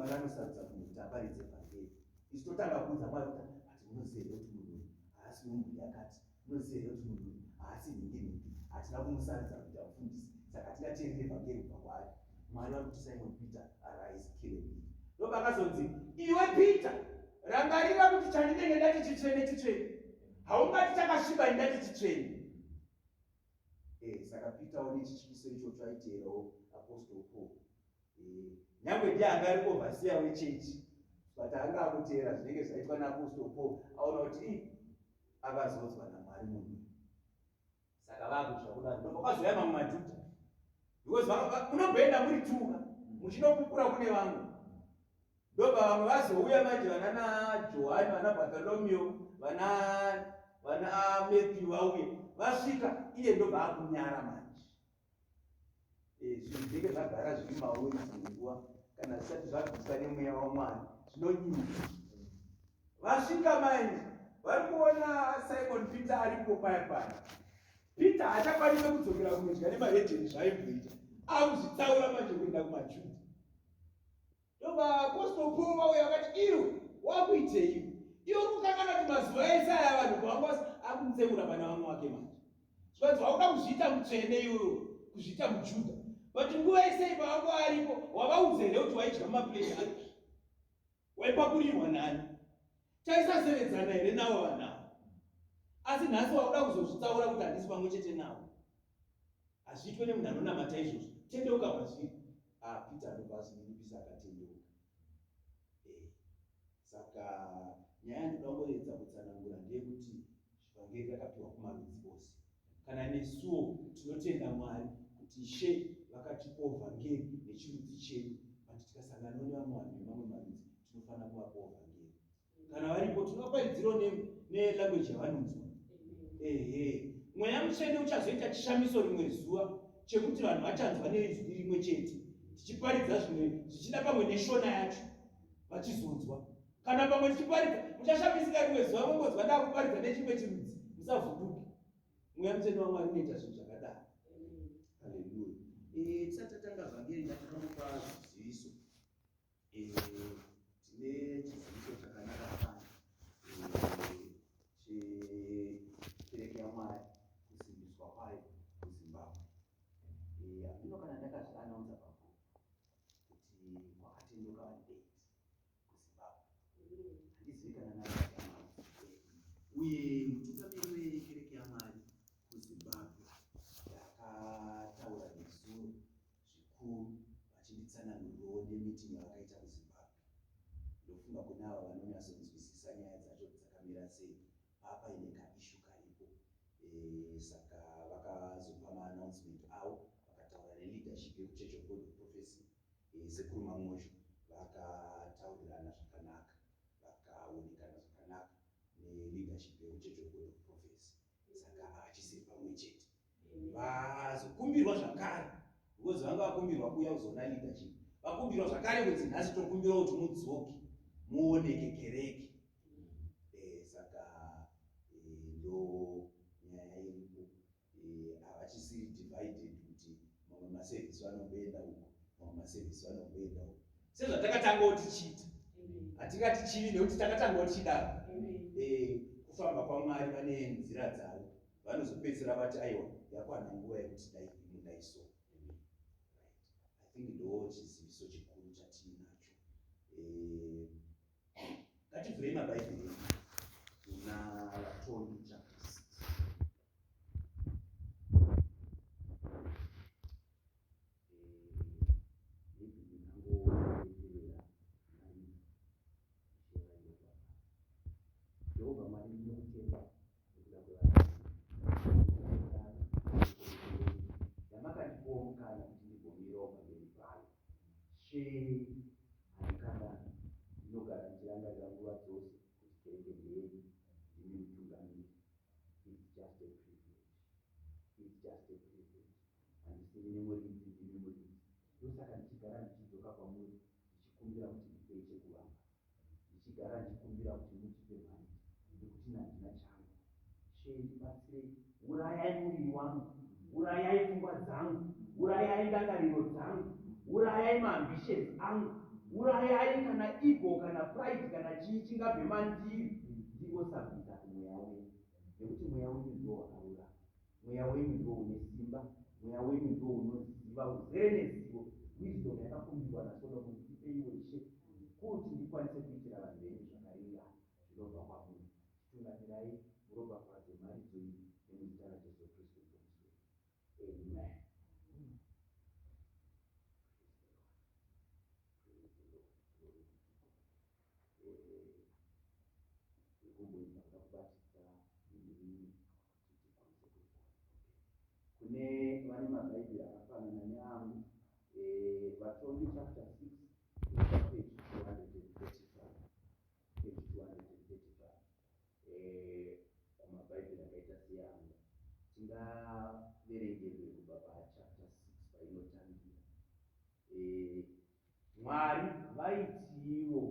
Mwari anosaridza munhu kuti aparidze vhangeri. Isu totanga kuudza Mwari kuti munoziva here kuti munhu haasi mumburi yakati, munoziva here kuti munhu haasi nhingi, hatina kumusaridza kuti amufundisi, saka tingateerere vhangeri kubva kwaari. Mwari vari kuti Simon Peter, arise, kill him. Ndopakazonzi, iwe Peter, rangarira kuti chandinenge ndati chitsvene chitsvene, haungati chakasviba ndati chitsvene. Saka Peter one chityiso ichocho aiteerawo Apostle Paul. Nyangwe ndiye anga ari overseer wechechi, but anga akuteera zvinenge zvaitwa naApostle Paul, aona kuti akazodzwa naMwari munhu. Saka vakutsva kudaro. Ndopakazouya mamwe maJudha, because munobhenda muri tuka muchinopupura kune vamwe. Ndobva vamwe vazouya manje vana naJohani, vana Bartholomew, vana Matthew vauye vasvika, iye ndobva akunyara manje. Zvinhu zvinenge zvagara zviri mauri nguva kana zvisati zvabviswa nemweya waMwari zvinonyuka. Vasvika manje vari kuona Simon Peter aripo paya paya. Peter hachakwanisa kudzokera kunodya nemaredheni zvaimboita, akuzvitsaura manje kuenda kumaJudha. Ndobva Apostle Paul vauya vakati, iwe wakuitei? Iwe urikukangana kuti mazuva ese aya vanhu kwavangwasi akumutsemura vana vamwe wake manje. Zvikanzi wakuda kuzviita mutsvene iwewo, kuzviita muJudha. But nguva ese pavanga aripo, wavaudza here kuti waidya mapureti ake? Waipakurirwa nani? Taisasevedzana here navo vanavo? Asi nhasi wakuda kuzozvitsaura kuti handisi pamwe chete navo. Hazviitwe nemunhu anonamata izvozvo. Tendeuka kwazviri. Peter ndopazviniripisa akatendeuka. Saka nyaya ndinoda kungoedza kutsanangura ndeyekuti vhangeri rakapiwa kumarudzi ose. Kana nesuwo tinotenda Mwari kuti She vakatipawo vhangeri nechirudzi chedu, but tikasangana nevamwe vanhu vemamwe marudzi tinofanira kuvapawo vhangeri. Kana varipo tinoparidzirawo nelanguage yavanonzwa. Mweya Mutsvene uchazoita chishamiso rimwe zuva chekuti vanhu vachanzwa nerizwi rimwe chete, tichiparidza zvimwe zvichida pamwe neshona yacho vachizonzwa. Kana pamwe tichiparidza muchashamisika rimwe zuva mongonzwa ndakuparidza nechimwe chirudzi, musavhunduke. Mweya Mutsvene waMwari unoita zvinhu zvakadaro. Haleluya. Tisati tatanga vhangeri ndatomupa ziviso. Tine chiziviso chakanaka sana chekereke yaMwari kusimbiswa kwayo kuZimbabwe. Handino kana ndakazvianaunza pabhuku kuti kwakatenduka vanhu 8 kuZimbabwe. Handizivi kana ndakazvianaunza. Uye mutungamiri wekereke yaMwari kuZimbabwe yakataura nezuro zvikuru vachinditsanangurirawo nemitingi yavakaita kuZimbabwe. Ndofunga kune ava vanonyatsonzwisisa nyaya dzacho dzakamira sei, paine kaishu karipo. Saka vakazopa maannouncement avo, vakataura neleadership yekuChurch of God of Prophecy, sekuru Mangozho, vakataurirana zvakanaka, vakaonekana zvakanaka neleadership yekuChurch of God of Prophecy. Saka havachisiri pamwe chete. Vazokumbirwa zvakare, because vanga vakumbirwa kuuya kuzoona leadership. Vakumbirwa zvakare kuti nhasi tokumbira kuti mudzoke muoneke kereke. Saka ndo nyaya iripo. Havachisiri divided kuti mamwe masevhisi vanomboenda uko, mamwe masevhisi vanomboenda uko. Sezvatakatanga tichiita. Hatingati chivi nekuti takatanga tichidaro. Kufamba kwaMwari vane nzira dzavo. Vanozopedzera vati aiwa yakwana nguva yekuti dai mundaiso. I think ndo chiziviso chikuru chatinacho. Ngativhurei mabhaibheri edu kuna Vatongi chapter 6. Jehovha Mwari ndinokutenda nekuda kwevanhu. Yamakandipawo mukana kuti ndigomirawo pamberi payo. She handikandani, ndinogara ndichirangarira nguva dzose kuti kereke ndeyedu, ndine mutungamiri. It's just a privilege. It's just a privilege. Handisiri nemuridzi, ndine muridzi. Ndosaka ndichigara ndichidzoka kwamuri, ndichikumbira kuti ndipei chekuvamba. Ndichigara ndichikumbira kuti mutipe mari, nekuti handina changu. She ndibatsirei, urayai muviri wangu, urayai pfungwa dzangu, urayai ndangariro dzangu, urayai maambitions angu, urayai kana ego kana pride kana chii chingabve mandiri ndingosabvisa kumweya wenyu, nekuti mweya wenyu ndiwo wakarura, mweya wenyu ndiwo une simba, mweya wenyu ndiwo unoziva, uzere nezivo, wisdom yakakumbirwa naSolomoni ipeiwe Ishe kuti ndikwanise kuitira vanhu venyu zvakaringana zvinobva kwamuri. Tungamirai muropafadzo maridzo iyi nemuzita raJesu Kristu mumuswe. Amen. Kune vane mabhaibheri akafanana neangu, Vatongi chapter 6 page 235, page 235, kumabhaibheri akaita seangu tingaverengerwe kubva pachapter 6 painotangira. Mwari vaitivo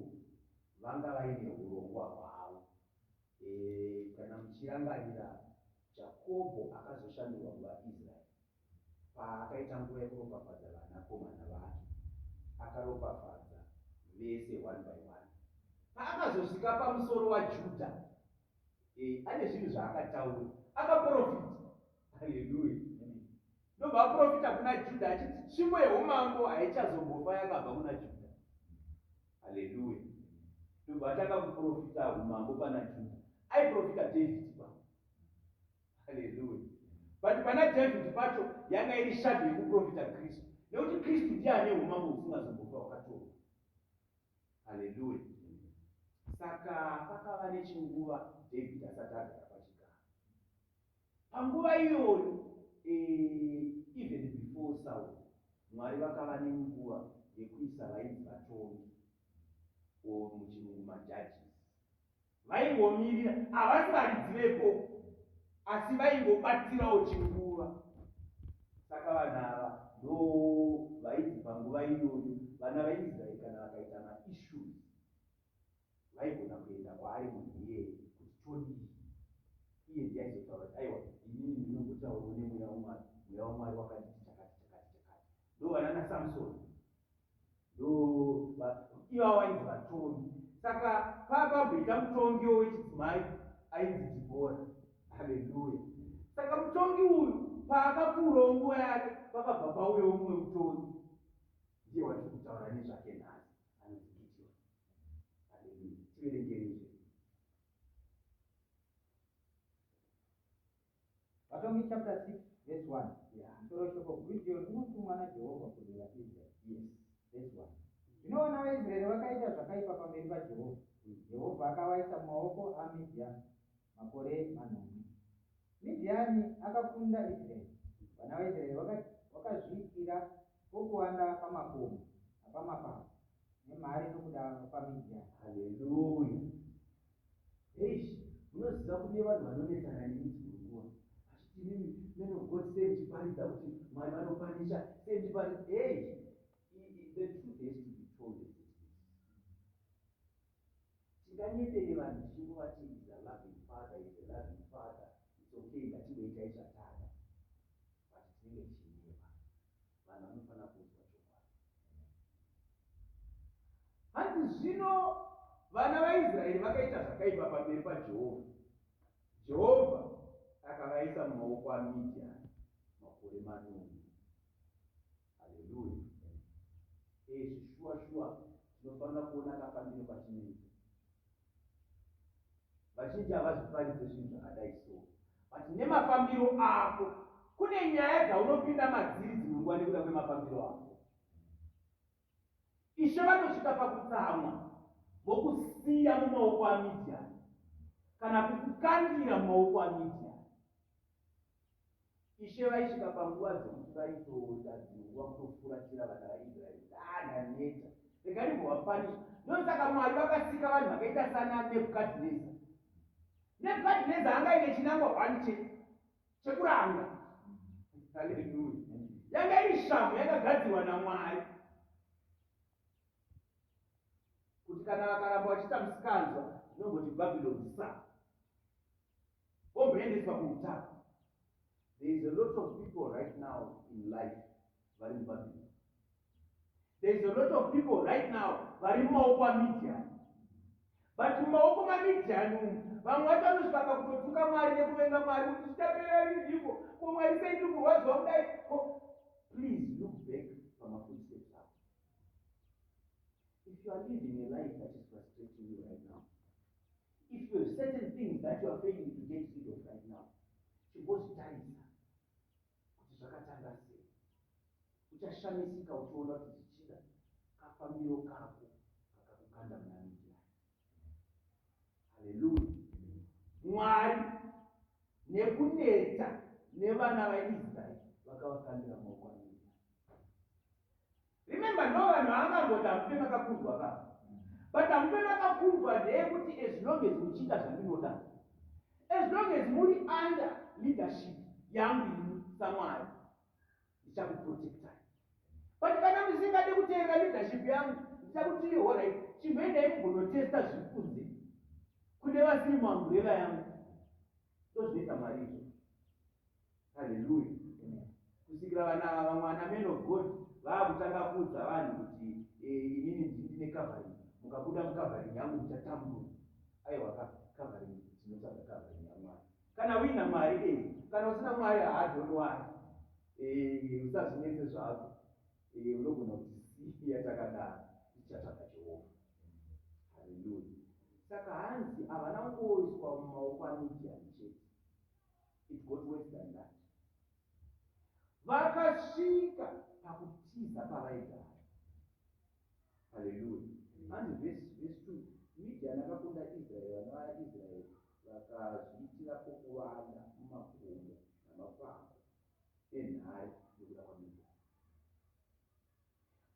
vanga vaine urongwa hwavo. Kana muchirangarira Jakobho akazoshandurwa kuvaIsraeri paakaita nguva yekuropafadza vanakomana vake, akaropafadza vese one by one. Paakazosvika pamusoro waJudha, ane zvinhu zvaakataura, akaprofita. Haleluya. Ndobva aprofita kuna Judha achiti tsvimbo yeumambo haichazombofa yakabva kuna Judha. Haleluya. Ndobva atanga kuprofita umambo pana Judha. Aiprofita David pa. Haleluya. But pana David pacho yanga iri shadow yekuprofita Kristu, nekuti Kristu ndiye ane umambo usingazombofa wakatorwa. Haleluya. Saka pakava nechinguva David asati agara pachigaro. Panguva iyoyo, even before Saul, Mwari vakava nenguva yekuisa vainzi vatongi, muchirungu majudges. Vaingomirira, havasi varidzivepo, asi vaingobatirawo chinguva. Saka vanhu ava ndo vaidzi panguva iyoyo vana vaIsraeri kana vakaita maissues vaigona kuenda kwaari munhu iyeye kuti todii. Iye ndiye aizotaura kuti aiwa inini ndinongotaurawo nemweya waMwari, mweya waMwari wakanditi chakati chakati chakati. Ndo vana naSamsoni, ndo iva vainzi vatongi. Saka pakabvita mutongiwo wechidzimai ainzi Dhibhora. Haleluya. Saka mutongi uyu paakapfuurawo nguva yake pakabva pauyewo mumwe mutongi, ndiye watiri kutaura nezvake nhasi, anonzi Gideon. Haleluya. Tiverengerezve Vatongi chapter 6 verse 1. Musoro shoko Gideon unotumwa naJehovha kurwira Israel. Yes. Verse 1. Zvino vana vaIsraeri vakaita zvakaipa pamberi paJehovha. Jehovha akavaisa mumaoko aMidhiani makore manomwe. Midhiani akakunda Israeri. Vana vaIsraeri vakazviitira pokuwanda pamakomo napamapako nemhare nokuda kwaMidhiani. Haleluya. Munoziva kune vanhu vanonetsana neidzi nguva vachiti men of God sei muchiparidza kuti Mwari vanopanisha, sei muchiparidza. The truth has to be told as it is. Tinganyepere vanhu tichingovati is a loving father, is a loving father, it's okay, ngatingoitai zvatada, but tinenge tichinyepa. Vanhu vanofana kuzwa chokwadi. Hanzi zvino vana vaIsraeri vakaita zvakaipa pamberi paJehovha. Jehovha akavaisa mumaoko aMidhiani makore manomwe. Haleluya. Shuwa tinofanira kuona kafambiro katinoita. Vazhinji havazviparidze zvinhu zvakadai so, but nemafambiro ako kune nyaya dzaunopinda madziri dzinongwa nekuda kwemafambiro ako. Ishe vanosvika pakutsamwa vokusiya mumaoko aMidhiani kana kukukandira mumaoko aMidhiani. Ishe vaisvika panguva dzokuti vaitoda dzingwa kutofuratira vana vaIsraeri dananeta rekaribhovapanisha. Ndosaka Mwari vakasika vanhu vakaita sana Nebhukadhineza. Nebhukadhineza anga ine chinangwa chekuranga. Haleluya. Yanga iri shamhu yakagadzirwa naMwari kuti kana vakaramba vachiita musikanzwa zvinongoti Babylon sa vomboendeswa kuutaka. There is a lot of people right now in life vari muBabylon. The There's a lot of people right now vari mumaoko aMidian. But mumaoko maMidian vamwe vachanosvaka kutotuka Mwari nekuvenga Mwari kuti zvichaperera izviko ko Mwari sei ndiri kurwadziwa kudai. Please look back pamafootsteps ako. If you are living a life that is frustrating you right now, if you have certain things that you are failing to get rid of right now, chimbozitarisa kuti zvakatanga sei. Uchashamisika uchiona kuti zvichida kafambiro kako kakakukanda muna Midian. Haleluya. Mwari nekuneta nevana vaIsraeri vakavakandira mumaoko aMidian. Remember, no vanhu vakangoti hamufe makakundwa kava. But hamufe makakundwa ndeyekuti as long as muchiita zvandinoda, as long as muri under leadership yangu ini saMwari, ndichakuprotectai. But kana musingade kuteerera leadership yangu, ndichakuti alright, chimboendai mugonotesta zvikunze kune vasiri mambureva yangu. Ndozvinoita Mwari izvo. Haleluya. Kusvikira vana men of God vaakutanga kuudza vanhu kuti inini ndine covering, mukabuda mucovering yangu muchatambura. Aiwa, covering dzinotsvaga covering yaMwari. Kana uina Mwari kana usina Mwari don't worry. Usazvinetse zvako. Unogona kuti yatakadaro ichatsvaga Jehovha. Haleluya. Saka hanzi havana kungoiswa mumaoko aMidian chete. It got worse than that. Vakasvika pakutiza pavaigara. Haleluya. Hanzi verse 2, Midian akakunda Israeri, vana vaIsraeri vakazviitira pokuvanda mumakomo namapango enhare nekuda kwaMidian.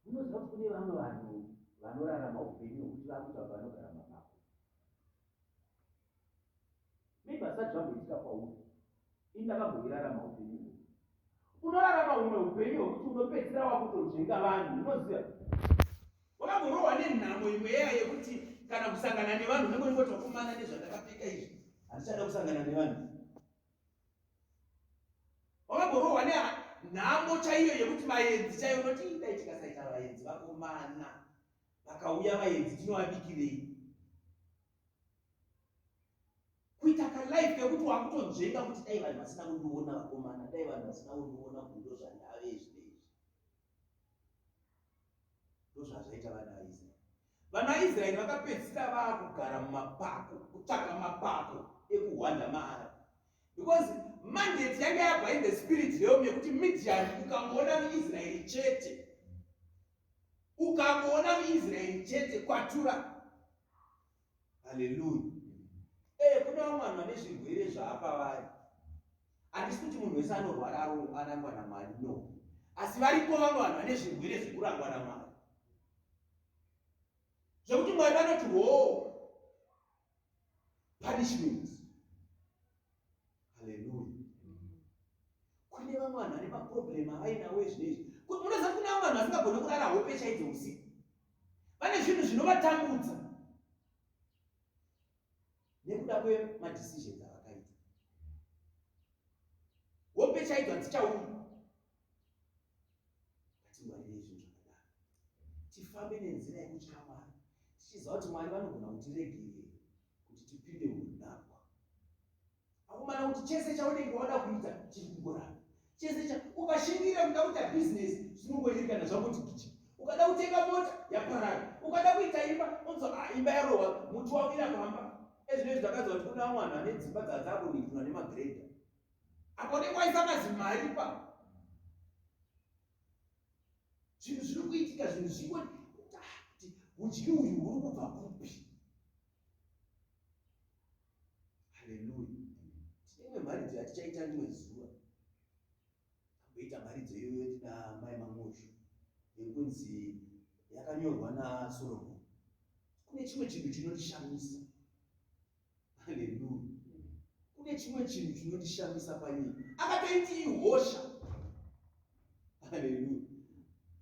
Munoziva kuti kune vamwe vanhu vanorarama upenyu hwekuti vakuti vanogara mumapako. Maybe asati zvamboitika kwauri, indakamboirarama upenyu hwekuti unorarama humwe upenyu hwekuti unopedzisira wakutonzvenga vanhu. Unoziva wakamborohwa nenhamo imwe yeya yekuti kana kusangana nevanhu unenge ungoti wakumana nezvandakapfeka izvi handichada kusangana nevanhu. Wakamborohwa nenhamo chaiyo yekuti vaenzi chaiyo unoti dai tikasaita vaenzi vakomana vakauya vaenzi tinovabikirei. Kuita kalife kekuti wakutonzvenga kuti dai vanhu vasina kundiona vakomana, dai vanhu vasina kundiona gundo zvandave izvi. Ndozvazvaita vana vaIsraeri. Vana vaIsraeri vakapedzisira vaakugara mumapako, kutsvaka mapako ekuhwanda maari. Because mandate yanga yabva in the spirit realm yekuti Midian ukangoona muIsraeri chete, ukangoona muIsraeri chete kwatura. Haleluya. Kune vamwe vanhu vane zvirwere zvaapavari. Handisi kuti munhu wese anorwara arangwa naMwari, no. Asi varipo vamwe vanhu vane zvirwere zvekurangwa naMwari. Zvekuti Mwari vanoti punishment. Haleluya. Kune vamwe vanhu vane maproblem avainawo ezvinezvi. Munoziva kune vamwe vanhu vasingagoni kurara hope chaidzo usiku. Vane zvinhu zvinovatambudza nekuda kwemadecisions avakaita. Hope chaidzo hadzichauyi. Ngatingwarire zvinhu zvakadaro. Tifambe nenzira yekutya Mwari, tichiziva kuti Mwari vanogona kutiregerera kuti tipinde munhapwa. Akomana kuti chese chaunenge wada kuita chiri kungoramba. Chese ukashingirira kuda kuita business zvinongoitikana zvangoti kichi. Ukada kutenga mota yaparara. Ukada kuita imba unzo imba yarohwa, muti wawira pamba. Ezvinezvi zvakadza kuti kuna vamwe vanhu vane dzimba dzadzakurikidzwa nemagreda. Apo nekwaisa mazimari ipapo. Zvinhu zviri kuitika, zvinhu zvingoti kuti udyi uyu huri kubva kupi. Haleluya. Tine mharidzo yatichaita rimwe zuva. Tamboita mharidzo iyoyo naMai Mangozho yekunzi yakanyorwa naSolomon. Kune chimwe chinhu chinondishamisa. Haleluya. Kune chimwe chinhu chinondishamisa panyika. Akatoiti ihosha. Haleluya.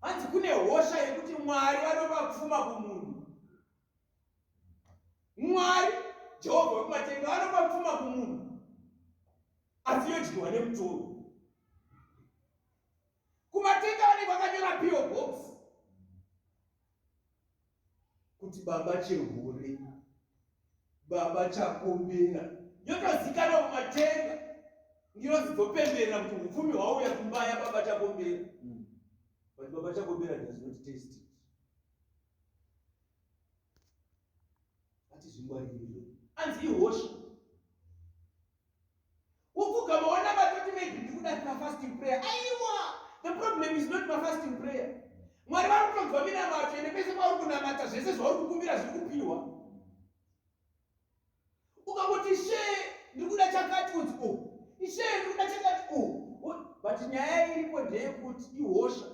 Hanzi kune hosha yekuti Mwari vanopa pfuma kumunhu. Mwari Jehovha wekumatenga vanopa pfuma kumunhu, asi yodyiwa nemutoro. Kumatenga vanenge vakanyora PO box. kuti baba chirwuri, baba chakombera. Yotozikanwa mumatenga. Ndinozopemberera kuti upfumi hwauya kumbaya baba chakombera. But baba chakombera does not taste it. That is what it is. And you wash. Uvuka maona batoti maybe ndikuda my fasting prayer. Aiwa! The problem is not my fasting prayer. Mwari vari kutonzwa minamato ende pese pauri kunamata zvese zvauri kukumbira zviri kupiwa. Ukangoti ishe ndikuda chakati kuti ishe ndikuda chakati but nyaya iripo ndeyekuti ihosha.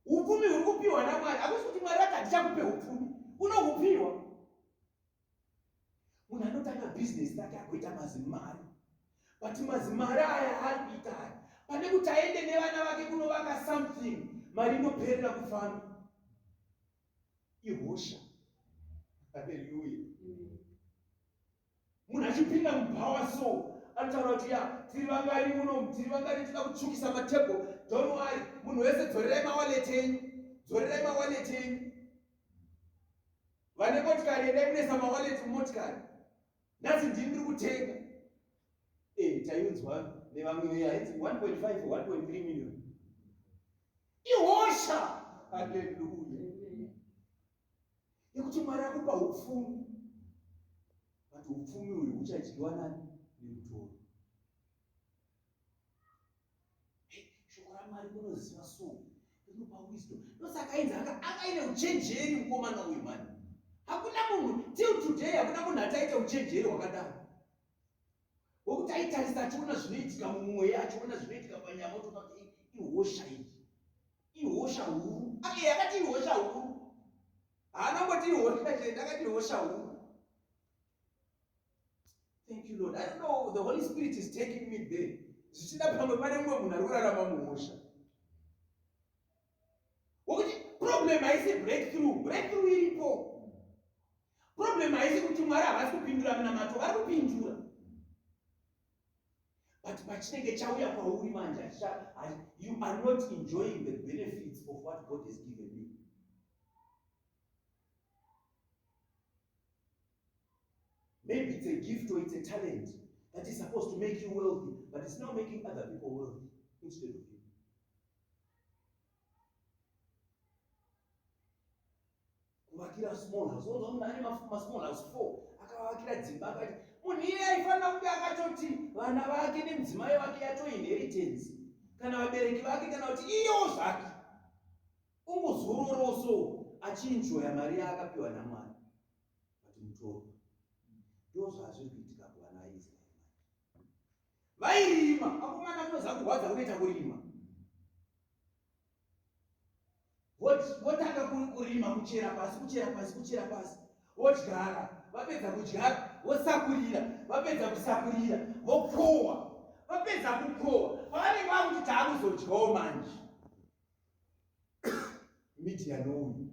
Upfumi huri kupiwa naMwari. Hakusi kuti Mwari vati handichakupe upfumi. Unohupiwa. Munhu anotanga bhizinesi yake agoita mazimari. But mazimari aya ari kuita aya. Pane kuti aende nevana vake kunovaka something, mari inoperera kufamba. Ihosha. Hallelujah. Munhu achipinda mupower so anotaura kuti tiri vangari muno, tiri vangari tinoda kutsvukisa matebho. Don't worry. Munhu wese dzorerai mawallet enyu. Dzorerai mawallet enyu. Vane motikari endai munoisa mawallet mumotikari. Nhasi ndiri kutenga. Taiudzwa nevamwe veya it's 1.5 or 1.3 million. Ihosha. Hallelujah. Yekuti Mwari akupa upfumi. But upfumi uyu uchadyiwa nani? Nemutoro. Shoko raMwari kunoziva so. Rinopa wisdom. Ndosaka ainzi akaine uchenjeri mukomana uyu mani. Hakuna munhu till today hakuna munhu ataita uchenjeri hwakadaro. Wokuti aitarisa achiona zvinoitika mumweya, achiona zvinoitika panyama, otoona kuti ihosha iyi. Ihosha huru. Akati ihosha huru. Haana ngoti ihosha chete, akati ihosha huru. Thank you, Lord. I don't know, the Holy Spirit is taking me there. Zvichida pamwe pane mumwe munhu ari kurarama muhosha. Wokuti problem haisi breakthrough. Breakthrough iripo. Problem haisi kuti Mwari havasi kupindura minamato, vari kupindura. But pachinenge chauya kwauri manje, you are not enjoying the benefits of what God has given you. Maybe it's a gift or it's a talent that is supposed to make you wealthy, but it's now making other people wealthy instead of you. Kuvakira small house. Unzwa munhu ane small house 4. Akavakira dzimba akati munhu iye aifanira kunge akatoti vana vake nemudzimai wake yatoinheritance. Kana vabereki vake kana kuti iyo zvake. Ungozororoso achinjoya mari yaakapiwa naMwari. But mutoro. Ndo zvazviri kuitika kuvana vaIsraeri. Vairima. Akomana kunoza kurwadza kunoita kurima. Votanga kurima kuchera pasi. Vodyara. Vapedza kudyara. Vosakurira. Vapedza kusakurira. Vokohwa. Vapedza kukohwa. Pavanenge vakuti taakuzodyawo manje. Midian uyu.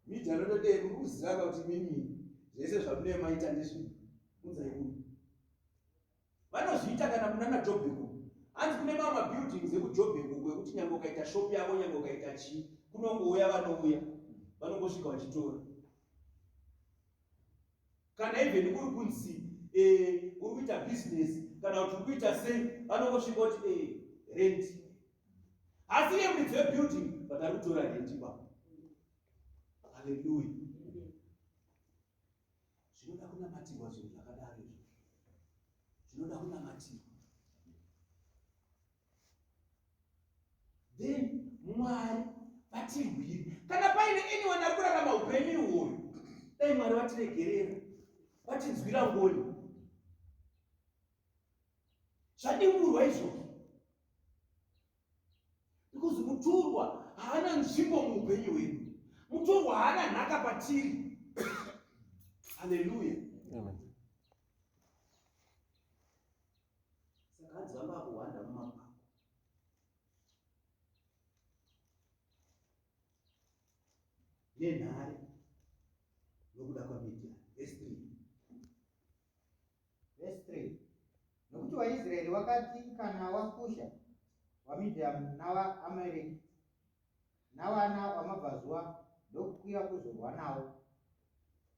Midian unodei kuziva kuti mimi zvese zvamunenge maita ndezvino. Unzai uyu. Vanozviita kana munana Jobheku. Hanzi kune mamwe buildings ekuJobheku kwekuti nyange ukaita shop yako, nyange ukaita chii, kunongouya vanouya. Vanongosvika vachitora. Kana even kuri kunzi uri kuita business kana kuti uri kuita sei, vanongosvika kuti rent. Asi iye muridzi webuilding but ari kutora rent ipapo. Hallelujah. Zvinoda kunamatirwa zvinhu zvakadaro izvo. Zvinoda kunamatirwa. Then Mwari vatirwire. Kana paine anyone ari kurarama upenyu uhoyo, dai Mwari vatiregerera. Vatinzwira ngoni. Zvadimurwa izvozvo. Because mutorwa haana nzvimbo muupenyu hwedu. Mutorwa haana nhaka patiri. Hallelujah. Amen. Saka hanzi vamba kuhwanda mumapapu. Nenhare nokuda kwaMidhiani. Verse 3. Verse 3. Nokuti vaIsraeri vakati kana wakusha vaMidhiamu navaAmareki navana vaMabvazuva ndokukwira kuzorwa navo.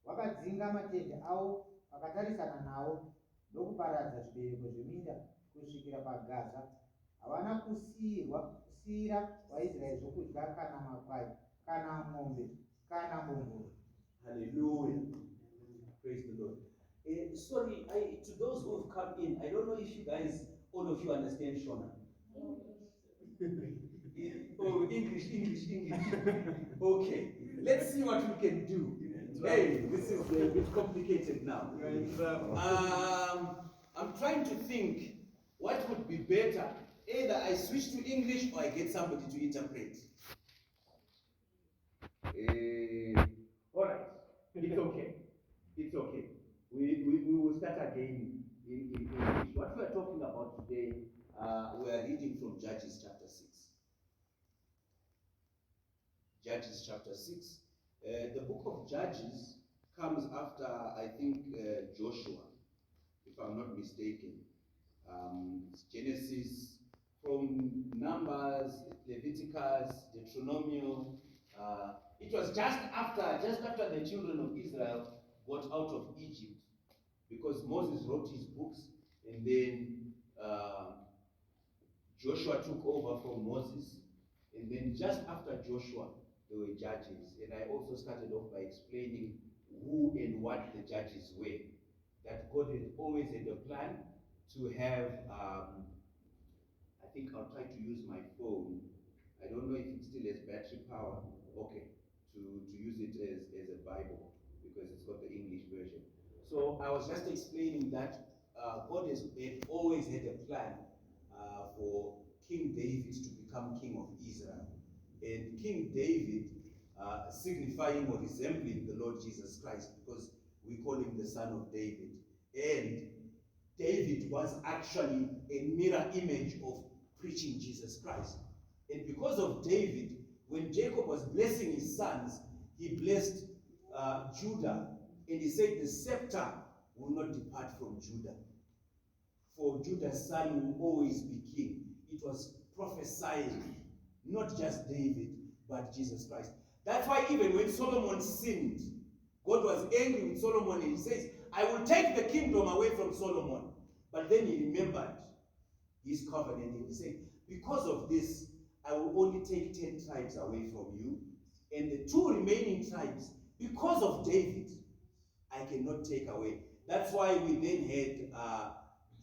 Vakadzinga matende avo vakatarisana navo ndokuparadza zvibereko zveminda kusvikira paGaza. Havana kusiyira vaIsraeri zvokudya kana makwai kana mombe kana mbongoro. Hallelujah. Praise the Lord. Sorry, to those who have come in, I don't know if you guys, all of you understand Shona. Oh, English. Okay, let's see what we can do. Hey, this is a bit complicated now. I'm trying to think what would be better. Either I switch to English or I get somebody to interpret. All right, it's okay. It's okay. We will start again in English. What we are talking about today, we are reading from Judges chapter 6. Judges chapter 6. The book of Judges comes after, I think, Joshua, if I'm not mistaken. Genesis, from Numbers, Leviticus, Deuteronomium. It was just after the children of Israel got out of Egypt, because Moses wrote his books, and then Joshua took over from Moses, and then just after Joshua, there were judges. And I also started off by explaining who and what the judges were. That God had always had a plan to have, I think I'll try to use my phone. I don't know if it still has battery power. Okay, to use it as a Bible, because it's got the English version. So I was just explaining that God had always had a plan for King David to become king of Israel. And King David, signifying or resembling the Lord Jesus Christ, because we call him the son of David. And David was actually a mirror image of preaching Jesus Christ. And because of David, when Jacob was blessing his sons, he blessed Judah, and he said the scepter will not depart from Judah. For Judah's son will always be king. It was prophesying not just David, but Jesus Christ. That's why even when Solomon sinned, God was angry with Solomon, and he says, I will take the kingdom away from Solomon. But then he remembered his covenant, and he said, because of this, I will only take 10 tribes away from you, and the 2 remaining tribes, because of David, I cannot take away. That's why we then had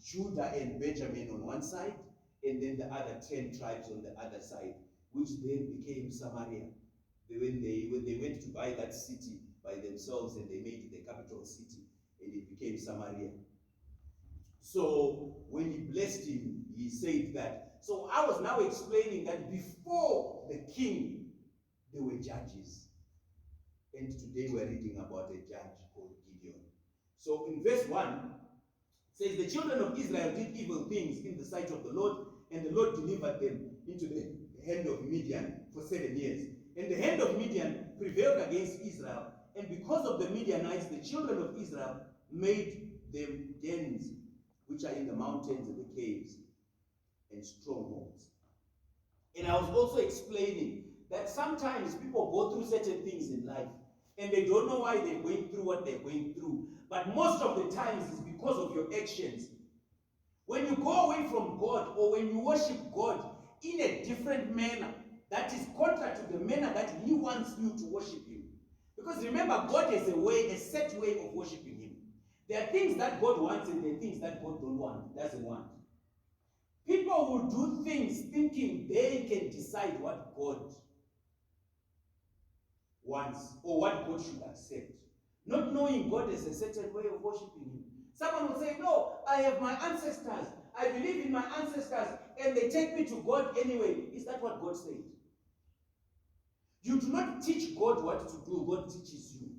Judah and Benjamin on one side, and then the other 10 tribes on the other side, which then became Samaria. When they went to buy that city by themselves, and they made it the capital city, and it became Samaria. So when he blessed him, he said that. So I was now explaining that before the king, there were judges. And today we're reading about a judge called Gideon. So in verse 1, it says, the children of Israel did evil things in the sight of the Lord, and the Lord delivered them into the hand of Midian for 7 years. And the hand of Midian prevailed against Israel, and because of the Midianites, the children of Israel made them dens, which are in the mountains and the caves, and strongholds. And I was also explaining that sometimes people go through certain things in life, and they don't know why they're going through what they're going through. But most of the times it's because of your actions. When you go away from God, or when you worship God in a different manner, that is contrary to the manner that he wants you to worship him. Because remember, God has a set way of worshiping him. There are things that God wants, and there are things that God doesn't want. People will do things thinking they can decide what God wants or what God should accept, not knowing God has a certain way of worshiping him. Someone will say, no, I have my ancestors. I believe in my ancestors, and they take me to God anyway. Is that what God said? You do not teach God what to do, God teaches you.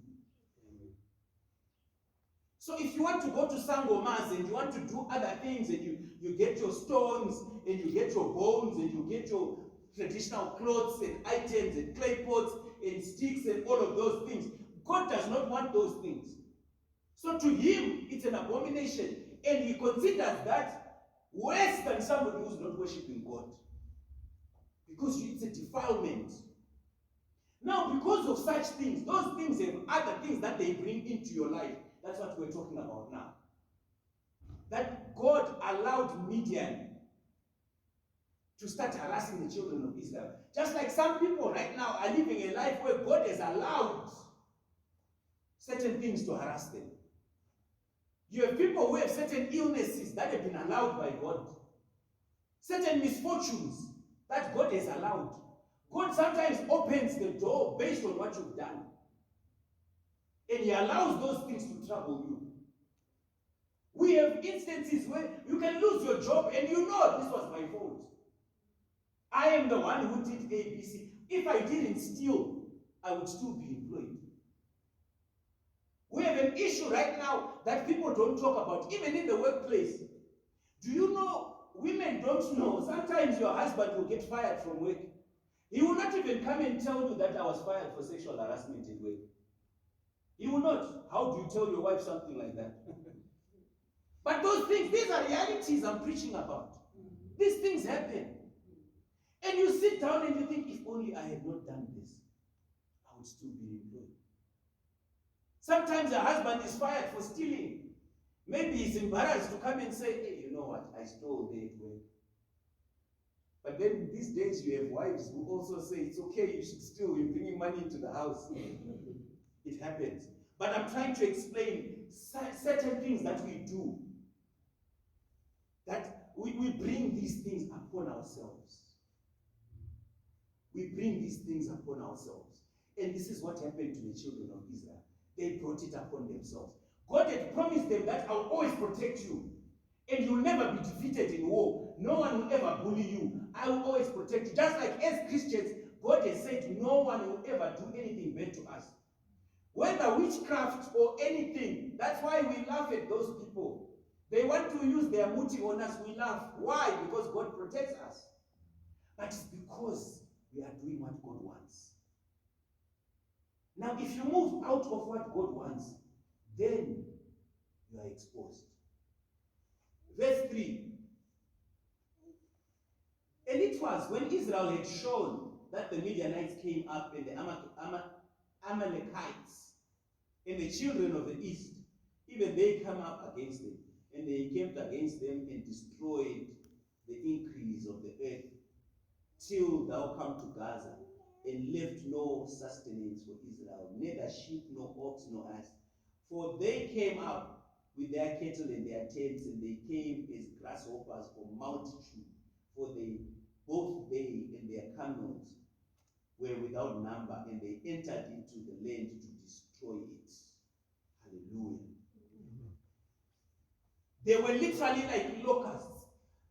So if you want to go to Sangomas and you want to do other things, and you get your stones, and you get your bones, and you get your traditional clothes and items and clay pots and sticks and all of those things, God does not want those things. So to him, it's an abomination, and he considers that worse than somebody who's not worshiping God. Because it's a defilement. Now, because of such things, those things have other things that they bring into your life. That's what we're talking about now. That God allowed Midian to start harassing the children of Israel. Just like some people right now are living a life where God has allowed certain things to harass them. You have people who have certain illnesses that have been allowed by God. Certain misfortunes that God has allowed. God sometimes opens the door based on what you've done. And He allows those things to trouble you. We have instances where you can lose your job and you know this was my fault. I am the one who did A, B, C. If I didn't steal, I would still be employed. We have an issue right now that people don't talk about, even in the workplace. Do you know, women don't know, sometimes your husband will get fired from work. He will not even come and tell you that I was fired for sexual harassment in work. He will not. How do you tell your wife something like that? But those things, these are realities I'm preaching about. These things happen. And you sit down and you think, if only I had not done this, I would still be employed. Sometimes a husband is fired for stealing. Maybe he's embarrassed to come and say, hey, you know what, I stole there at work. But then these days you have wives who also say, it's okay, you should steal, you're bringing money into the house. It happens. But I'm trying to explain certain things that we do. That we bring these things upon ourselves. We bring these things upon ourselves. And this is what happened to the children of Israel. They brought it upon themselves. God had promised them that I'll always protect you. And you'll never be defeated in war. No one will ever bully you. I will always protect you. Just like as Christians, God has said no one will ever do anything bad to us. Whether witchcraft or anything, that's why we laugh at those people. They want to use their muti on us, we laugh. Why? Because God protects us. But it's because we are doing what God wants. Now, if you move out of what God wants, then you are exposed. Verse 3. And it was when Israel had shown that the Midianites came up and the Amalekites and the children of the east, even they come up against them, and they encamped against them and destroyed the increase of the earth, till thou come to Gaza, and left no sustenance for Israel, neither sheep nor ox nor ass. For they came up with their cattle and their tents, and they came as grasshoppers for multitude, for both they and their camels were without number, and they entered into the land to destroy it. Hallelujah. They were literally like locusts.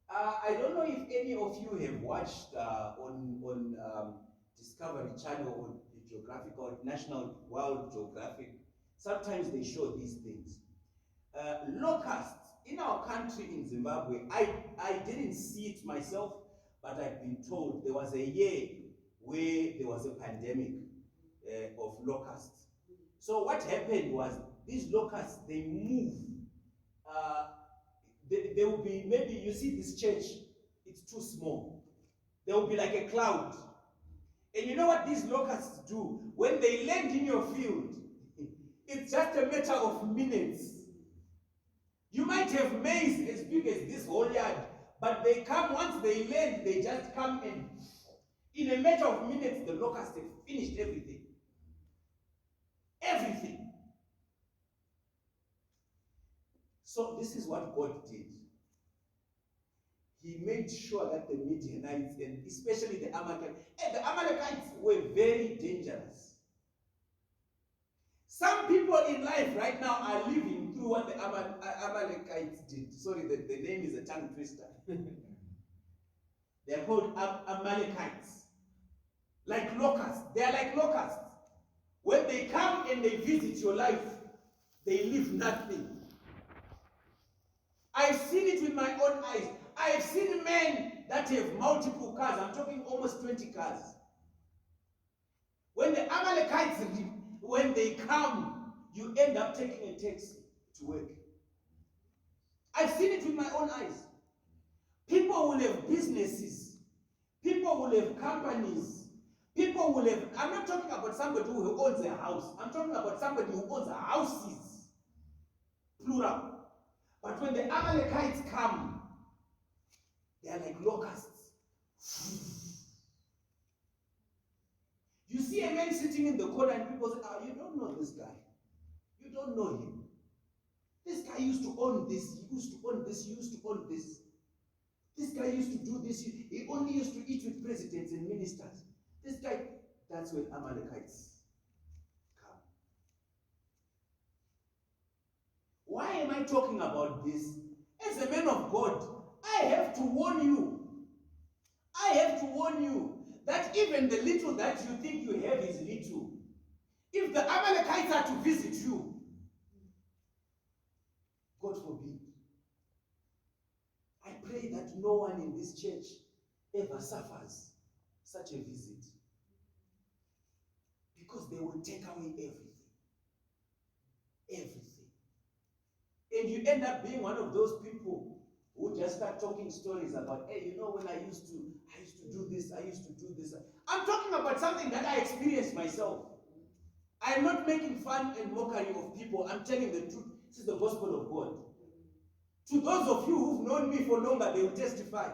I don't know if any of you have watched on Discovery Channel or Geographic or National World Geographic. Sometimes they show these things. Locusts in our country in Zimbabwe, I didn't see it myself, but I've been told there was a year where there was a pandemic of locusts. So what happened was these locusts, they move. They will be, maybe you see this church, it's too small. There will be like a cloud. And you know what these locusts do? When they land in your field, it's just a matter of minutes. You might have maize as big as this whole yard, but they come, once they land, they just come in a matter of minutes, the locusts have finished everything. Everything. So this is what God did. He made sure that the Midianites, and especially the Amalekites were very dangerous. Some people in life right now are living through what the Amalekites did. Sorry, the name is a tongue twister. They are called Amalekites. Like locusts. They are like locusts. When they come and they visit your life, they leave nothing. I've seen it with my own eyes. I've seen men that have multiple cars. I'm talking almost 20 cars. When the Amalekites, when they come, you end up taking a taxi to work. I've seen it with my own eyes. People will have businesses. People will have companies. People will have, I'm not talking about somebody who owns a house. I'm talking about somebody who owns houses. Plural. But when the Amalekites come, they are like locusts. You see a man sitting in the corner and people say, you don't know this guy. You don't know him. This guy used to own this. He used to own this. He used to own this. This guy used to do this. He only used to eat with presidents and ministers. This guy, that's when Amalekites come. Why am I talking about this? As a man of God, I have to warn you. I have to warn you that even the little that you think you have is little. If the Amalekites are to visit you, God forbid, I pray that no one in this church ever suffers such a visit. Because they will take away everything. Everything. And you end up being one of those people who just start talking stories about, hey, you know, when I used to do this, I used to do this. I'm talking about something that I experienced myself. I'm not making fun and mockery of people. I'm telling the truth. This is the gospel of God. To those of you who've known me for longer, they will testify.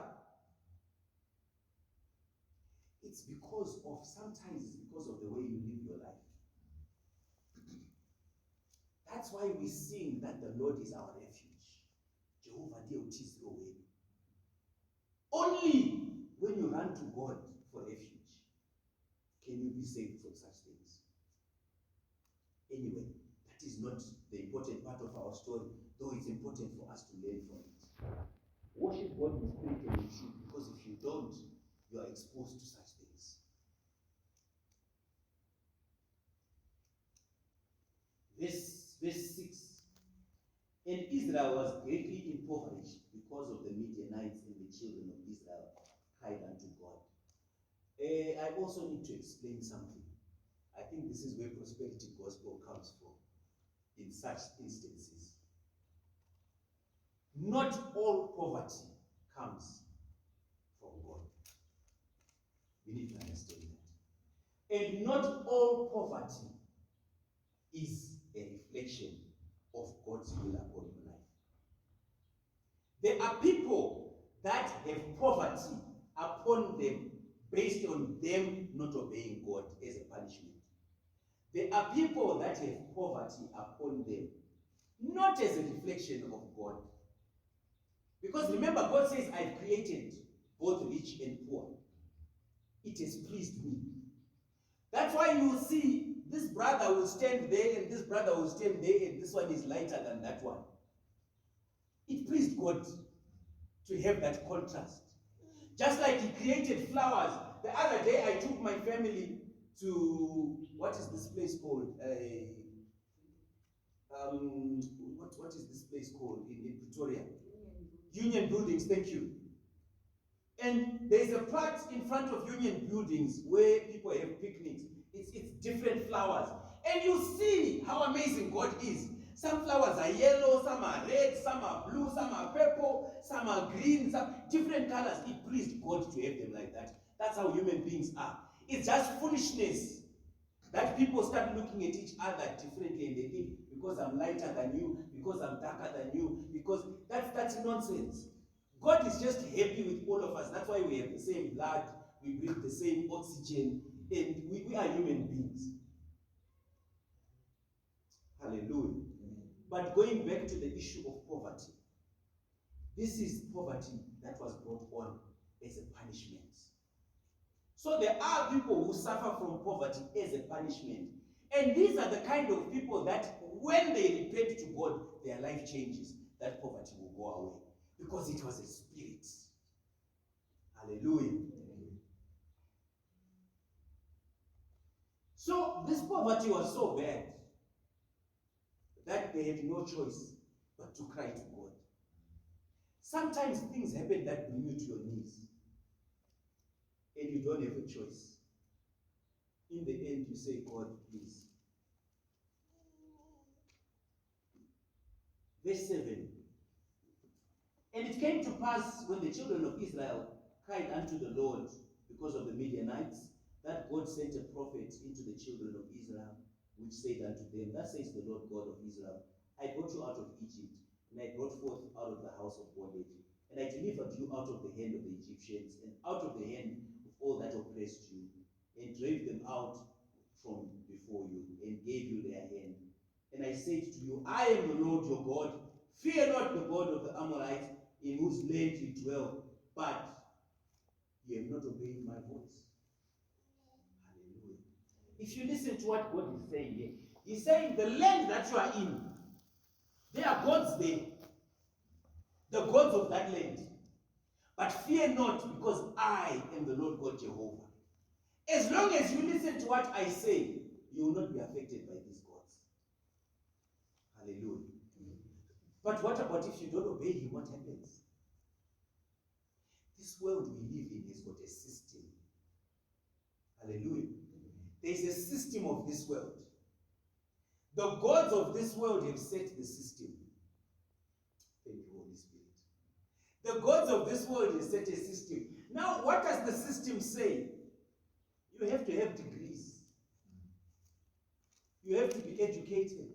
Sometimes it's because of the way you live your life. That's why we sing that the Lord is our refuge. Jehovah ndiye uthixo wenu. Only when you run to God for refuge can you be saved from such things. Anyway, that is not the important part of our story, though it's important for us to learn from it. Worship God in spirit and in truth, because if you don't, you are exposed to such things. Verse 6. And Israel was greatly impoverished because of the Midianites, and the children of Israel cried unto God. I also need to explain something. I think this is where prosperity gospel comes from in such instances. Not all poverty comes from God. We need to understand that. And not all poverty is a reflection of God's will upon your life. There are people that have poverty upon them based on them not obeying God as a punishment. There are people that have poverty upon them not as a reflection of God. Because remember, God says, I've created both rich and poor. It has pleased me. That's why you see this brother will stand there and this brother will stand there and this one is lighter than that one. It pleased God to have that contrast. Just like he created flowers. The other day I took my family to, what is this place called? What is this place called in Pretoria? Union Buildings, thank you. And there's a part in front of Union Buildings where people have picnics. It's different flowers. And you see how amazing God is. Some flowers are yellow, some are red, some are blue, some are purple, some are green, some different colors. It pleased God to have them like that. That's how human beings are. It's just foolishness that people start looking at each other differently and they think, because I'm lighter than you, because I'm darker than you, because that's nonsense. God is just happy with all of us. That's why we have the same blood, we breathe the same oxygen, and we are human beings. Hallelujah. But going back to the issue of poverty, this is poverty that was brought on as a punishment. So there are people who suffer from poverty as a punishment. And these are the kind of people that when they repent to God, their life changes. That poverty will go away. Because it was a spirit. Hallelujah. So this poverty was so bad that they had no choice but to cry to God. Sometimes things happen that bring you to your knees. And you don't have a choice. In the end, you say, God, please. Verse 7. And it came to pass when the children of Israel cried unto the Lord because of the Midianites, that God sent a prophet into the children of Israel, which said unto them, Thus says the Lord God of Israel, I brought you out of Egypt, and I brought forth out of the house of bondage, and I delivered you out of the hand of the Egyptians, and out of the hand of all that oppressed you, and drave them out from before you, and gave you their hand. And I said to you, I am the Lord your God. Fear not the God of the Amorites, in whose land you dwell, but you have not obeyed my voice. Hallelujah. If you listen to what God is saying here, he's saying the land that you are in, there are gods there, the gods of that land. But fear not, because I am the Lord God Jehovah. As long as you listen to what I say, you will not be affected by these gods. Hallelujah. But what about if you don't obey him? What happens? This world we live in has got a system. Hallelujah. There is a system of this world. The gods of this world have set the system. Thank you, Holy Spirit. The gods of this world have set a system. Now, what does the system say? You have to have degrees. You have to be educated.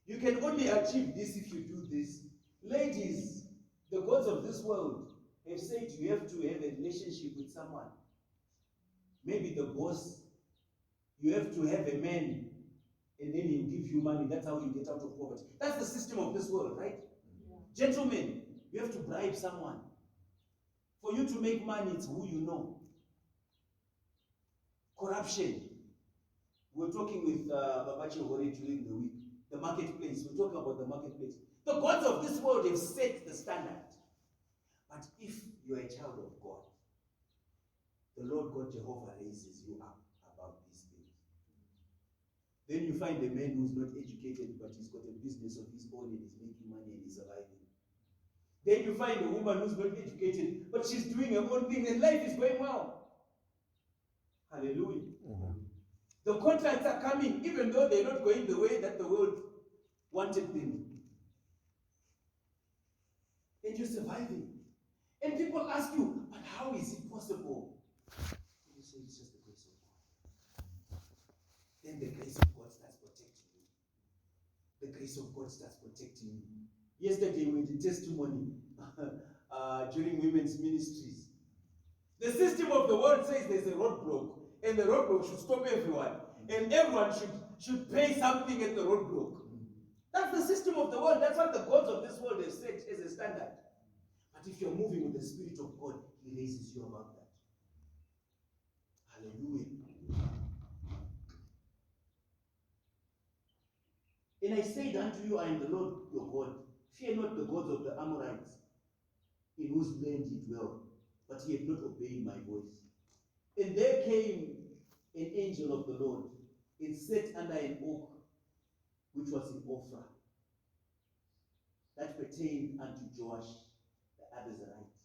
You can only achieve this if you do this. Ladies, the gods of this world have said you have to have a relationship with someone. Maybe the boss. You have to have a man, and then he'll give you money. That's how you get out of poverty. That's the system of this world, right? Yeah. Gentlemen, you have to bribe someone. For you to make money, it's who you know. Corruption. We're talking with Babachi Hori during the week. The marketplace. We're talking about the marketplace. The gods of this world have set the standard. But if you're a child of God, the Lord God Jehovah raises you up above these things. Then you find a man who's not educated, but he's got a business of his own and he's making money and he's surviving. Then you find a woman who's not educated, but she's doing her own thing and life is going well. Hallelujah. The contracts are coming, even though they're not going the way that the world wanted them. And you're surviving. And people ask you, but how is it possible? And you say, it's just the grace of God. Then the grace of God starts protecting you. The grace of God starts protecting you. Yesterday we did testimony during women's ministries. The system of the world says there's a roadblock, and the roadblock should stop everyone, and everyone should pay something at the roadblock. That's the system of the world. That's what the gods of this world have set as a standard. But if you're moving with the Spirit of God, he raises you above that. Hallelujah. And I said unto you, I am the Lord your God. Fear not the gods of the Amorites, in whose land ye dwell, but ye have not obeyed my voice. And there came an angel of the Lord, and sat under an oak, which was in Ophrah, that pertained unto Joash the Abiezrite,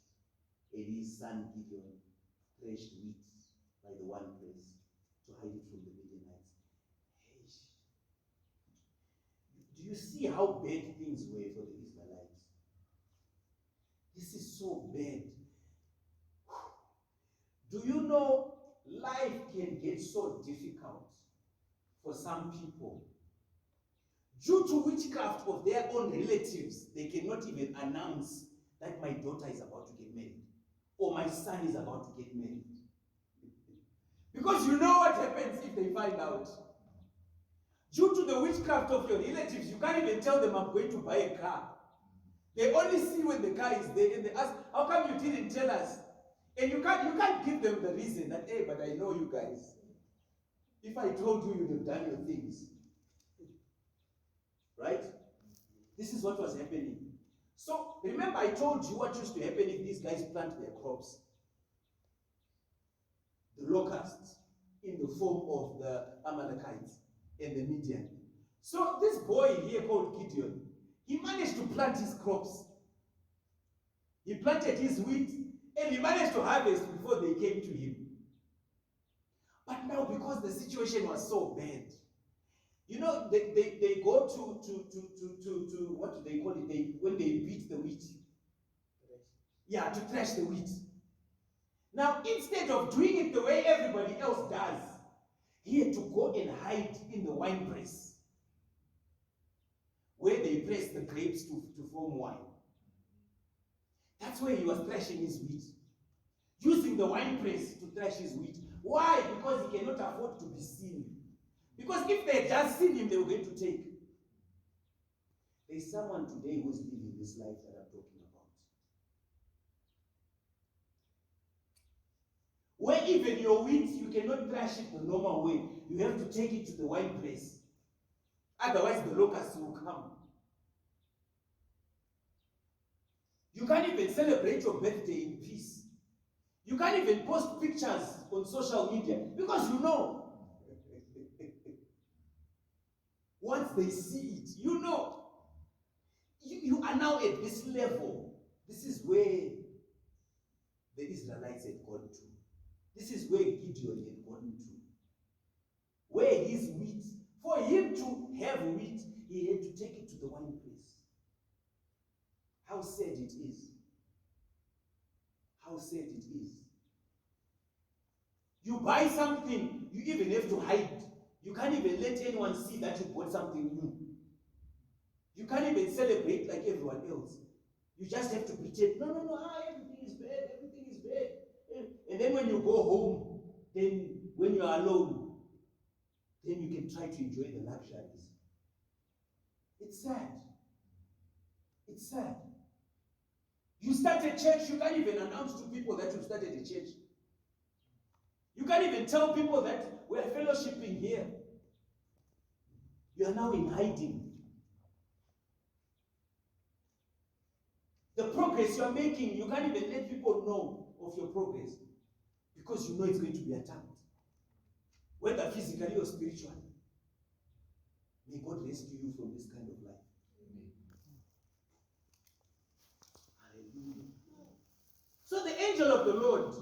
and his son Gideon threshed wheat by the one place to hide it from the Midianites. Hey, do you see how bad things were for the Israelites? This is so bad. Do you know life can get so difficult for some people? Due to witchcraft of their own relatives, they cannot even announce that my daughter is about to get married or my son is about to get married. Because you know what happens if they find out. Due to the witchcraft of your relatives, you can't even tell them I'm going to buy a car. They only see when the car is there and they ask, how come you didn't tell us? And you can't give them the reason that, hey, but I know you guys. If I told you, you'd have done your things. Right? This is what was happening. So, remember I told you what used to happen if these guys plant their crops. The locusts in the form of the Amalekites and the Midian. So, this boy here called Gideon, he managed to plant his crops. He planted his wheat and he managed to harvest before they came to him. But now, because the situation was so bad, you know, they go to what do they call it? When they beat the wheat. Yeah, to thresh the wheat. Now, instead of doing it the way everybody else does, he had to go and hide in the wine press, where they press the grapes to form wine. That's where he was thrashing his wheat, using the wine press to thrash his wheat. Why? Because he cannot afford to be seen. Because if they had just seen him, they were going to take. There's someone today who's living this life that I'm talking about, where even your wheat, you cannot thrash it the normal way. You have to take it to the wine press. Otherwise, the locusts will come. You can't even celebrate your birthday in peace. You can't even post pictures on social media because you know. Once they see it, you know. You are now at this level. This is where the Israelites had gone to. This is where Gideon had gone to. Where his wheat, for him to have wheat, he had to take it to the wine press. How sad it is. How sad it is. You buy something, you even have to hide. You can't even let anyone see that you bought something new. You can't even celebrate like everyone else. You just have to pretend, no, everything is bad, everything is bad. And then when you go home, then when you are alone, then you can try to enjoy the luxuries. It's sad. It's sad. You start a church, you can't even announce to people that you've started a church. You can't even tell people that we're fellowshipping here. You are now in hiding. The progress you are making, you can't even let people know of your progress because you know it's going to be attacked, whether physically or spiritually. May God rescue you from this kind of life. Amen. Hallelujah. So the angel of the Lord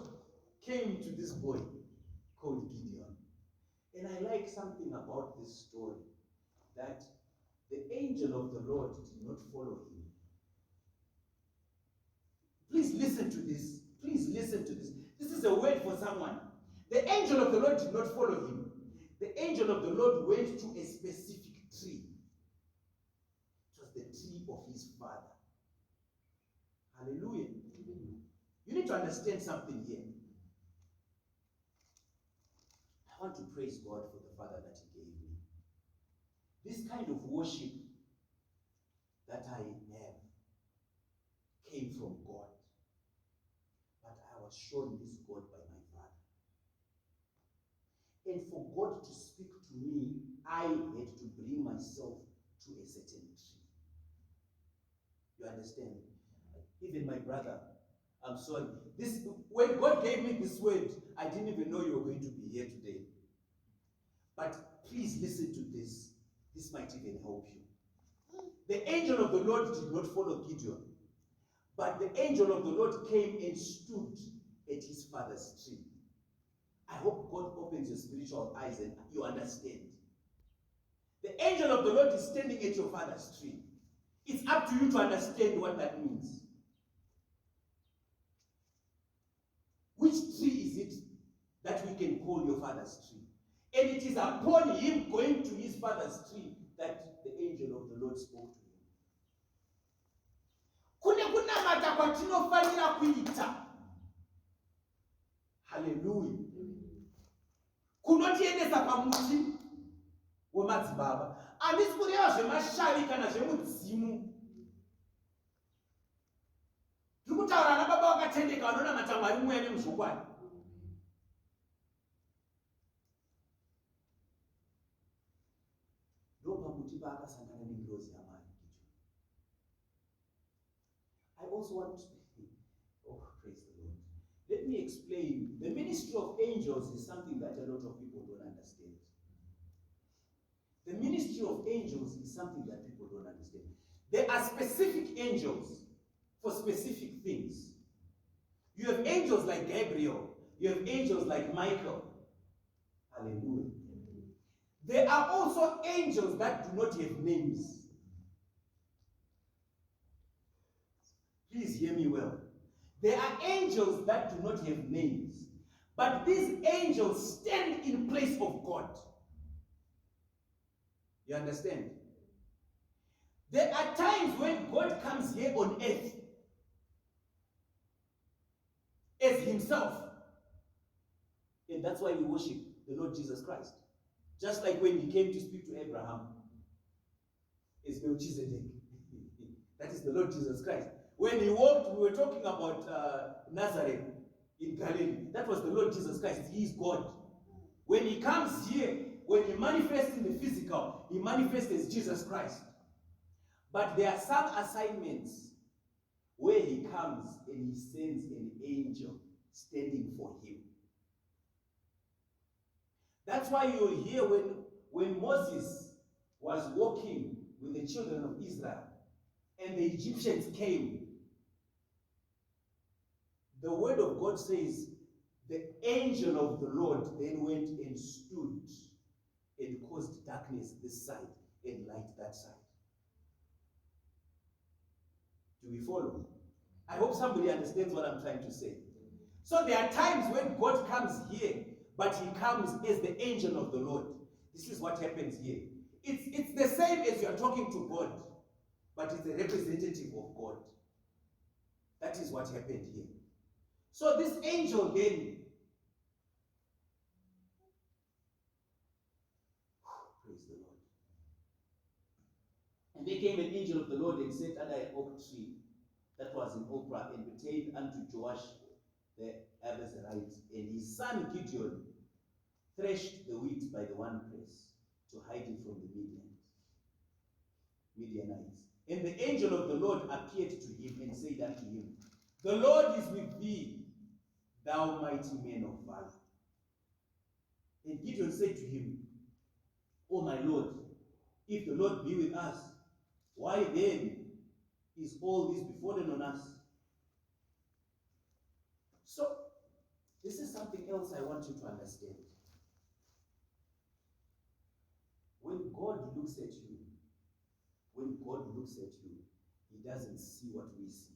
came to this boy called Gideon. And I like something about this story, that the angel of the Lord did not follow him. Please listen to this. Please listen to this. This is a word for someone. The angel of the Lord did not follow him. The angel of the Lord went to a specific tree. It was the tree of his father. Hallelujah. You need to understand something here. I want to praise God for the Father that he gave me. This kind of worship that I have came from God. But I was shown this God by my Father. And for God to speak to me, I had to bring myself to a certain tree. You understand? Even my brother, I'm sorry. When God gave me this word, I didn't even know you were going to be here today. But please listen to this. This might even help you. The angel of the Lord did not follow Gideon, but the angel of the Lord came and stood at his father's tree. I hope God opens your spiritual eyes and you understand. The angel of the Lord is standing at your father's tree. It's up to you to understand what that means. Which tree is it that we can call your father's tree? And it is upon him going to his father's tree that the angel of the Lord spoke to him. Kune kunamata kwatinofanira kuita. Hallelujah. Kunotiendesa pamuti wemadzibaba. Handisi kureva zvemashavi kana zvemudzimu. Tiri kutaura ana baba vakatendeka vanonamata Mwari mweya nemuzvokwadi. I also want to, oh, praise the Lord. Let me explain. The ministry of angels is something that a lot of people don't understand. The ministry of angels is something that people don't understand. There are specific angels for specific things. You have angels like Gabriel. You have angels like Michael. Hallelujah. There are also angels that do not have names. Please hear me well. There are angels that do not have names, but these angels stand in place of God. You understand? There are times when God comes here on earth as himself. And that's why we worship the Lord Jesus Christ. Just like when he came to speak to Abraham as Melchizedek. That is the Lord Jesus Christ. When he walked, we were talking about Nazareth in Galilee. That was the Lord Jesus Christ. He is God. When he comes here, when he manifests in the physical, he manifests as Jesus Christ. But there are some assignments where he comes and he sends an angel standing for him. That's why you'll hear when Moses was walking with the children of Israel and the Egyptians came, the word of God says, the angel of the Lord then went and stood and caused darkness this side and light that side. Do we follow? I hope somebody understands what I'm trying to say. So there are times when God comes here, but he comes as the angel of the Lord. This is what happens here. It's the same as you are talking to God, but it's a representative of God. That is what happened here. So this angel then, praise the Lord. And there came an angel of the Lord and sat under an oak tree that was in Ophrah, and pertained unto Joash the Abiezrite, and his son Gideon threshed the wheat by the one press to hide it from the Midianites. And the angel of the Lord appeared to him and said unto him, the Lord is with thee, thou mighty man of valor. And Gideon said to him, O my Lord, if the Lord be with us, why then is all this befallen on us? So, this is something else I want you to understand. When God looks at you, he doesn't see what we see.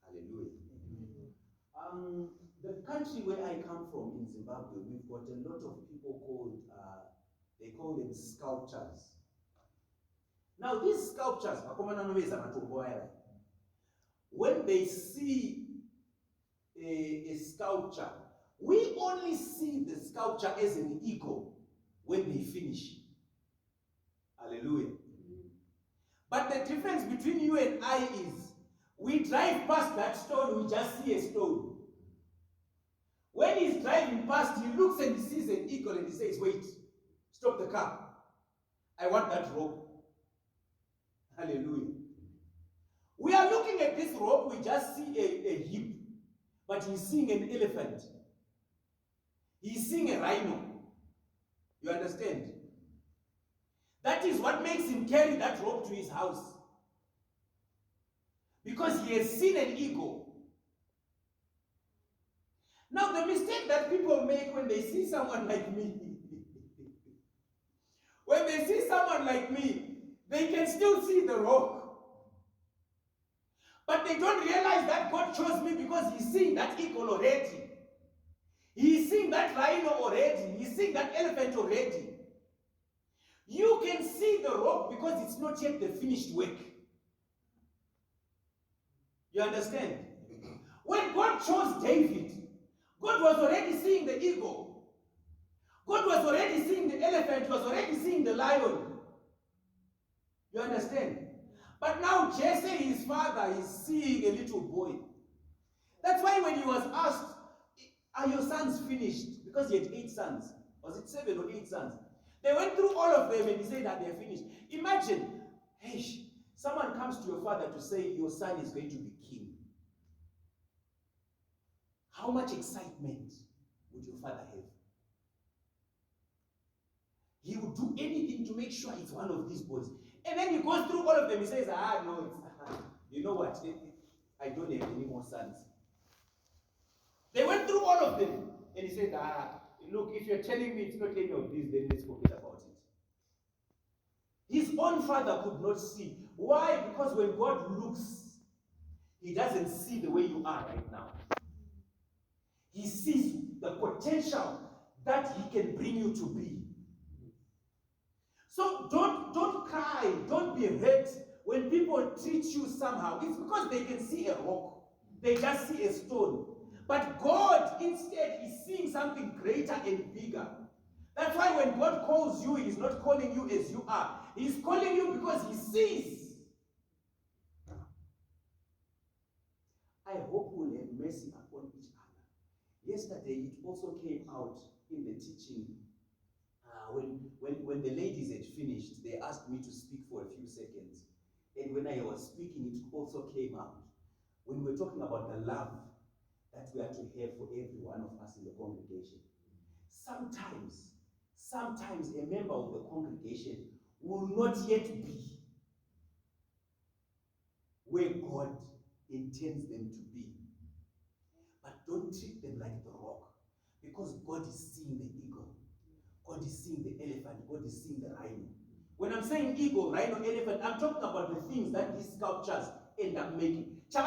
Hallelujah. The country where I come from, in Zimbabwe, we've got a lot of people called, they call them sculptors. Now these sculptures, when they see a sculpture, we only see the sculpture as an eagle when they finish. Hallelujah. But the difference between you and I is, we drive past that stone, we just see a stone. When he's driving past, he looks and he sees an eagle and he says, wait, stop the car. I want that rope. Hallelujah. We are looking at this rope, we just see a hip, but he's seeing an elephant. He's seeing a rhino. You understand? That is what makes him carry that rope to his house. Because he has seen an eagle. Now the mistake that people make when they see someone like me, when they see someone like me, they can still see the rock. But they don't realize that God chose me because he's seeing that eagle already. He's seeing that rhino already. He's seeing that elephant already. You can see the rock because it's not yet the finished work. You understand? When God chose David, God was already seeing the eagle. God was already seeing the elephant, was already seeing the lion. You understand? But now Jesse, his father, is seeing a little boy. That's why when he was asked, are your sons finished? Because he had 8 sons. Was it 7 or 8 sons? They went through all of them and he said that they're finished. Imagine, hey, someone comes to your father to say your son is going to be king. How much excitement would your father have? He would do anything to make sure it's one of these boys. And then he goes through all of them. He says, no, you know what? I don't have any more sons. They went through all of them. And he said, look, if you're telling me it's not any of these, then let's forget about it. His own father could not see. Why? Because when God looks, He doesn't see the way you are right now. He sees the potential that he can bring you to be. So don't cry, don't be hurt when people treat you somehow. It's because they can see a rock. They just see a stone. But God instead is seeing something greater and bigger. That's why when God calls you, he's not calling you as you are. He's calling you because he sees. I hope we'll have mercy upon each other. Yesterday, it also came out in the teaching. When the ladies had finished, they asked me to speak for a few seconds. And when I was speaking, it also came out. When we were talking about the love that we are to have for every one of us in the congregation. Sometimes a member of the congregation will not yet be where God intends them to be. But don't treat them like the rock, because God is seeing the eagle. God is seeing the elephant. God is seeing the rhino. When I'm saying eagle, rhino, elephant, I'm talking about the things that these sculptures end up making. Hey,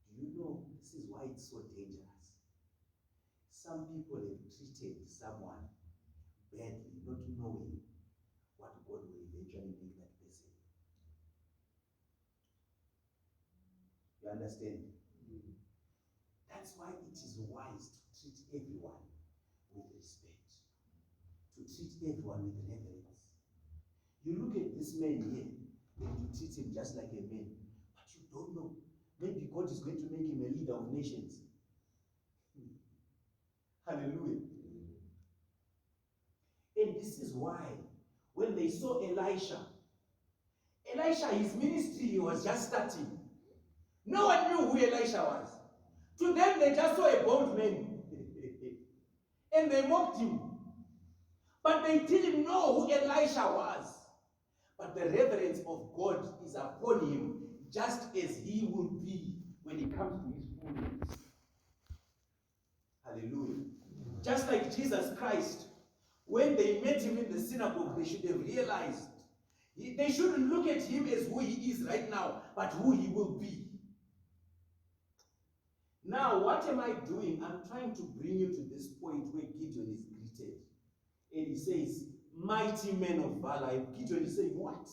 do you know this is why it's so dangerous? Some people have treated someone badly, not knowing what God will eventually make that person. You understand? That's why it is wise to treat everyone with respect, to treat everyone with reverence. You look at this man here and you treat him just like a man, but you don't know. Maybe God is going to make him a leader of nations. Hallelujah. And this is why when they saw Elisha, his ministry was just starting. No one knew who Elisha was. To them, they just saw a bold man. And they mocked him. But they didn't know who Elisha was. But the reverence of God is upon him, just as he will be when he comes to his fullness. Hallelujah. Just like Jesus Christ, when they met him in the synagogue, they should have realized. They shouldn't look at him as who he is right now, but who he will be. Now, what am I doing? I'm trying to bring you to this point where Gideon is greeted. And he says, mighty men of valor. And Gideon is saying, what?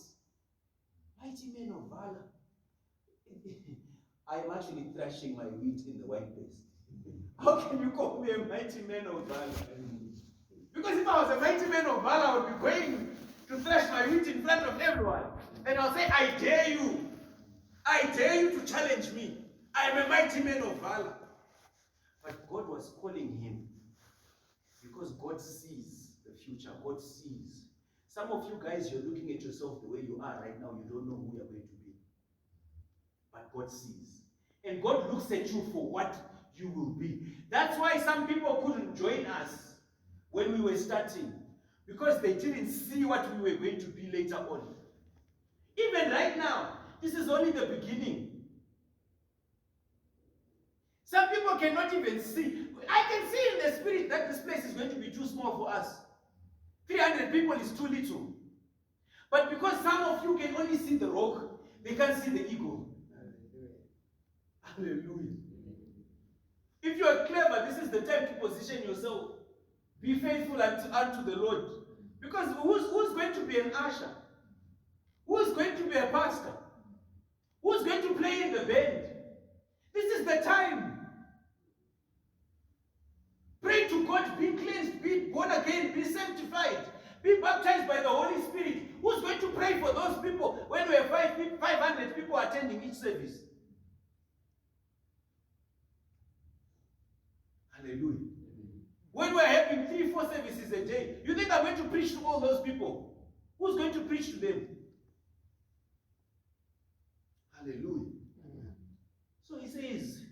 Mighty men of valor. I'm actually thrashing my wheat in the winepress. How can you call me a mighty man of valor? Because if I was a mighty man of valor, I would be going to thrash my wheat in front of everyone. And I'll say, I dare you. I dare you to challenge me. I am a mighty man of valor. But God was calling him because God sees the future. God sees. Some of you guys, you're looking at yourself the way you are right now. You don't know who you're going to be. But God sees. And God looks at you for what you will be. That's why some people couldn't join us when we were starting. Because they didn't see what we were going to be later on. Even right now, this is only the beginning. Some people cannot even see. I can see in the spirit that this place is going to be too small for us. 300 people is too little. But because some of you can only see the rock, they can't see the eagle. Hallelujah. If you are clever, this is the time to position yourself. Be faithful unto the Lord. Because who's going to be an usher? Who's going to be a pastor? Who's going to play in the band? This is the time. Pray to God, be cleansed, be born again, be sanctified, be baptized by the Holy Spirit. Who's going to pray for those people when we have 500 people attending each service? Hallelujah. When we're having 3-4 services a day, you think I'm going to preach to all those people? Who's going to preach to them? Hallelujah. So he says,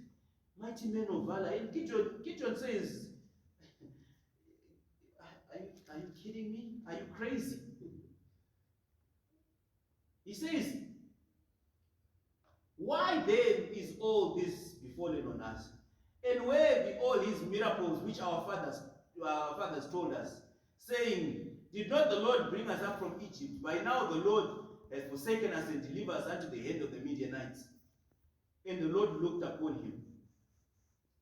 mighty men of valor. And Gideon says, are you kidding me? Are you crazy? He says, why then is all this befallen on us? And where be all his miracles which our fathers told us, saying, Did not the Lord bring us up from Egypt? By now the Lord has forsaken us and delivered us unto the hand of the Midianites. And the Lord looked upon him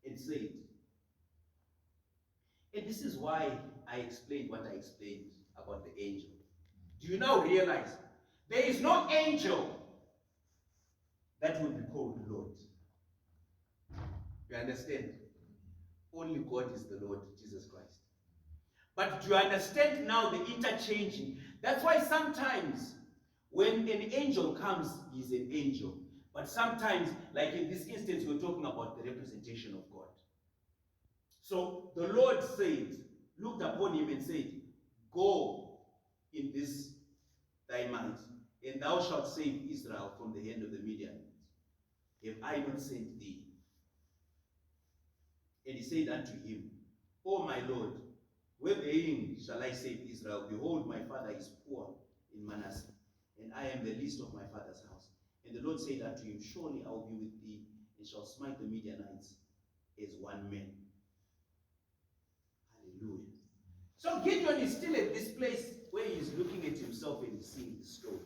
and said, and this is why I explained what I explained about the angel. Do you now realize there is no angel that will be called Lord? You understand? Only God is the Lord, Jesus Christ. But do you understand now the interchanging? That's why sometimes when an angel comes, he's an angel. But sometimes, like in this instance, we're talking about the representation of God. So the Lord said, looked upon him and said, go in this thy might, and thou shalt save Israel from the hand of the Midianites. Have I not sent thee? And he said unto him, O my Lord, wherein shall I save Israel? Behold, my father is poor in Manasseh, and I am the least of my father's house. And the Lord said unto him, surely I will be with thee, and shall smite the Midianites as one man. Hallelujah. So Gideon is still at this place where he is looking at himself and he's seeing the stone.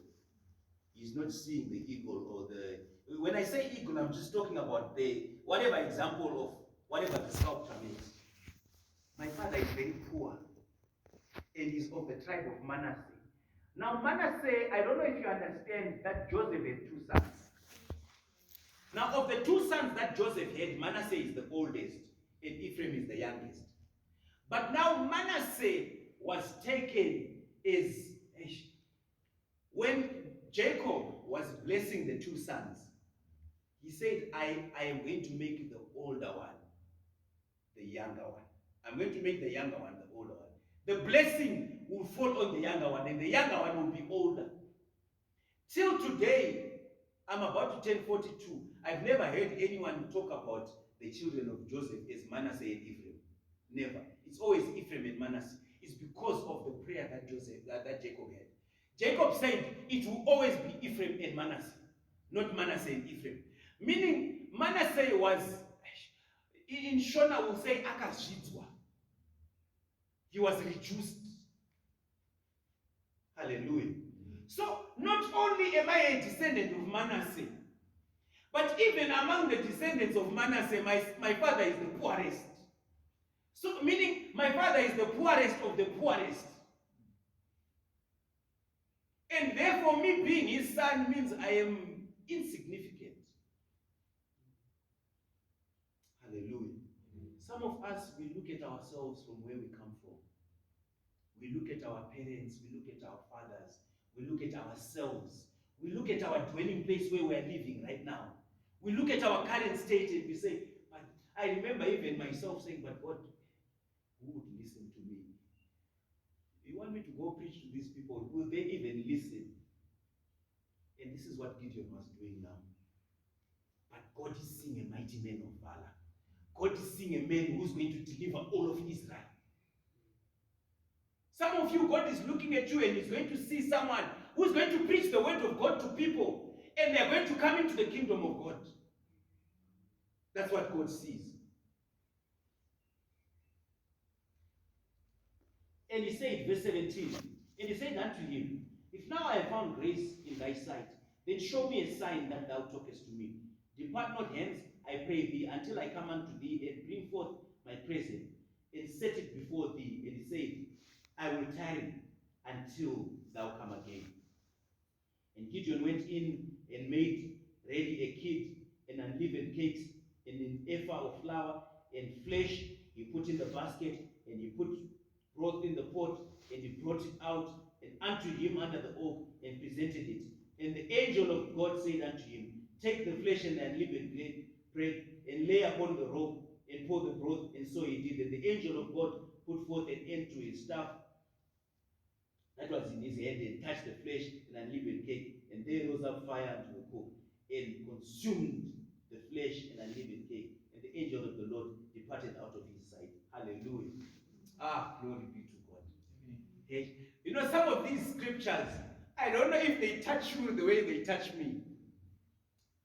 He's not seeing the eagle or the... When I say eagle, I'm just talking about the whatever example of whatever the sculpture makes. My father is very poor, and he's of the tribe of Manasseh. Now Manasseh, I don't know if you understand that Joseph had two sons. Now of the two sons that Joseph had, Manasseh is the oldest, and Ephraim is the youngest. But now Manasseh was taken as, when Jacob was blessing the two sons, he said, I am going to make the older one the younger one. I'm going to make the younger one the older one. The blessing will fall on the younger one, and the younger one will be older. Till today, I'm about to turn 42. I've never heard anyone talk about the children of Joseph as Manasseh and Ephraim. Never. It's always Ephraim and Manasseh. It's because of the prayer that Jacob had. Jacob said it will always be Ephraim and Manasseh, not Manasseh and Ephraim. Meaning Manasseh was, in Shona will say Akazhidzwa. He was reduced. Hallelujah. So not only am I a descendant of Manasseh, but even among the descendants of Manasseh, my father is the poorest. So meaning my father is the poorest of the poorest. And therefore me being his son means I am insignificant. Hallelujah. Some of us, we look at ourselves from where we come from. We look at our parents, we look at our fathers, we look at ourselves, we look at our dwelling place where we are living right now. We look at our current state and we say, but I remember even myself saying, but God, who would listen to me? You want me to go preach to these people? Will they even listen? And this is what Gideon was doing now. But God is seeing a mighty man of valor. God is seeing a man who's going to deliver all of Israel. Some of you, God is looking at you and is going to see someone who's going to preach the word of God to people, and they're going to come into the kingdom of God. That's what God sees. And he said, verse 17, and he said unto him, if now I have found grace in thy sight, then show me a sign that thou talkest to me. Depart not hence, I pray thee, until I come unto thee and bring forth my present, and set it before thee. And he said, I will tarry until thou come again. And Gideon went in and made ready a kid and unleavened cakes and an ephah of flour and flesh. He put in the basket, and he put broth in the pot, and he brought it out and unto him under the oak and presented it. And the angel of God said unto him, take the flesh and the unleavened bread and lay upon the robe and pour the broth. And so he did. And the angel of God put forth an end to his staff that was in his hand, and touched the flesh and unleavened cake. And there rose up fire unto the cook and consumed the flesh and unleavened cake. And the angel of the Lord departed out of his sight. Hallelujah. Ah, glory be to God. Hey, you know, some of these scriptures, I don't know if they touch you the way they touch me.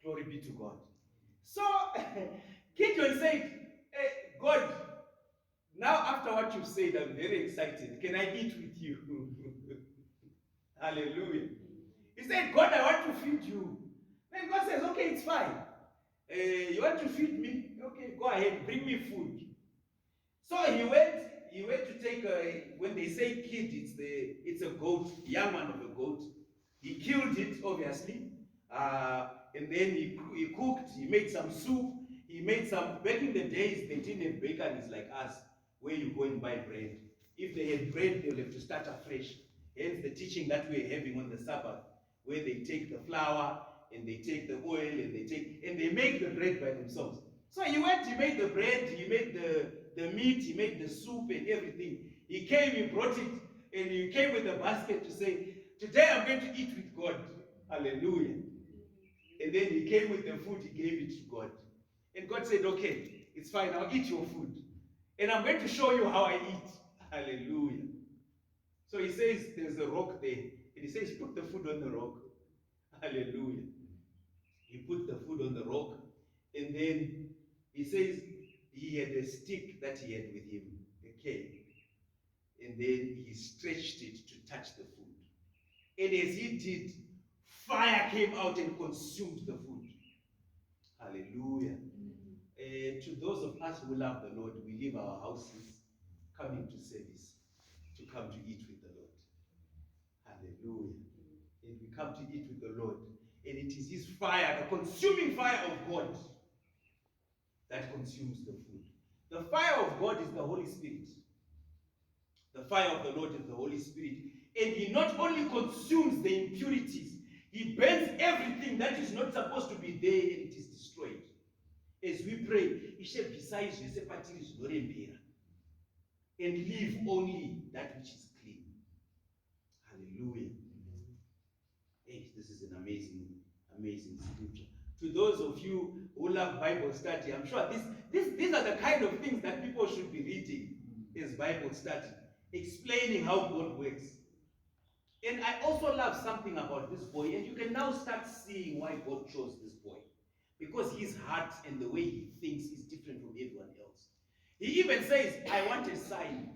Glory be to God. So, Gideon said, hey, God, Now, after what you've said, I'm very excited. Can I eat with you? Hallelujah. He said, God, I want to feed you. Then God says, okay, it's fine. You want to feed me? Okay, go ahead, bring me food. So he went to take when they say kid, it's a goat, young one of a goat. He killed it, obviously. And then he cooked, he made some soup, he made some, back in the days, they didn't have bakeries like us, where you go and buy bread. If they had bread, they would have to start afresh. Hence the teaching that we're having on the Sabbath, where they take the flour, and they take the oil, and they make the bread by themselves. So he went, he made the bread, he made the meat, he made the soup and everything. He came, he brought it, and he came with a basket to say, today I'm going to eat with God. Hallelujah. And then he came with the food, he gave it to God. And God said, okay, it's fine, I'll eat your food. And I'm going to show you how I eat. Hallelujah. So he says, there's a rock there. And he says, put the food on the rock. Hallelujah. He put the food on the rock. And then he says he had a stick that he had with him, a cane. And then he stretched it to touch the food. And as he did, fire came out and consumed the food. Hallelujah. To those of us who love the Lord, we leave our houses coming to service to come to eat with the Lord. Hallelujah. And we come to eat with the Lord. And it is his fire, the consuming fire of God, that consumes the food. The fire of God is the Holy Spirit. The fire of the Lord is the Holy Spirit. And he not only consumes the impurities, he burns everything that is not supposed to be there, and it is destroyed. As we pray, and leave only that which is clean. Hallelujah. Hey, this is an amazing, amazing scripture. To those of you who love Bible study, I'm sure these are the kind of things that people should be reading as Bible study, explaining how God works. And I also love something about this boy, and you can now start seeing why God chose this boy. Because his heart and the way he thinks is different from everyone else. He even says, I want a sign.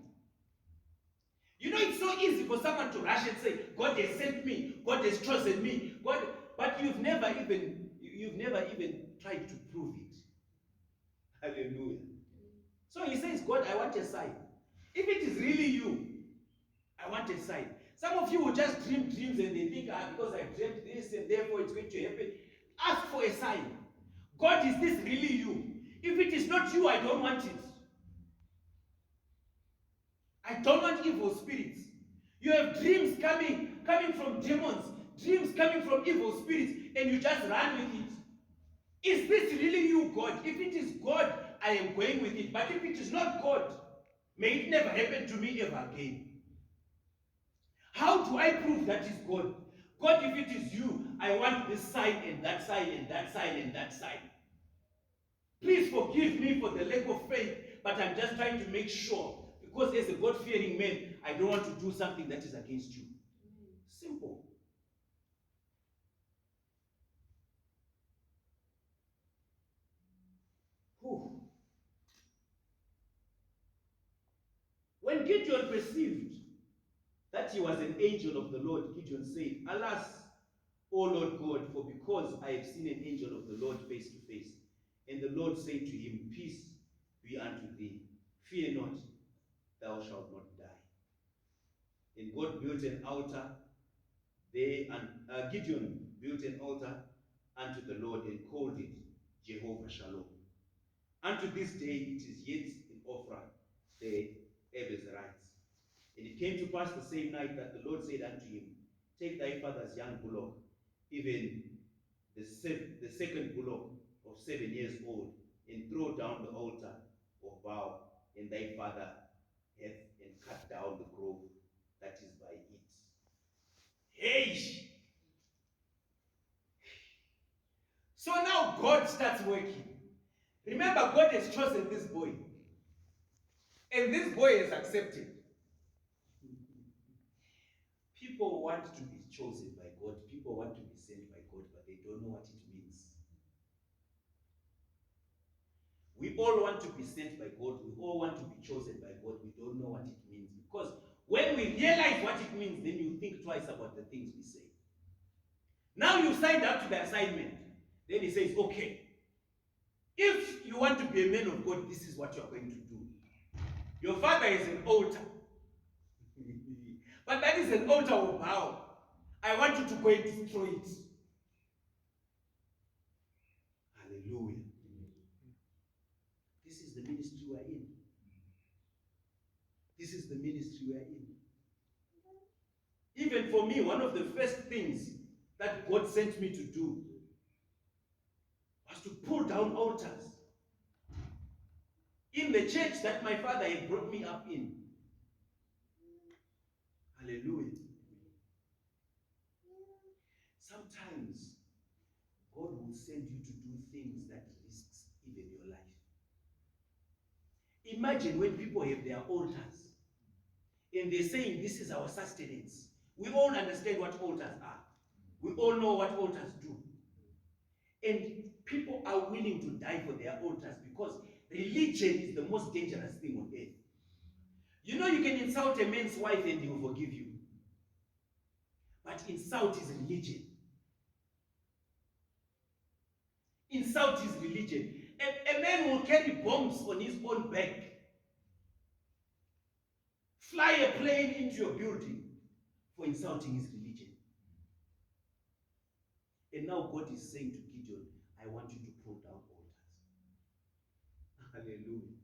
You know, it's so easy for someone to rush and say, God has sent me, God has chosen me, God, but you've never even tried to prove it. Hallelujah. So he says, God, I want a sign. If it is really you, I want a sign. Some of you will just dream dreams and they think, because I dreamt this and therefore it's going to happen. Ask for a sign. God, is this really you? If it is not you, I don't want it. I don't want evil spirits. You have dreams coming from demons, dreams coming from evil spirits, and you just run with it. Is this really you, God? If it is God, I am going with it. But if it is not God, may it never happen to me ever again. How do I prove that is God? God, if it is you, I want this sign and that sign and that sign and that sign. Please forgive me for the lack of faith, but I'm just trying to make sure, because as a God-fearing man, I don't want to do something that is against you. Simple. Whew. When Gideon perceived that he was an angel of the Lord, Gideon said, Alas, O Lord God, for because I have seen an angel of the Lord face to face. And the Lord said to him, Peace be unto thee. Fear not, thou shalt not die. And God built an altar there, and Gideon built an altar unto the Lord and called it Jehovah Shalom. Unto this day it is yet in Ophrah, the Abiezrites. And it came to pass the same night that the Lord said unto him, Take thy father's young bullock, even the second bullock of 7 years old, and throw down the altar of vow, and thy father hath and cut down the grove that is by it. Hey! So now God starts working. Remember, God has chosen this boy. And this boy is accepted. People want to be chosen by God. People want to be sent by God, but they don't know what it means. We all want to be sent by God. We all want to be chosen by God. We don't know what it means. Because when we realize what it means, then you think twice about the things we say. Now you signed up to the assignment. Then he says, okay, if you want to be a man of God, this is what you are going to do. Your father is an altar. But that is an altar of Baal. I want you to go and destroy it. Hallelujah. This is the ministry we are in. This is the ministry we are in. Even for me, one of the first things that God sent me to do was to pull down altars in the church that my father had brought me up in. Hallelujah. Sometimes God will send you to do things that risks even your life. Imagine when people have their altars and they're saying, this is our sustenance. We all understand what altars are. We all know what altars do. And people are willing to die for their altars because religion is the most dangerous thing on earth. You know, you can insult a man's wife and he will forgive you. But insult is religion. Insult is religion. A man will carry bombs on his own back, fly a plane into your building for insulting his religion. And now God is saying to Gideon, I want you to pull down altars. Hallelujah.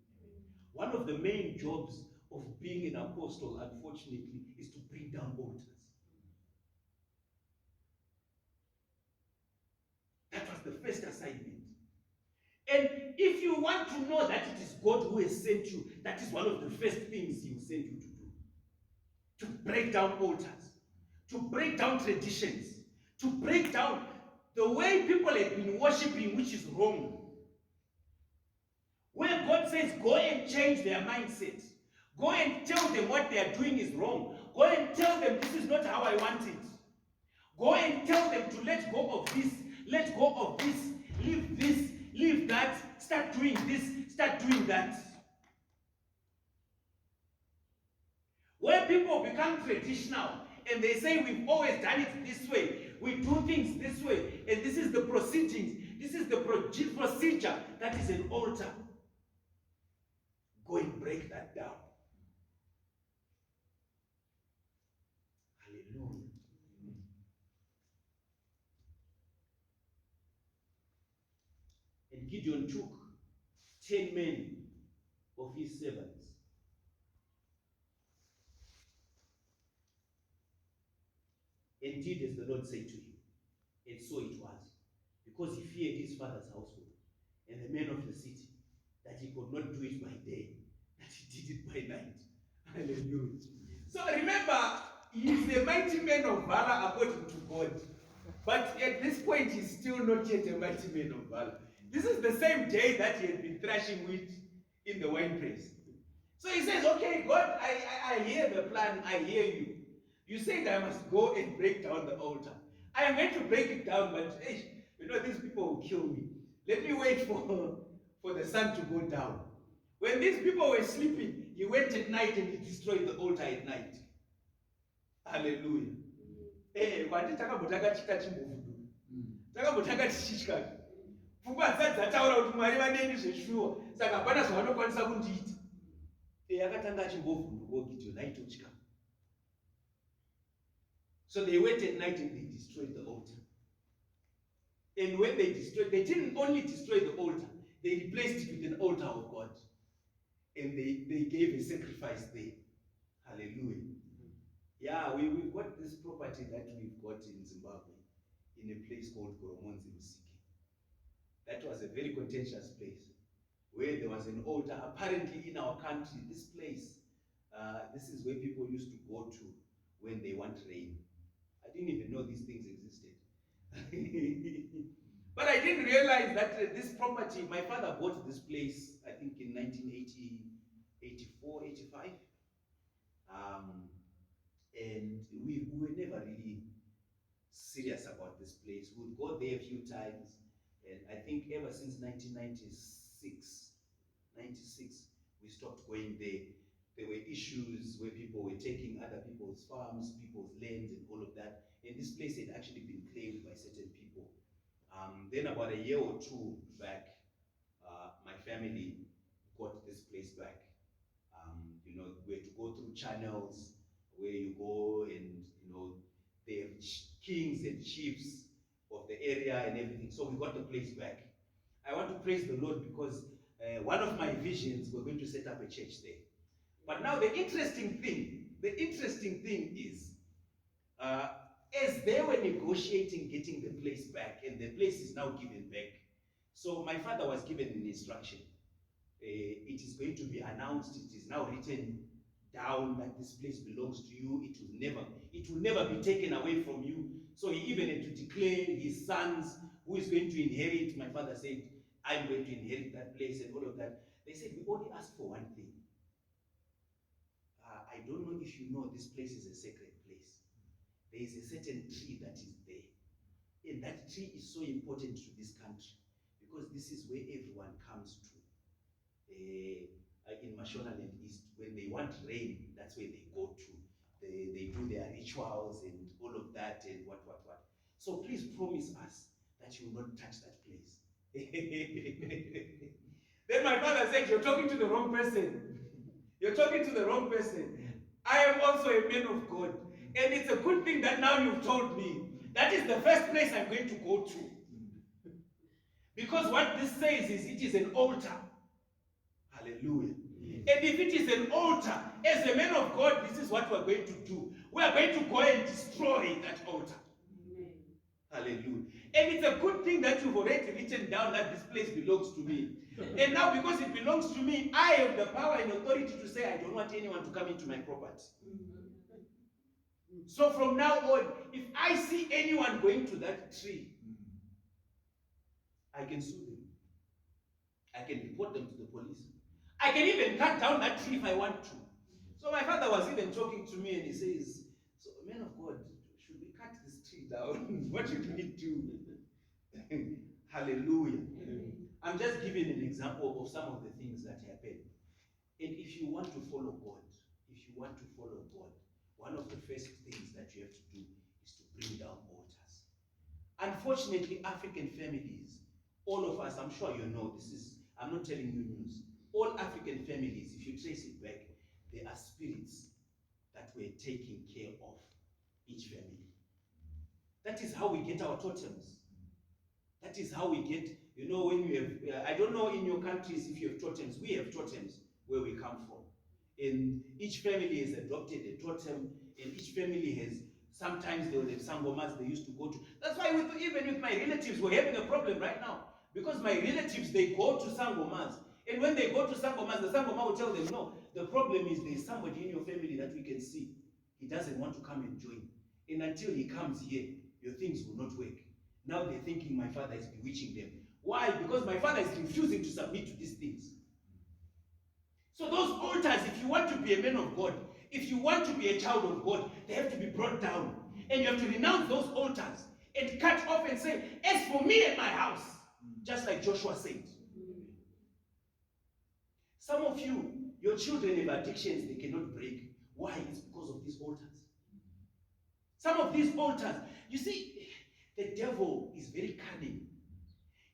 One of the main jobs of being an apostle, unfortunately, is to bring down altars. That was the first assignment. And if you want to know that it is God who has sent you, that is one of the first things He will send you to do. To break down altars, to break down traditions, to break down the way people have been worshiping, which is wrong. Where God says, go and change their mindset. Go and tell them what they are doing is wrong. Go and tell them this is not how I want it. Go and tell them to let go of this, let go of this, leave that, start doing this, start doing that. Where people become traditional and they say we've always done it this way, we do things this way, and this is the proceedings, this is the procedure that is an altar. Go and break that down. Hallelujah. And Gideon took 10 men of his servants. And did as the Lord said to him. And so it was. Because he feared his father's household and the men of the city, that he could not do it by day, that he did it by night. Hallelujah. So remember, he is a mighty man of valor according to God. But at this point, he's still not yet a mighty man of valor. This is the same day that he had been thrashing wheat in the winepress. So he says, okay, God, I hear the plan, I hear you. You said I must go and break down the altar. I am going to break it down, but hey, you know, these people will kill me. Let me wait for the sun to go down. When these people were sleeping, he went at night and he destroyed the altar at night. Hallelujah. Kwandi takambotaka chita chimbovudu. Takambotaka tichityaka. Pfungwa dzataura kuti Mwari vaneni zveshuwa. Saka hapana zvavanokwanisa kundiita. Akatanga chimbovhunduko Gideon aitotya. So they went at night and they destroyed the altar. And when they destroyed, they didn't only destroy the altar, they replaced it with an altar of God. And they gave a sacrifice there. Hallelujah. Yeah, we've got this property that we've got in Zimbabwe, in a place called Goromonzi Musiki. That was a very contentious place, where there was an altar. Apparently in our country, this place, this is where people used to go to when they want rain. I didn't even know these things existed. But I didn't realize that this property, my father bought this place, I think in 1980, 84, 85. And we were never really serious about this place. We would go there a few times. And I think ever since 1996, 96, we stopped going there. There were issues where people were taking other people's farms, people's lands, and all of that. And this place had actually been claimed by certain people. Then about a year or two back, my family got this place back. You know, we had to go through channels where you go and, you know, they have kings and chiefs of the area and everything. So we got the place back. I want to praise the Lord because one of my visions, we're going to set up a church there. But now the interesting thing is, as they were negotiating getting the place back, and the place is now given back, so my father was given an instruction. It is going to be announced, it is now written down that this place belongs to you. It will never be taken away from you. So he even had to declare his sons who is going to inherit. My father said, I'm going to inherit that place and all of that. They said, we only ask for one thing. I don't know if you know this place is a sacred place. There is a certain tree that is there. And that tree is so important to this country because this is where everyone comes to. In Mashonaland East, when they want rain, that's where they go to. They do their rituals and all of that and what. So please promise us that you will not touch that place. Then my father said, you're talking to the wrong person. You're talking to the wrong person. I am also a man of God. And it's a good thing that now you've told me. That is the first place I'm going to go to. Because what this says is it is an altar. Hallelujah. And if it is an altar, as a man of God, this is what we're going to do. We are going to go and destroy that altar. Hallelujah. And it's a good thing that you've already written down that this place belongs to me. And now because it belongs to me, I have the power and authority to say I don't want anyone to come into my property. So from now on, if I see anyone going to that tree, I can sue them. I can report them to the police. I can even cut down that tree if I want to. So my father was even talking to me and he says, so man of God, should we cut this tree down? What should we do? Hallelujah. I'm just giving an example of some of the things that happen. And if you want to follow God, one of the first things that you have to do is to bring down altars. Unfortunately, African families, all of us, I'm sure you know, I'm not telling you news. All African families, if you trace it back, there are spirits that were taking care of each family. That is how we get our totems. That is how we get, you know, when you have, I don't know in your countries if you have totems. We have totems where we come from. And each family has adopted a totem, and each family has, sometimes they will have sangomas they used to go to. That's why even with my relatives, we're having a problem right now. Because my relatives, they go to sangomas. And when they go to sangomas, the sangoma will tell them, no, the problem is there's somebody in your family that we can see. He doesn't want to come and join. And until he comes here, your things will not work. Now they're thinking my father is bewitching them. Why? Because my father is refusing to submit to these things. So those altars, if you want to be a man of God, if you want to be a child of God, they have to be brought down. And you have to renounce those altars and cut off and say, as for me and my house, just like Joshua said. Some of you, your children have addictions they cannot break. Why? It's because of these altars. Some of these altars, you see, the devil is very cunning.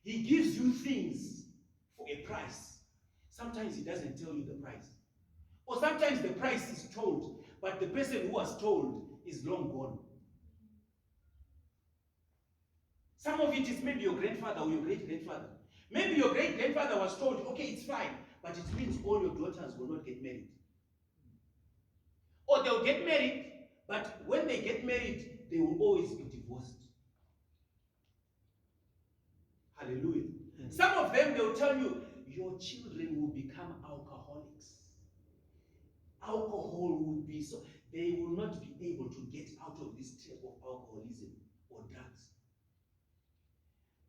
He gives you things for a price. Sometimes he doesn't tell you the price. Or sometimes the price is told, but the person who was told is long gone. Some of it is maybe your grandfather or your great-grandfather. Maybe your great-grandfather was told, okay, it's fine, but it means all your daughters will not get married. Or they'll get married, but when they get married, they will always be divorced. Hallelujah. Some of them, they'll tell you, your children will become alcoholics. Alcohol will be so, they will not be able to get out of this trap of alcoholism or drugs.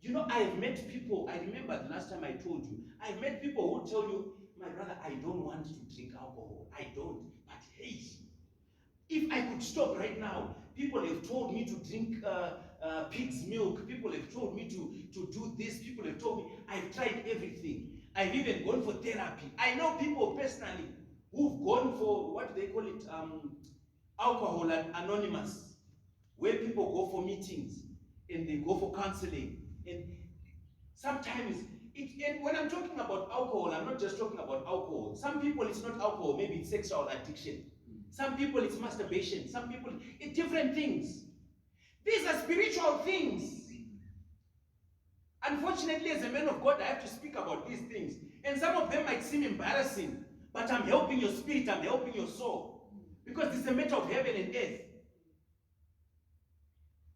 You know, I have met people, I remember the last time I told you, I've met people who tell you, my brother, I don't want to drink alcohol. I don't. But hey, if I could stop right now, people have told me to drink pig's milk. People have told me to do this. People have told me, I've tried everything. I've even gone for therapy. I know people personally who've gone for, what do they call it, Alcohol Anonymous, where people go for meetings and they go for counseling. And sometimes, and when I'm talking about alcohol, I'm not just talking about alcohol. Some people it's not alcohol, maybe it's sexual addiction. Some people it's masturbation. Some people it's different things. These are spiritual things. Unfortunately, as a man of God, I have to speak about these things. And some of them might seem embarrassing, but I'm helping your spirit, I'm helping your soul. Because it's a matter of heaven and earth.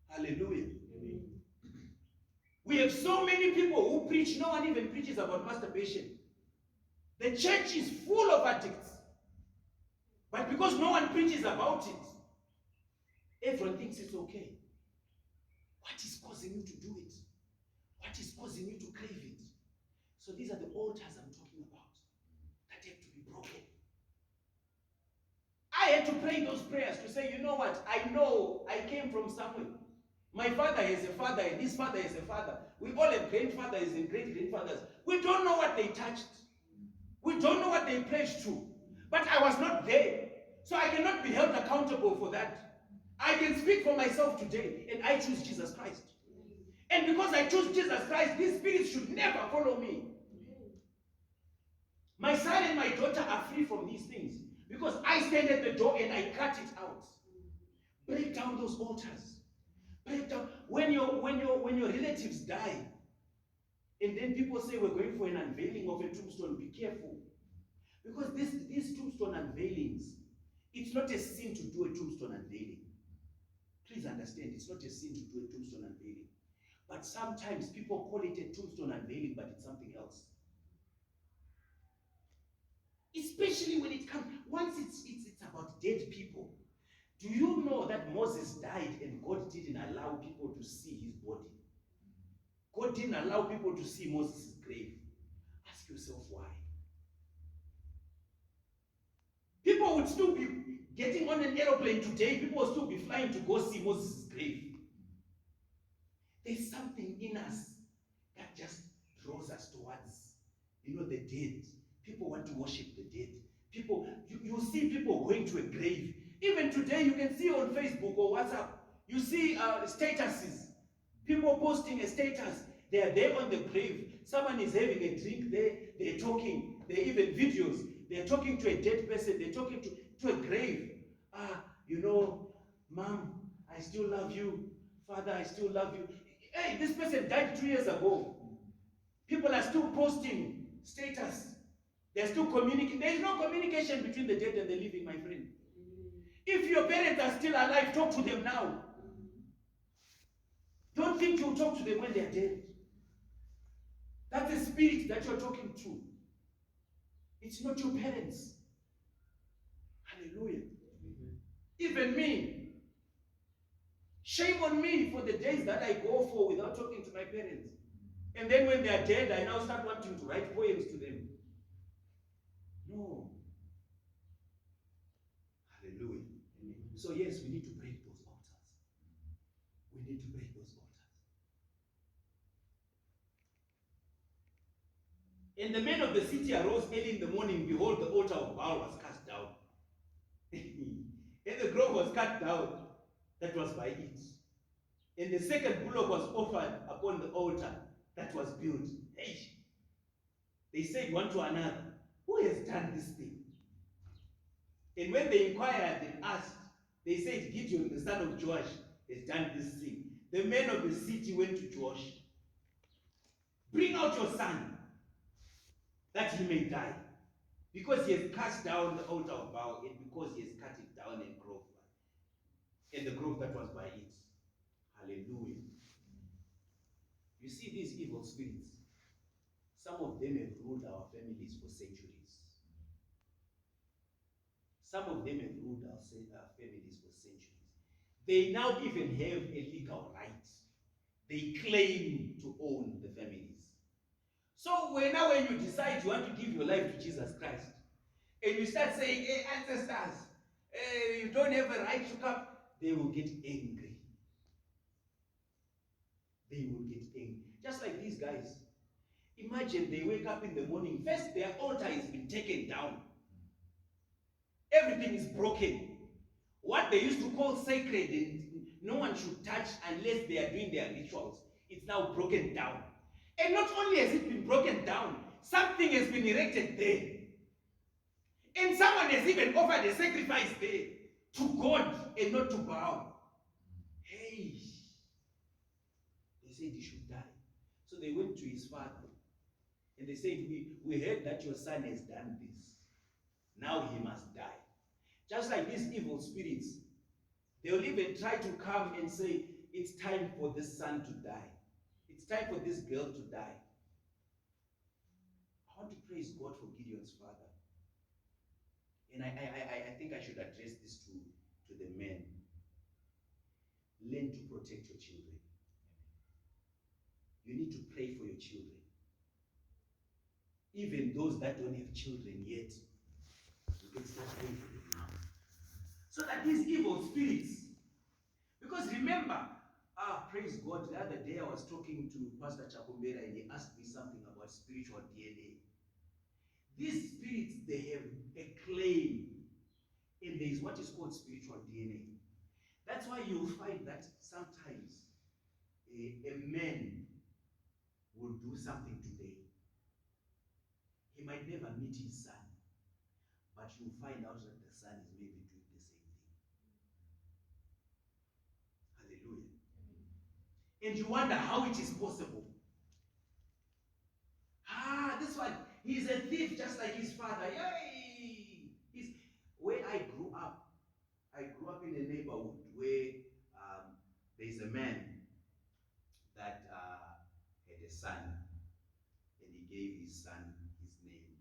Hallelujah. Amen. We have so many people who preach, no one even preaches about masturbation. The church is full of addicts. But because no one preaches about it, everyone thinks it's okay. What is causing you to do it? What is causing you to crave it? So these are the altars I'm talking about that have to be broken. I had to pray those prayers to say, you know what? I know I came from somewhere. My father is a father, and his father is a father. We all have grandfathers and great-grandfathers. We don't know what they touched. We don't know what they pledged to. But I was not there. So I cannot be held accountable for that. I can speak for myself today, and I choose Jesus Christ. And because I choose Jesus Christ, these spirits should never follow me. My son and my daughter are free from these things because I stand at the door and I cut it out. Break down those altars. Break down. When your relatives die, and then people say we're going for an unveiling of a tombstone, be careful. Because these tombstone unveilings, it's not a sin to do a tombstone unveiling. Please understand, it's not a sin to do a tombstone unveiling. But sometimes people call it a tombstone unveiling, but it's something else. Especially when it comes, once it's about dead people. Do you know that Moses died and God didn't allow people to see his body? God didn't allow people to see Moses' grave. Ask yourself why. People would still be getting on an aeroplane today. People will still be flying to go see Moses' grave. There's something in us that just draws us towards, the dead. People want to worship the dead. People, you see people going to a grave. Even today, you can see on Facebook or WhatsApp, you see statuses. People posting a status. They are there on the grave. Someone is having a drink there. They're talking. There are even videos. They're talking to a dead person. They're talking to a grave. Mom, I still love you. Father, I still love you. Hey, this person died 2 years ago. People are still posting status. They're still communicating. There is no communication between the dead and the living, my friend. If your parents are still alive, talk to them now. Don't think you'll talk to them when they're dead. That's the spirit that you're talking to. It's not your parents. Hallelujah. Even me. Shame on me for the days that I go for without talking to my parents. And then when they are dead, I now start wanting to write poems to them. No. Hallelujah. So yes, we need to break those altars. We need to break those altars. And the men of the city arose early in the morning. Behold, the altar of Baal was cast down. And the grove was cut down. That was by it. And the second bullock was offered upon the altar that was built. Hey. They said one to another, who has done this thing? And when they inquired and asked, they said, Gideon, the son of Joash, has done this thing. The men of the city went to Joash. Bring out your son, that he may die, because he has cast down the altar of Baal, and because he has cut it down and grove, and the grove that was by it. Hallelujah. You see these evil spirits, some of them have ruled our families for centuries. Some of them have ruled our families for centuries. They now even have a legal right. They claim to own the families. So when you decide you want to give your life to Jesus Christ, and you start saying, hey, ancestors, you don't have a right to come, they will get angry. they would get angry. Just like these guys. Imagine they wake up in the morning, first their altar has been taken down. Everything is broken. What they used to call sacred and no one should touch unless they are doing their rituals, it's now broken down. And not only has it been broken down, something has been erected there. And someone has even offered a sacrifice there to God and not to bow. Hey, they said he should die. So they went to his father and they said, we heard that your son has done this. Now he must die. Just like these evil spirits, they'll even try to come and say, it's time for this son to die. It's time for this girl to die. I want to praise God for Gideon's father. And I think I should address this to the men. Learn to protect your children. You need to pray for your children. Even those that don't have children yet, you can start praying for them now. So that these evil spirits, because remember, praise God, the other day I was talking to Pastor Chakumbera and he asked me something about spiritual DNA. These spirits, they have a claim, and there is what is called spiritual DNA. That's why you'll find that sometimes a man will do something today. He might never meet his son, but you'll find out that the son is maybe doing the same thing. Hallelujah. And you wonder how it is possible. This one, he's a thief just like his father. Yay! Where I grew up in a neighborhood where there's a man that had a son, and he gave his son his name.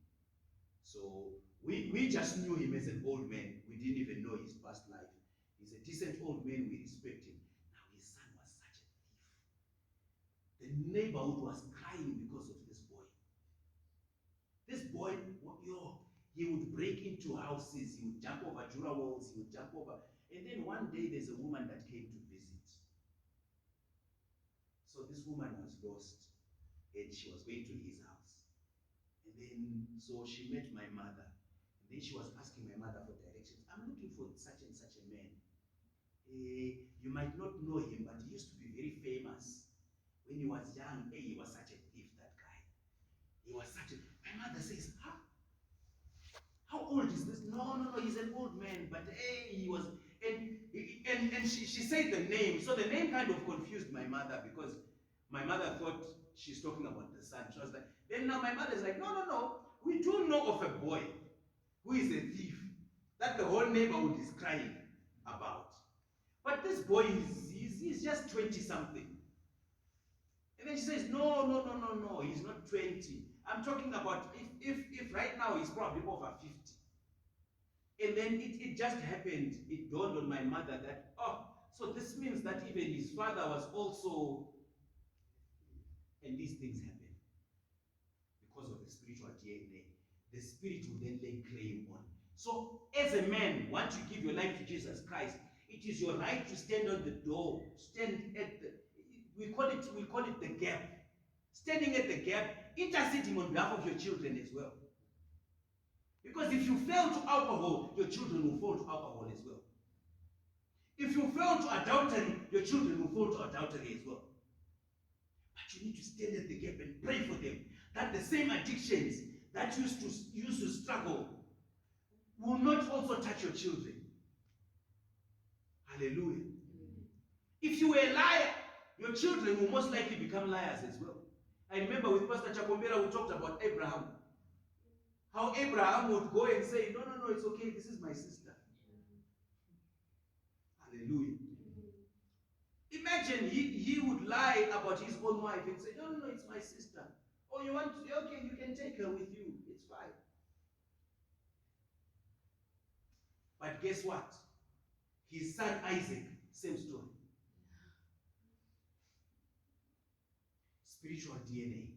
So we just knew him as an old man. We didn't even know his past life. He's a decent old man, we respect him. Now his son was such a thief. The neighborhood was crying because of this boy. This boy, he would break into houses, he would jump over Jura walls, he would jump over. And then one day there's a woman that came to visit. So this woman was lost and she was going to his house. And then, so she met my mother. And then she was asking my mother for directions. I'm looking for such and such a man. You might not know him, but he used to be very famous. When he was young, he was such a thief, that guy. He was such a... My mother says, how old is this? No, he's an old man, but he was... And she said the name, so the name kind of confused my mother because my mother thought she's talking about the son. She was like, then now my mother's like, no, we do know of a boy who is a thief that the whole neighborhood is crying about. But this boy he's just 20-something. And then she says, no, he's not 20. I'm talking about if right now he's probably over 50. And then it just happened, it dawned on my mother that, so this means that even his father was also, and these things happen because of the spiritual DNA. The spirit will then lay claim on. So as a man, once you give your life to Jesus Christ, it is your right to stand on the door, stand at the, we call it the gap. Standing at the gap, interceding on behalf of your children as well. Because if you fail to alcohol, your children will fall to alcohol as well. If you fail to adultery, your children will fall to adultery as well. But you need to stand at the gap and pray for them, that the same addictions that used to struggle will not also touch your children. Hallelujah. If you were a liar, your children will most likely become liars as well. I remember with Pastor Chakombera, we talked about Abraham. How Abraham would go and say, no, it's okay, this is my sister. Hallelujah. Imagine he would lie about his own wife and say, no, it's my sister. Oh, you want to, okay, you can take her with you, it's fine. But guess what? His son Isaac, same story. Spiritual DNA.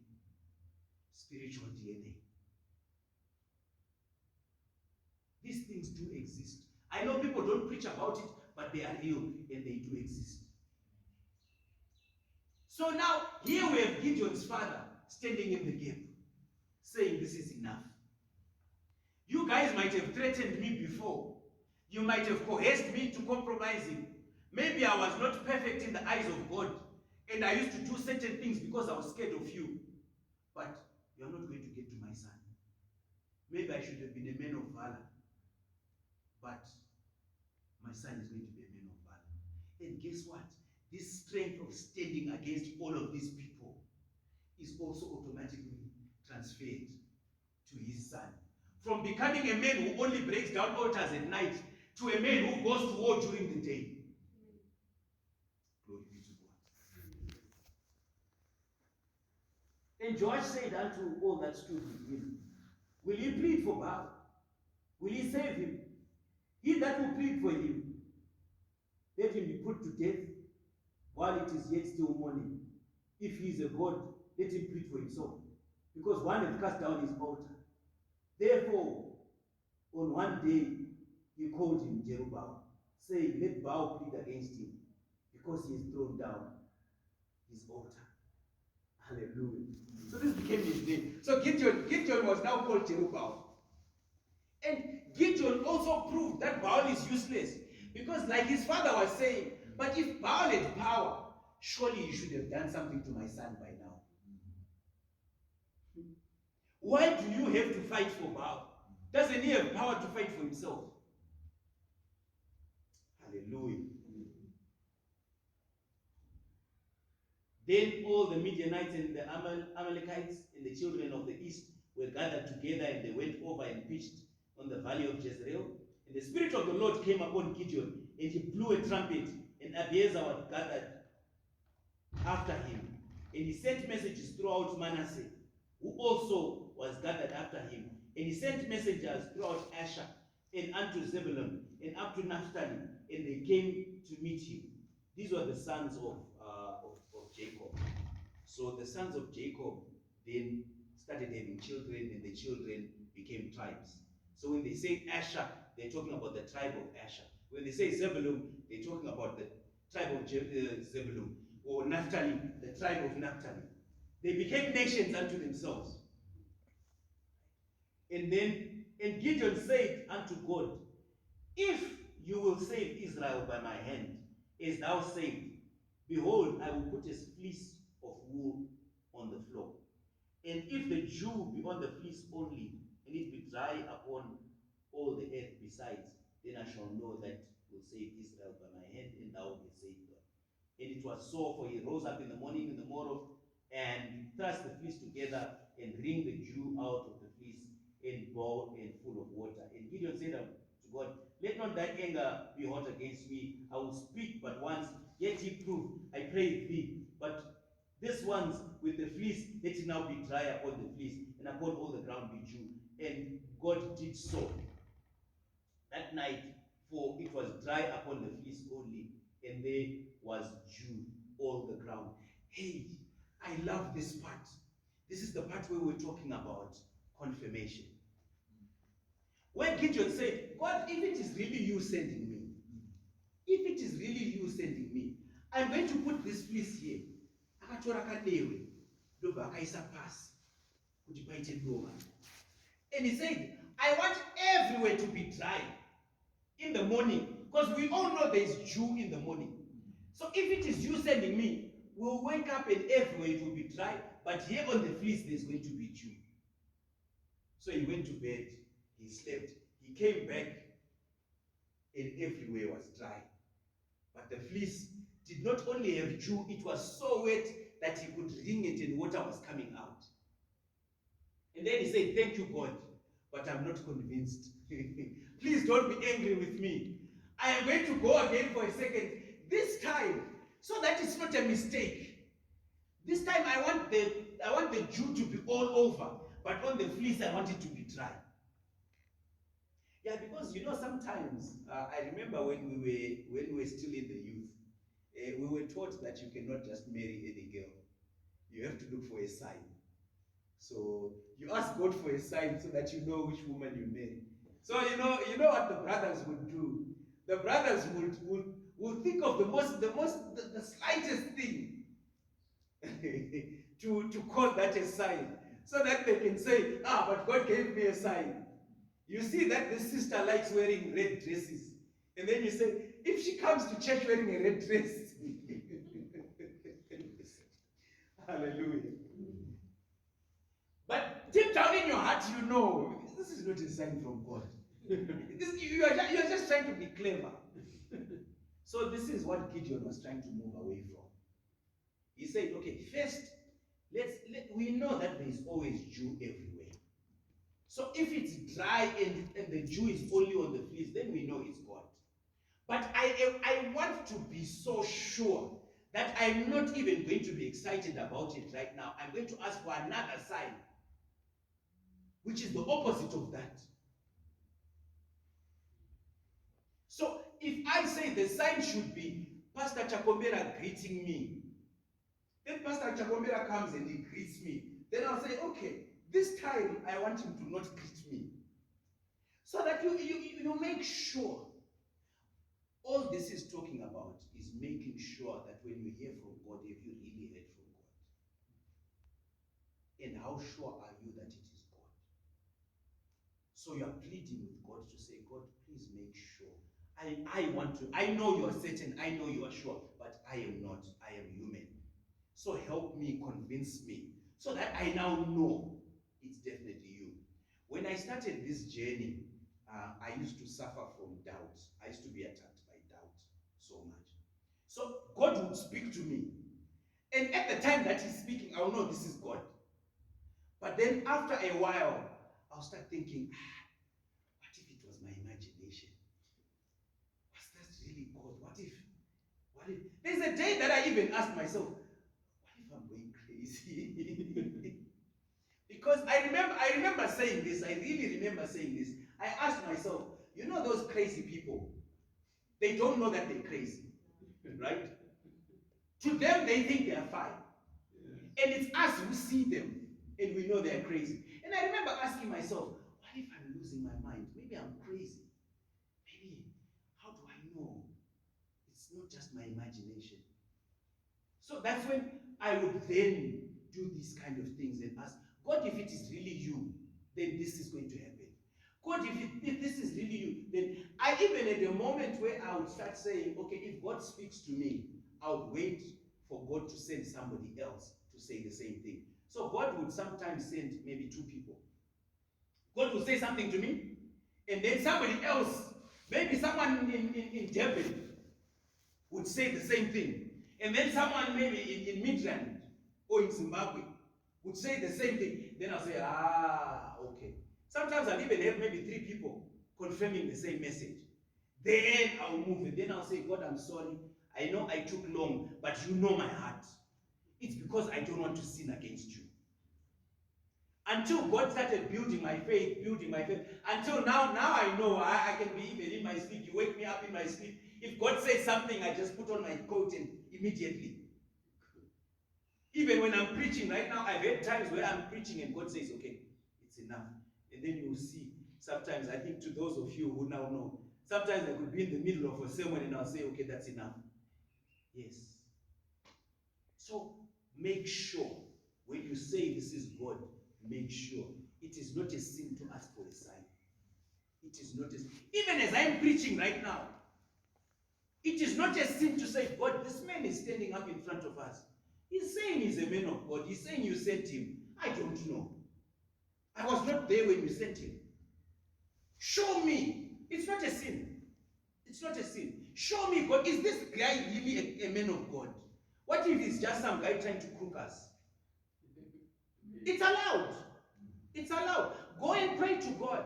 Spiritual DNA. These things do exist. I know people don't preach about it, but they are real and they do exist. So now, here we have Gideon's father standing in the gap, saying, this is enough. You guys might have threatened me before. You might have coerced me to compromising. Maybe I was not perfect in the eyes of God, and I used to do certain things because I was scared of you. But you are not going to get to my son. Maybe I should have been a man of valor, but my son is going to be a man of valor. And guess what? This strength of standing against all of these people is also automatically transferred to his son. From becoming a man who only breaks down altars at night to a man who goes to war during the day. Glory be to God. And Joash said unto all that stood with him, will he plead for Baal? Will he save him? He that will plead for him, let him be put to death while it is yet still morning. If he is a god, let him plead for himself, because one hath cast down his altar. Therefore, on one day he called him Jerubbaal, saying, let Baal plead against him, because he has thrown down his altar. Hallelujah. So this became his name. So Gideon was now called Jerubbaal. And Gideon also proved that Baal is useless, because like his father was saying, but if Baal had power, surely he should have done something to my son by now. Why do you have to fight for Baal? Doesn't he have power to fight for himself? Hallelujah. Then all the Midianites and the Amalekites and the children of the east were gathered together, and they went over and pitched on the valley of Jezreel. And the Spirit of the Lord came upon Gideon, and he blew a trumpet, and Abiezer was gathered after him. And he sent messages throughout Manasseh, who also was gathered after him. And he sent messengers throughout Asher, and unto Zebulun, and up to Naphtali, and they came to meet him. These were the sons of Jacob. So the sons of Jacob then started having children, and the children became tribes. So when they say Asher, they're talking about the tribe of Asher. When they say Zebulun, they're talking about the tribe of Zebulun. Or Naphtali, the tribe of Naphtali. They became nations unto themselves. And Gideon said unto God, if you will save Israel by my hand, as thou sayest, behold, I will put a fleece of wool on the floor. And if the dew be on the fleece only, and it be dry upon all the earth besides, then I shall know that will save Israel by my hand, and thou wilt save God. And it was so, for he rose up in the morning, in the morrow, and thrust the fleece together, and wring the dew out of the fleece, and bowl and full of water. And Gideon said unto God, let not thy anger be hot against me. I will speak but once, yet he prove, I pray thee. But this ones with the fleece, let it now be dry upon the fleece, and upon all the ground be dew. And God did so that night, for it was dry upon the fleece only, and there was dew all the ground. Hey, I love this part. This is the part where we're talking about confirmation. When Gideon said, God, if it is really you sending me, if it is really you sending me, I'm going to put this fleece here. And he said, I want everywhere to be dry in the morning, because we all know there is dew in the morning. So if it is you sending me, we'll wake up and everywhere it will be dry, but here on the fleece there's going to be dew. So he went to bed, he slept, he came back, and everywhere was dry. But the fleece did not only have dew, it was so wet that he could wring it and water was coming out. And then he said, thank you, God, but I'm not convinced. Please don't be angry with me. I am going to go again for a second, this time, so that it's not a mistake. This time I want the dew to be all over, but on the fleece I want it to be dry. Yeah, because sometimes I remember when we were still in the youth, we were taught that you cannot just marry any girl. You have to look for a sign. So you ask God for a sign so that you know which woman you marry. So you know what the brothers would do. The brothers would think of the slightest thing. to call that a sign, so that they can say, but God gave me a sign. You see that this sister likes wearing red dresses. And then you say, if she comes to church wearing a red dress, hallelujah. But deep down in your heart, you know, this is not a sign from God. You are just trying to be clever. So this is what Gideon was trying to move away from. He said, okay, first, we know that there is always Jew everywhere. So if it's dry and the Jew is only on the fleece, then we know it's God. But I want to be so sure that I'm not even going to be excited about it right now. I'm going to ask for another sign, which is the opposite of that. So if I say the sign should be Pastor Chakomera greeting me, then Pastor Chakomera comes and he greets me, then I'll say, okay, this time I want him to not greet me. So that you make sure. All this is talking about is making sure that when you hear from God, have you really heard from God? And how sure are you that it is God? So you are pleading with God to say, God, please make sure. I know you are certain, I know you are sure, but I am not. I am human. So help me, convince me, so that I now know it's definitely you. When I started this journey, I used to suffer from doubt. I used to be attacked by doubt so much. So God would speak to me. And at the time that he's speaking, I'll know this is God. But then after a while, I'll start thinking, what if it was my imagination? Was that really God? What if? There's a day that I even asked myself, what if I'm going crazy? Because I remember saying this, I really remember saying this. I asked myself, you know those crazy people, they don't know that they're crazy, right? To them, they think they are fine. And it's us who see them and we know they're crazy. And I remember asking myself, what if I'm losing my mind? Maybe I'm crazy. Maybe, how do I know? It's not just my imagination. So that's when I would then do these kind of things and ask, God, if it is really you, then this is going to happen. God, if this is really you, then I even at the moment where I would start saying, okay, if God speaks to me, I would wait for God to send somebody else to say the same thing. So God would sometimes send maybe two people. God would say something to me, and then somebody else, maybe someone in Durban, would say the same thing. And then someone maybe in Midrand or in Zimbabwe would say the same thing. Then I'll say, okay. Sometimes I'll even have maybe 3 people confirming the same message. Then I'll move and then I'll say, God, I'm sorry. I know I took long, but you know my heart. It's because I don't want to sin against you. Until God started building my faith, until now I know I can be even in my sleep. You wake me up in my sleep. If God says something, I just put on my coat and immediately. Even when I'm preaching right now, I've had times where I'm preaching and God says, okay, it's enough. And then you'll see, sometimes, I think to those of you who now know, sometimes I could be in the middle of a sermon and I'll say, okay, that's enough. Yes. So make sure, when you say this is God, make sure it is not a sin to ask for a sign. It is not a sin. Even as I'm preaching right now, it is not a sin to say, God, this man is standing up in front of us. He's saying he's a man of God. He's saying you sent him. I don't know. I was not there when you sent him. Show me. It's not a sin. It's not a sin. Show me, God, is this guy really a man of God? What if he's just some guy trying to crook us? It's allowed. It's allowed. Go and pray to God.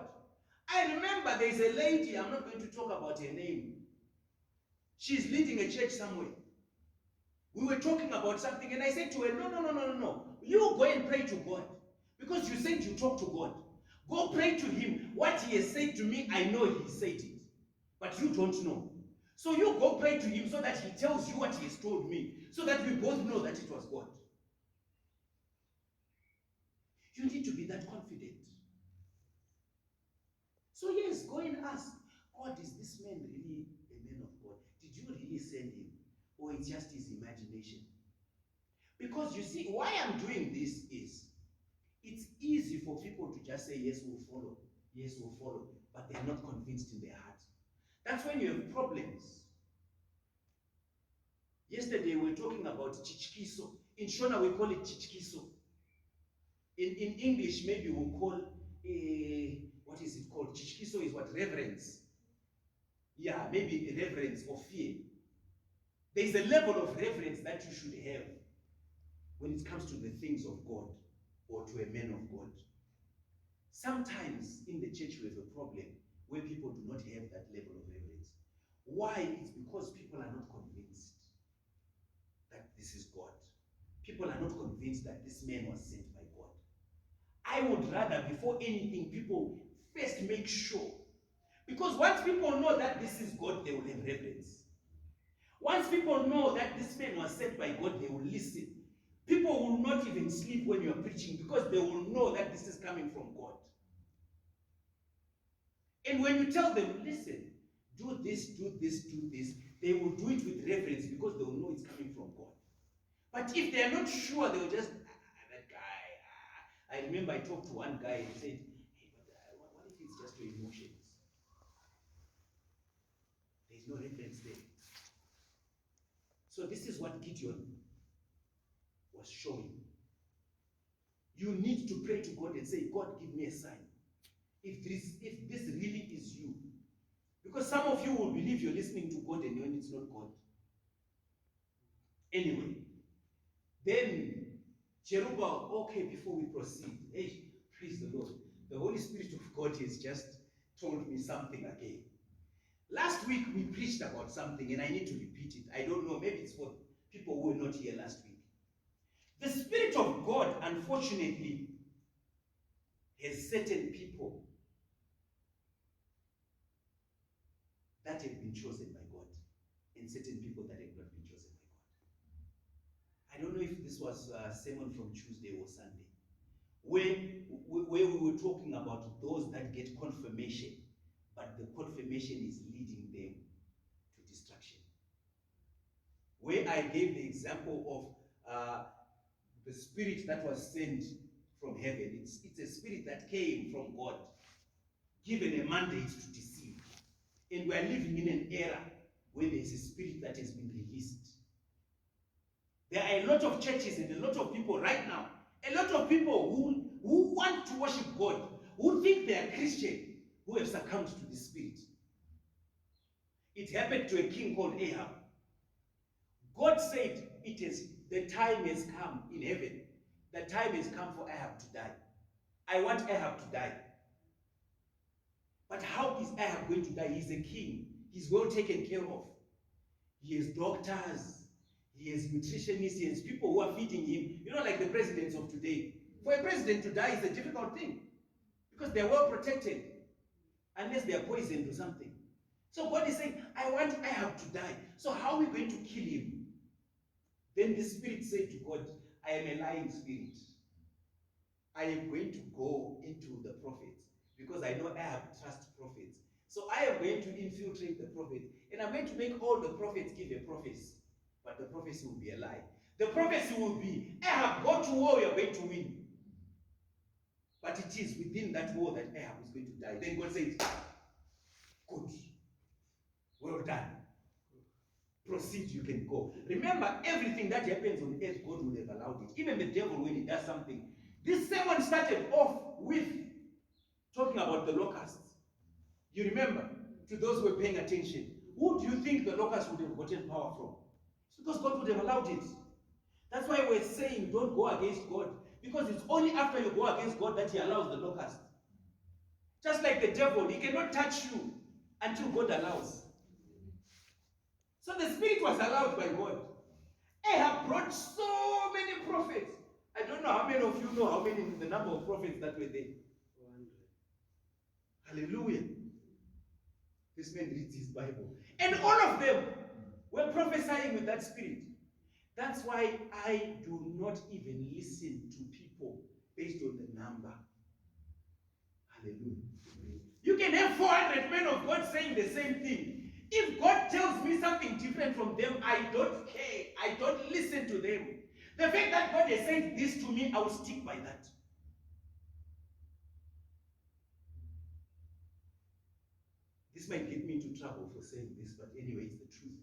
I remember there's a lady, I'm not going to talk about her name. She's leading a church somewhere. We were talking about something and I said to her, no. You go and pray to God. Because you said you talk to God. Go pray to him. What he has said to me, I know he said it. But you don't know. So you go pray to him so that he tells you what he has told me. So that we both know that it was God. You need to be that confident. So yes, go and ask, God, is this man really a man of God? Did you really send him? Or it's just his imagination? Because you see, why I'm doing this is, it's easy for people to just say, yes, we'll follow, but they're not convinced in their heart. That's when you have problems. Yesterday we were talking about chichikiso. In Shona we call it chichikiso. In English maybe we'll call, what is it called? Chichikiso is what? Reverence. Yeah, maybe reverence or fear. There is a level of reverence that you should have when it comes to the things of God or to a man of God. Sometimes in the church we have a problem where people do not have that level of reverence. Why? It's because people are not convinced that this is God. People are not convinced that this man was sent by God. I would rather, before anything, people first make sure. Because once people know that this is God, they will have reverence. Once people know that this man was sent by God, they will listen. People will not even sleep when you are preaching because they will know that this is coming from God. And when you tell them, listen, do this, they will do it with reverence because they will know it's coming from God. But if they are not sure, they will just, that guy, I remember I talked to one guy and he said, hey, but what if it's just your emotions? There's no reference there. So this is what Gideon was showing. You need to pray to God and say, God, give me a sign. If this really is you. Because some of you will believe you're listening to God and when it's not God. Anyway, then Jerubbaal, okay, before we proceed, hey, praise the Lord. The Holy Spirit of God has just told me something again. Last week we preached about something and I need to repeat it. I don't know, maybe it's for people who were not here last week. The Spirit of God, unfortunately, has certain people that have been chosen by God and certain people that have not been chosen by God. I don't know if this was a sermon from Tuesday or Sunday, where we were talking about those that get confirmation, but the confirmation is leading them to destruction. Where I gave the example of the spirit that was sent from heaven. It's a spirit that came from God, given a mandate to deceive. And we are living in an era where there is a spirit that has been released. There are a lot of churches and a lot of people right now, a lot of people who want to worship God, who think they are Christian, who have succumbed to the spirit. It happened to a king called Ahab. God said, the time has come in heaven. The time has come for Ahab to die. I want Ahab to die. But how is Ahab going to die? He's a king. He's well taken care of. He has doctors. He has nutritionists. He has people who are feeding him. You know, like the presidents of today. For a president to die is a difficult thing. Because they're well protected. Unless they are poisoned or something. So God is saying, I want Ahab to die. So how are we going to kill him? Then the spirit said to God, I am a lying spirit. I am going to go into the prophets because I know Ahab trusts prophets. So I am going to infiltrate the prophets and I'm going to make all the prophets give a prophecy. But the prophecy will be a lie. The prophecy will be, Ahab, go to war, you're going to win. But it is within that war that Ahab is going to die. Then God says, good. Well done. Proceed, you can go. Remember, everything that happens on earth, God would have allowed it. Even the devil, when he does something. This sermon started off with talking about the locusts. You remember, to those who were paying attention, who do you think the locusts would have gotten power from? It's because God would have allowed it. That's why we're saying don't go against God. Because it's only after you go against God that he allows the locust. Just like the devil, he cannot touch you until God allows. So the spirit was allowed by God. Ahab brought so many prophets. I don't know how many of you know how many the number of prophets that were there. 400. Hallelujah. This man reads his Bible. And all of them were prophesying with that spirit. That's why I do not even listen to people based on the number. Hallelujah. You can have 400 men of God saying the same thing. If God tells me something different from them, I don't care. I don't listen to them. The fact that God has said this to me, I will stick by that. This might get me into trouble for saying this, but anyway, it's the truth.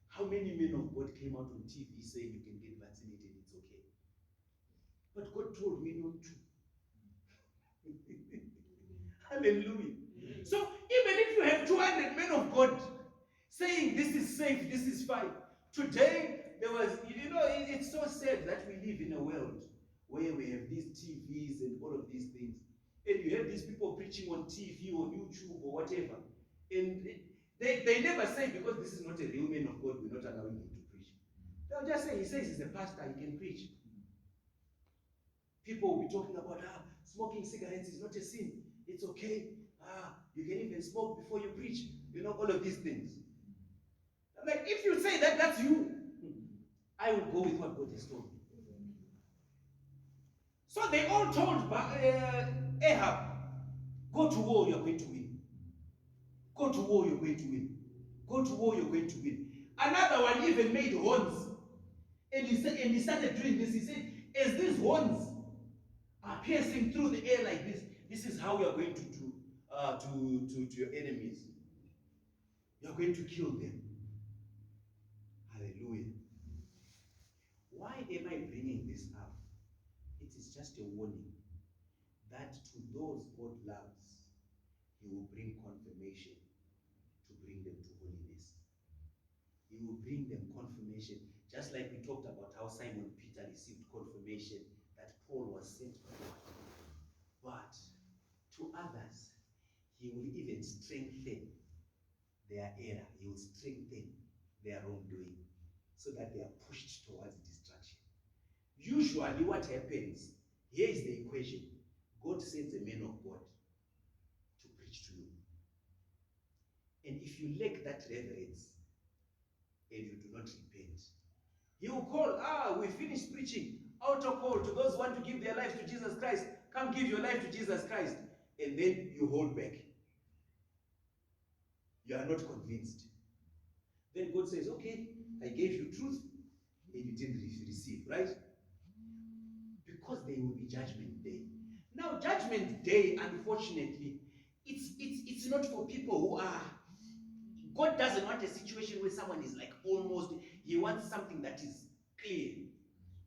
How many men of God came out on TV saying you can get vaccinated, it's okay? But God told me not to. Hallelujah. So even if you have 200 men of God saying this is safe, this is fine. Today, there was, it's so sad that we live in a world where we have these TVs and all of these things. And you have these people preaching on TV or YouTube or whatever. And they never say, because this is not a real man of God, we're not allowing him to preach. They'll just say, he says he's a pastor, he can preach. People will be talking about, smoking cigarettes is not a sin. It's okay. You can even smoke before you preach. All of these things. I'm like, if you say that, that's you. I will go with what God has told me. So they all told Ahab, go to war, you're going to win. Go to war, you're going to win. Go to war, you're going to win. Another one even made horns. And he started doing this. He said, as these horns are piercing through the air like this is how you're going to do to your enemies. You're going to kill them. Hallelujah. Why am I bringing this up? It is just a warning that to those God loves, He will bring confirmation to bring them to holiness. He will bring them confirmation, just like we talked about how Simon Peter received confirmation that Paul was sent by God. But to others, He will even strengthen their error. He will strengthen their wrongdoing so that they are pushed towards destruction. Usually what happens, here is the equation. God sends a man of God to preach to you. And if you lack that reverence and you do not repent, He will call, we finished preaching. Altar call to those who want to give their lives to Jesus Christ. Come give your life to Jesus Christ. And then you hold back. You are not convinced. Then God says, okay, I gave you truth and you didn't receive, right? Because there will be judgment day. Now, judgment day, unfortunately, it's not for people who are. God doesn't want a situation where someone is like almost, He wants something that is clear.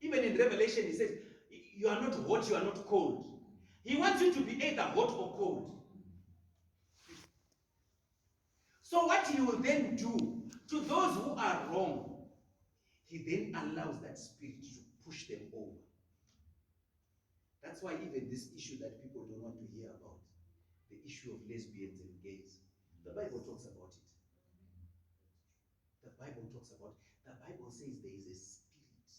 Even in Revelation, He says, you are not hot, you are not cold. He wants you to be either hot or cold. So what He will then do to those who are wrong, He then allows that spirit to push them over. That's why even this issue that people don't want to hear about, the issue of lesbians and gays, the Bible talks about it. The Bible talks about it. The Bible says there is a spirit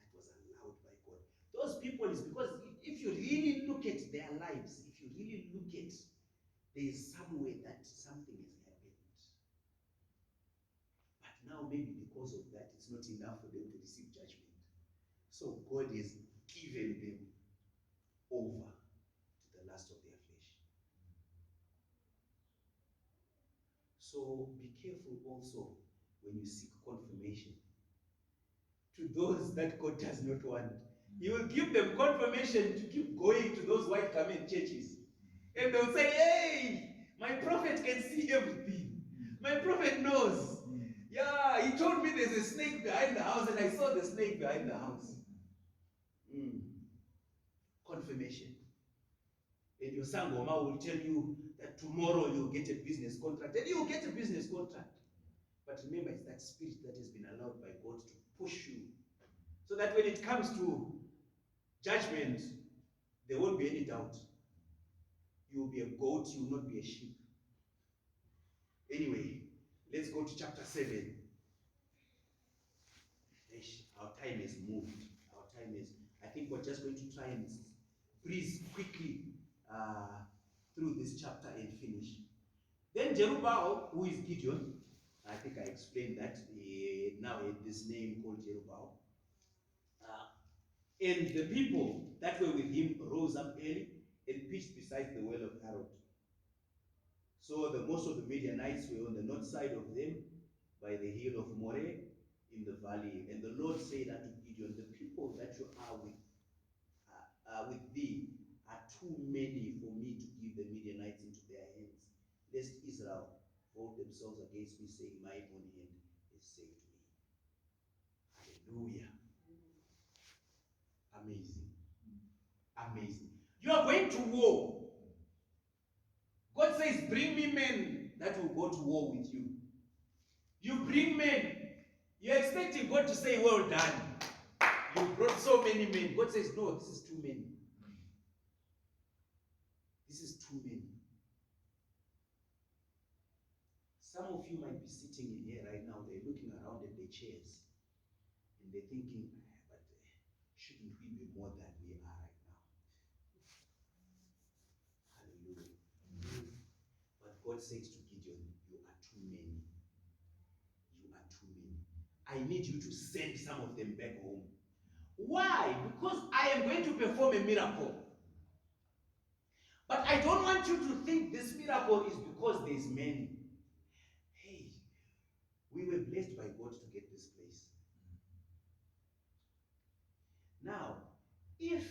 that was allowed by God. Those people is because if you really look at their lives, if you really look at, there is somewhere that something has happened. But now maybe because of that, it's not enough for them to receive judgment. So God has given them over to the lust of their flesh. So be careful also when you seek confirmation. To those that God does not want, He will give them confirmation to keep going to those white garment churches. And they'll say, hey, my prophet can see everything. My prophet knows. Yeah, he told me there's a snake behind the house and I saw the snake behind the house. Confirmation. And your Sangoma will tell you that tomorrow you'll get a business contract. And you'll get a business contract. But remember, it's that spirit that has been allowed by God to push you. So that when it comes to judgment, there won't be any doubt. You will be a goat, you will not be a sheep. Anyway, let's go to chapter 7. Our time has moved. I think we're just going to try and breeze quickly through this chapter and finish. Then Jerubbaal, who is Gideon, I think I explained that, now he had this name called Jerubbaal. And the people that were with him rose up early and pitched beside the well of Harod. So most of the Midianites were on the north side of them by the hill of Moreh, in the valley. And the Lord said unto Gideon, the people that you are with thee are too many for me to give the Midianites into their hands, lest Israel vote themselves against me, saying, my own hand is saved me. Hallelujah. Amazing. Amazing. You are going to war. God says, bring me men that will go to war with you. You bring men. You're expecting God to say, well done. You brought so many men. God says, no, this is too many. This is too many. Some of you might be sitting in here right now. They're looking around at their chairs. And they're thinking, but shouldn't we be more than we are right now? Hallelujah. But God says to Gideon, you are too many. You are too many. I need you to send some of them back home. Why? Because I am going to perform a miracle. But I don't want you to think this miracle is because there's many. Hey, we were blessed by God to get this place. Now, if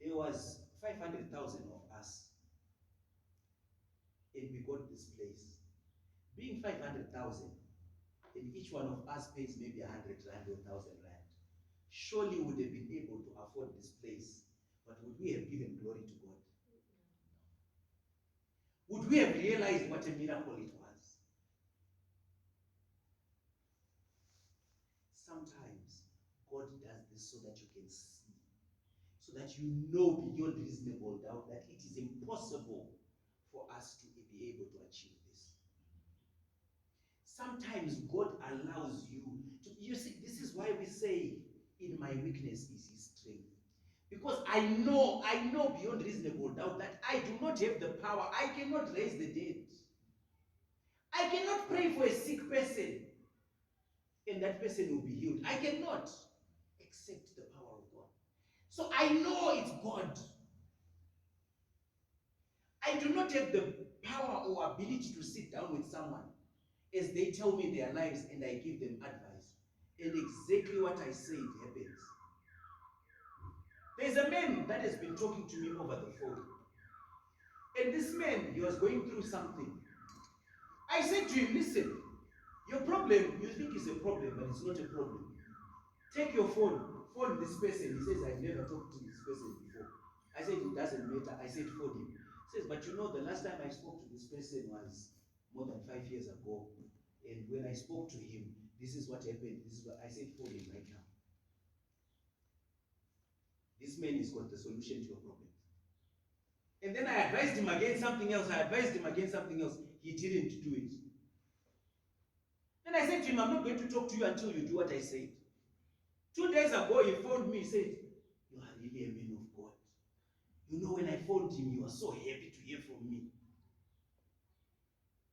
there was 500,000 of us and we got this place, being 500,000, and each one of us pays maybe 100 rand or 1,000 rand, surely would have been able to afford this place. But would we have given glory to God? Would we have realized what a miracle it was? Sometimes God does this so that you can see, so that you know beyond reasonable doubt that it is impossible for us to be able to achieve this. Sometimes God allows you to, you see, this is why we say, in my weakness is his strength. Because I know beyond reasonable doubt that I do not have the power. I cannot raise the dead. I cannot pray for a sick person and that person will be healed. I cannot, except the power of God. So I know it's God. I do not have the power or ability to sit down with someone as they tell me their lives and I give them advice. And exactly what I said happens. There's a man that has been talking to me over the phone. And this man, he was going through something. I said to him, listen, your problem, you think is a problem, but it's not a problem. Take your phone this person. He says, I've never talked to this person before. I said, it doesn't matter. I said, phone him. He says, but you know, the last time I spoke to this person was more than 5 years ago. And when I spoke to him, this is what happened. This is what I said, phone him right now. This man has got the solution to your problem. And then I advised him against something else. He didn't do it. Then I said to him, I'm not going to talk to you until you do what I said. 2 days ago, he phoned me. He said, you are really a man of God. You know, when I phoned him, he was so happy to hear from me.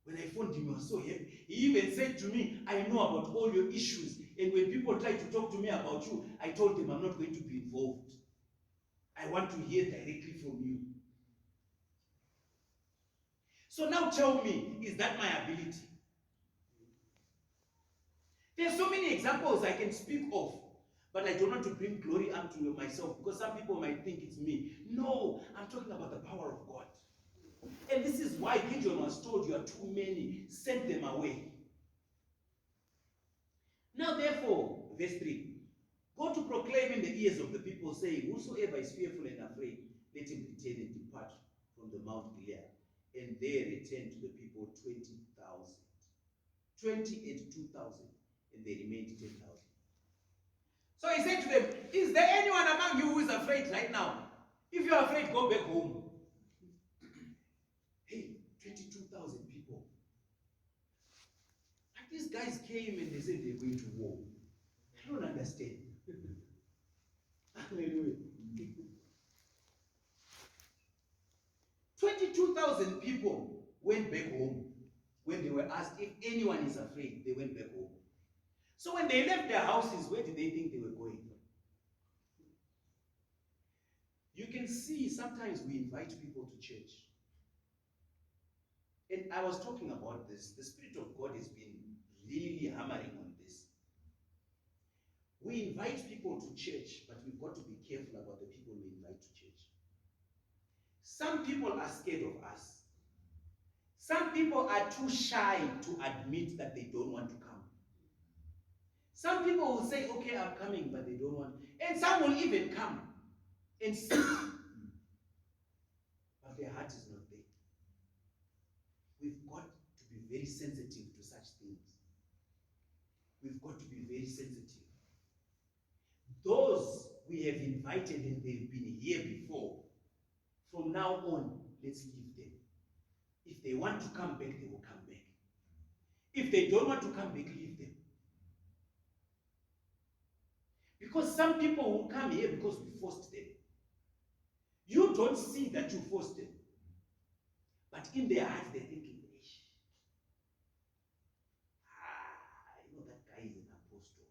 When I phoned him, he was so happy. He even said to me, I know about all your issues. And when people try to talk to me about you, I told them I'm not going to be involved. I want to hear directly from you. So now tell me, is that my ability? There are so many examples I can speak of, but I don't want to bring glory unto myself because some people might think it's me. No, I'm talking about the power of God. And this is why Gideon was told, you are too many, send them away. Now therefore, verse 3, go to proclaim in the ears of the people, saying, whosoever is fearful and afraid, let him return and depart from the Mount Gilead. And there returned to the people 20,000. 20 and 2,000. And they remained 10,000. So he said to them, is there anyone among you who is afraid right now? If you're afraid, go back home. Hey, 22,000 people. Like these guys came and they said they're going to war. I don't understand. Hallelujah. 22,000 people went back home. When they were asked if anyone is afraid, they went back home. So when they left their houses, where did they think they were going? You can see sometimes we invite people to church. And I was talking about this. The Spirit of God has been really hammering on this. We invite people to church, but we've got to be careful about the people we invite to church. Some people are scared of us. Some people are too shy to admit that they don't want to come. Some people will say, okay, I'm coming, but they don't want. And some will even come and sit, but their heart is not there. We've got to be very sensitive to such things. We've got to be very sensitive. Those we have invited and they've been here before, from now on, let's leave them. If they want to come back, they will come back. If they don't want to come back, leave them. Because some people will come here because we forced them. You don't see that you forced them. But in their hearts, they're thinking, that guy is an apostle.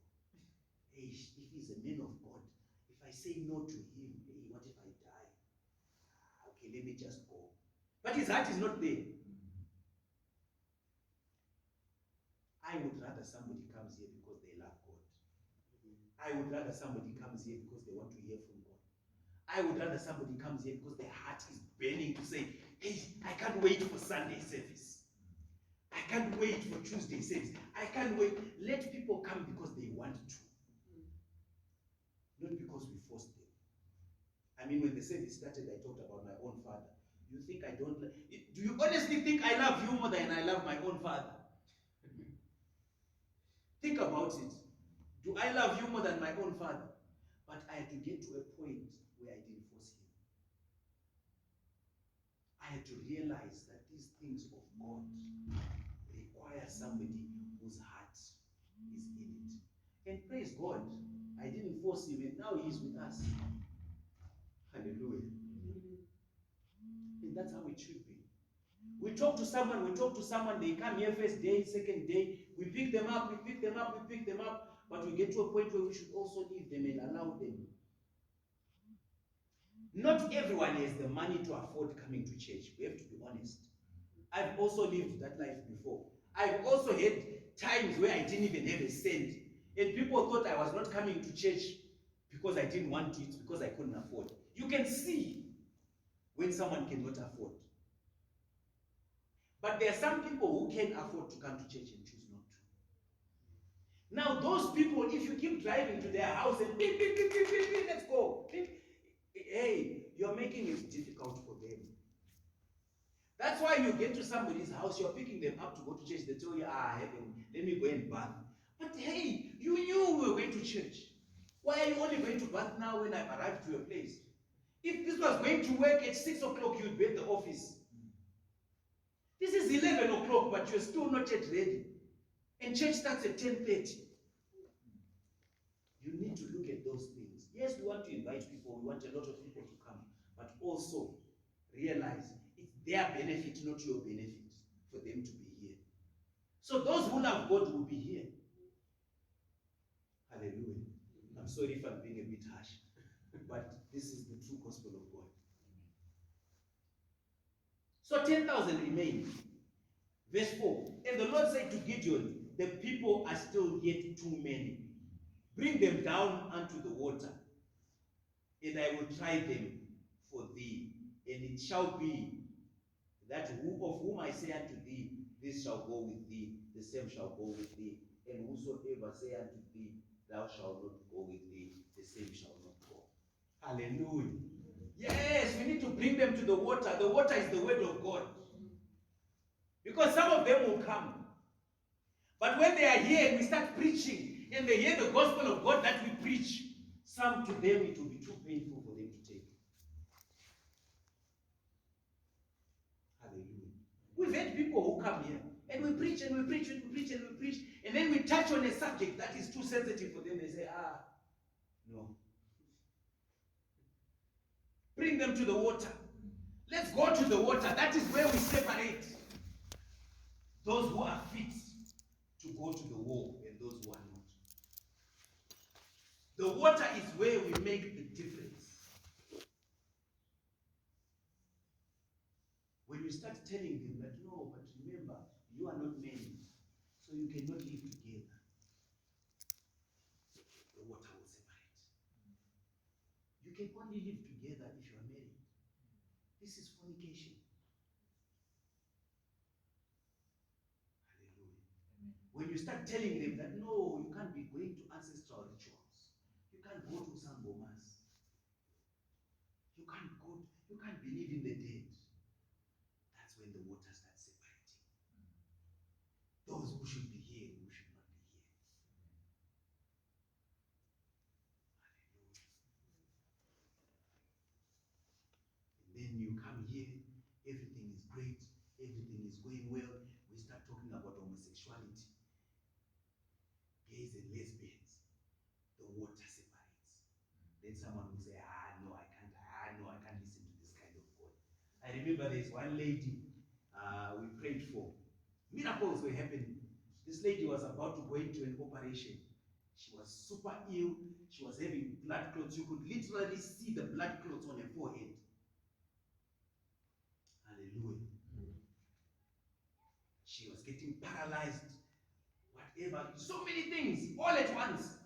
If he's a man of God, if I say no to him, what if I die? Okay, let me just go. But his heart is not there. I would rather somebody comes here because they love God. I would rather somebody comes here because they want to hear from God. I would rather somebody comes here because their heart is burning to say, hey, I can't wait for Sunday service. I can't wait for Tuesday service. I can't wait. Let people come because they want to. Not because we forced them. I mean, when the service started, I talked about my own father. You think I don't do you honestly think I love you more than I love my own father? Think about it. Do I love you more than my own father? But I had to get to a point where I didn't force him. I had to realize that these things of God require somebody whose heart is in it. And praise God, I didn't force him, and now he's with us. Hallelujah. And that's how it should be. We talk to someone, they come here first day, second day, we pick them up, but we get to a point where we should also leave them and allow them. Not everyone has the money to afford coming to church. We have to be honest. I've also lived that life before. I've also had times where I didn't even have a cent, and people thought I was not coming to church because I didn't want to, it's because I couldn't afford. You can see when someone cannot afford. But there are some people who can afford to come to church and choose not to. Now, those people, if you keep driving to their house and beep, beep, beep, beep, beep, beep, let's go. Beep, hey, you're making it difficult for them. That's why you get to somebody's house, you're picking them up to go to church, they tell you, let me go and bath. But hey, you knew we were going to church. Why are you only going to bath now when I've arrived to your place? If this was going to work at 6 o'clock, you'd be at the office. This is 11 o'clock, but you're still not yet ready. And church starts at 10:30. You need to look at those things. Yes, we want to invite people, we want a lot of people to come, but also realize it's their benefit, not your benefit, for them to be here. So those who love God will be here. Hallelujah. I'm sorry if I'm being a bit harsh, but this is the true gospel of God. So 10,000 remain. Verse 4. And the Lord said to Gideon, the people are still yet too many. Bring them down unto the water, and I will try them for thee. And it shall be that of whom I say unto thee, this shall go with thee, the same shall go with thee. And whosoever say unto thee, thou shalt not go with thee, the same shall not go. Hallelujah. Yes, we need to bring them to the water. The water is the word of God. Because some of them will come. But when they are here and we start preaching, and they hear the gospel of God that we preach, some to them it will be too painful for them to take. Hallelujah. We've had people who come here, and we preach and we preach and we preach and we preach, and then we touch on a subject that is too sensitive for them. They say, no. Bring them to the water. Let's go to the water. That is where we separate those who are fit to go to the war and those who are not. The water is where we make the difference. When you start telling them that, no, but remember, you are not men, so you cannot live together. The water You can only live together if you are married. This is fornication. Hallelujah. When you start telling them that no, you can't be going to ancestral rituals, you can't go to Sangomas, you can't believe in the dead, that's when the water starts separating. Those who should be here, who should not be here. Hallelujah. And then you come here, everything is great, everything is going well. We start talking about homosexuality, gays and lesbians. The water separates. Then someone will say, no, I can't listen to this kind of God. I remember there's one lady we prayed for. Miracles were happening. This lady was about to go into an operation. She was super ill. She was having blood clots. You could literally see the blood clots on her forehead. Hallelujah. She was getting paralyzed. Whatever. So many things all at once.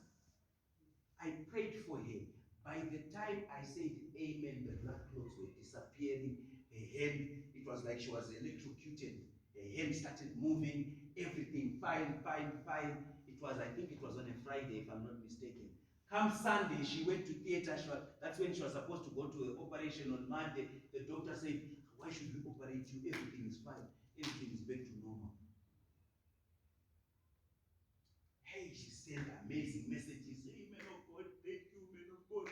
I prayed for her. By the time I said amen, the blood clots were disappearing. Her hand, it was like she was electrocuted. Her hand started moving. Everything fine. I think it was on a Friday, if I'm not mistaken. Come Sunday, she went to theater. That's when she was supposed to go to an operation on Monday. The doctor said, why should we operate you? Everything is fine. Everything is back to normal. Hey, she sent amazing messages. Hey, man of God, thank you, man of God.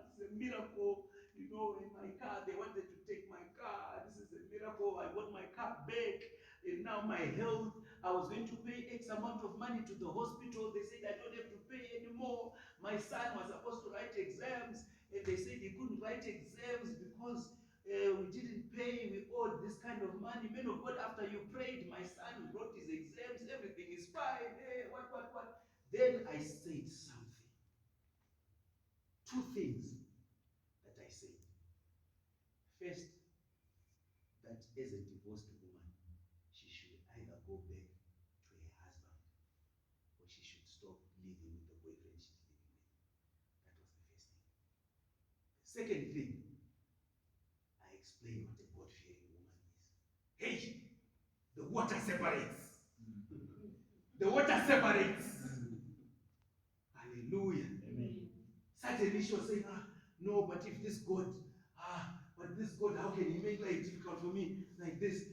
This is a miracle. You know, in my car, they wanted to take my car. This is a miracle. I got my car back. And now my health, I was going to pay X amount of money to the hospital. They said I don't have to pay anymore. My son was supposed to write exams. And they said he couldn't write exams because we didn't pay, we owed this kind of money. Man of God, after you prayed, my son wrote his exams, everything is fine. Hey, what? Then I said something. Two things that I said. First, that as a divorced woman, she should either go back to her husband or she should stop living with the boyfriend she's living with. That was the first thing. The second thing, I explained what a God-fearing woman is. Hey, the water separates. The water separates. Hallelujah. Amen. Suddenly she was saying, no, but if this God, how can he make life difficult for me like this?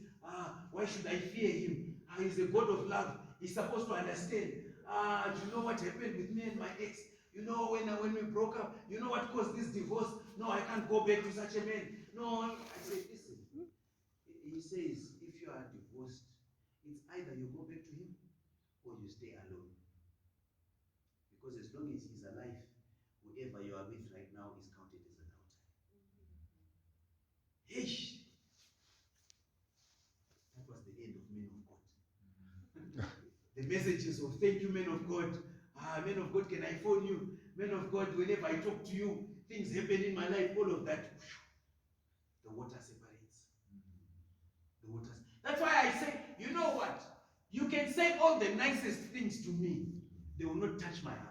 Why should I fear him? He's a God of love. He's supposed to understand. You know what happened with me and my ex? You know when we broke up, you know what caused this divorce? No, I can't go back to such a man. No, I said, listen. He says, if you are divorced, it's either you go back to him or you stay alone. Because as long as he's alive, whoever you are with right now is counted as an outsider. Ish! That was the end of Men of God. The messages of thank you, Men of God. Men of God, can I phone you? Men of God, whenever I talk to you, things happen in my life, all of that. The water separates. The water. That's why I say, you know what? You can say all the nicest things to me. They will not touch my heart.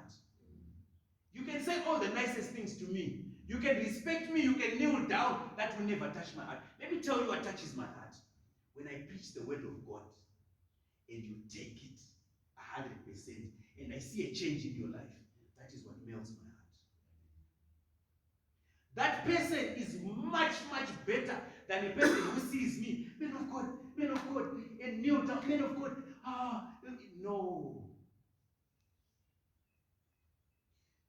You can say all the nicest things to me. You can respect me. You can kneel down. That will never touch my heart. Let me tell you what touches my heart. When I preach the word of God and you take it 100% and I see a change in your life, that is what melts my heart. That person is much better than a person who sees me. Man of God, and kneel down, man of God. No.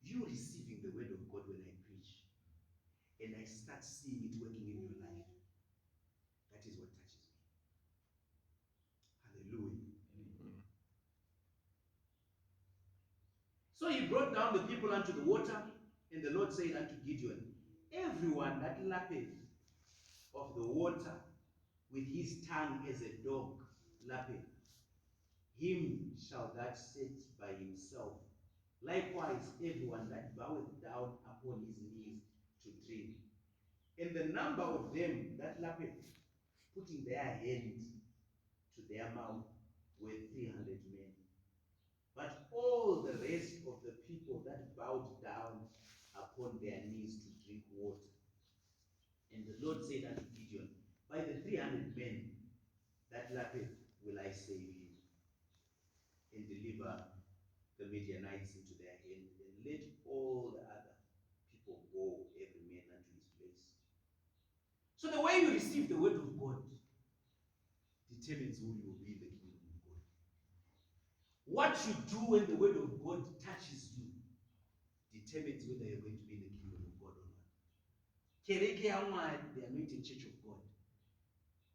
You receiving the word of God when I preach, and I start seeing it working in your life. That is what touches me. Hallelujah. Amen. So he brought down the people unto the water, and the Lord said unto Gideon, everyone that lappeth of the water with his tongue as a dog lappeth, him shall that set by himself. Likewise, everyone that boweth down upon his knees to drink. And the number of them that lappeth, putting their hands to their mouth, were 300 men. But all the rest of the people that bowed down upon upon their knees to drink water. And the Lord said unto Gideon, by the 300 men that lappeth will I save you, and deliver the Midianites into their hand, and let all the other people go, every man unto his place. So the way you receive the word of God determines who you will be in the kingdom of God. What you do when the word of God touches you determines whether you're going to be in the kingdom of God or not. Kereke ya Mwari, the anointed church of God,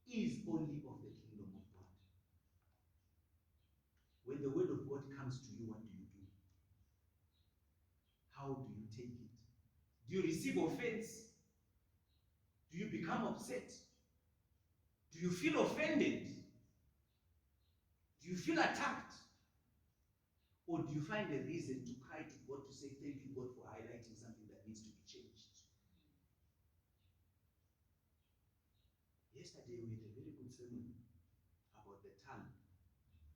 is only of the kingdom of God. When the word of God comes to you, what do you do? How do you take it? Do you receive offense? Do you become upset? Do you feel offended? Do you feel attacked? Or do you find a reason to cry to God to say, thank you, God, for highlighting something that needs to be changed? Yesterday we had a very good sermon about the tongue.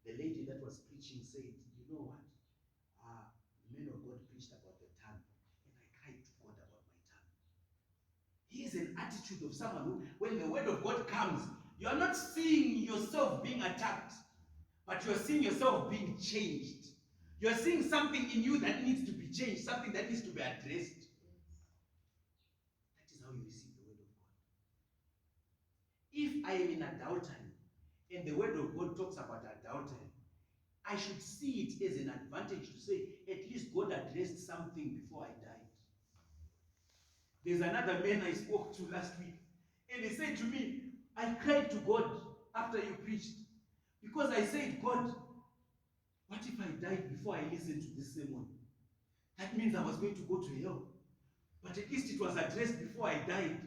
The lady that was preaching said, you know what? The man of God preached about the tongue, and I cried to God about my tongue. Here's an attitude of someone who, when the word of God comes, you are not seeing yourself being attacked, but you're seeing yourself being changed. You're seeing something in you that needs to be changed, something that needs to be addressed. That is how you receive the word of God. If I am in adultery, and the word of God talks about adultery, I should see it as an advantage to say, at least God addressed something before I died. There's another man I spoke to last week, and he said to me, I cried to God after you preached, because I said, God, what if I died before I listened to this sermon? That means I was going to go to hell. But at least it was addressed before I died.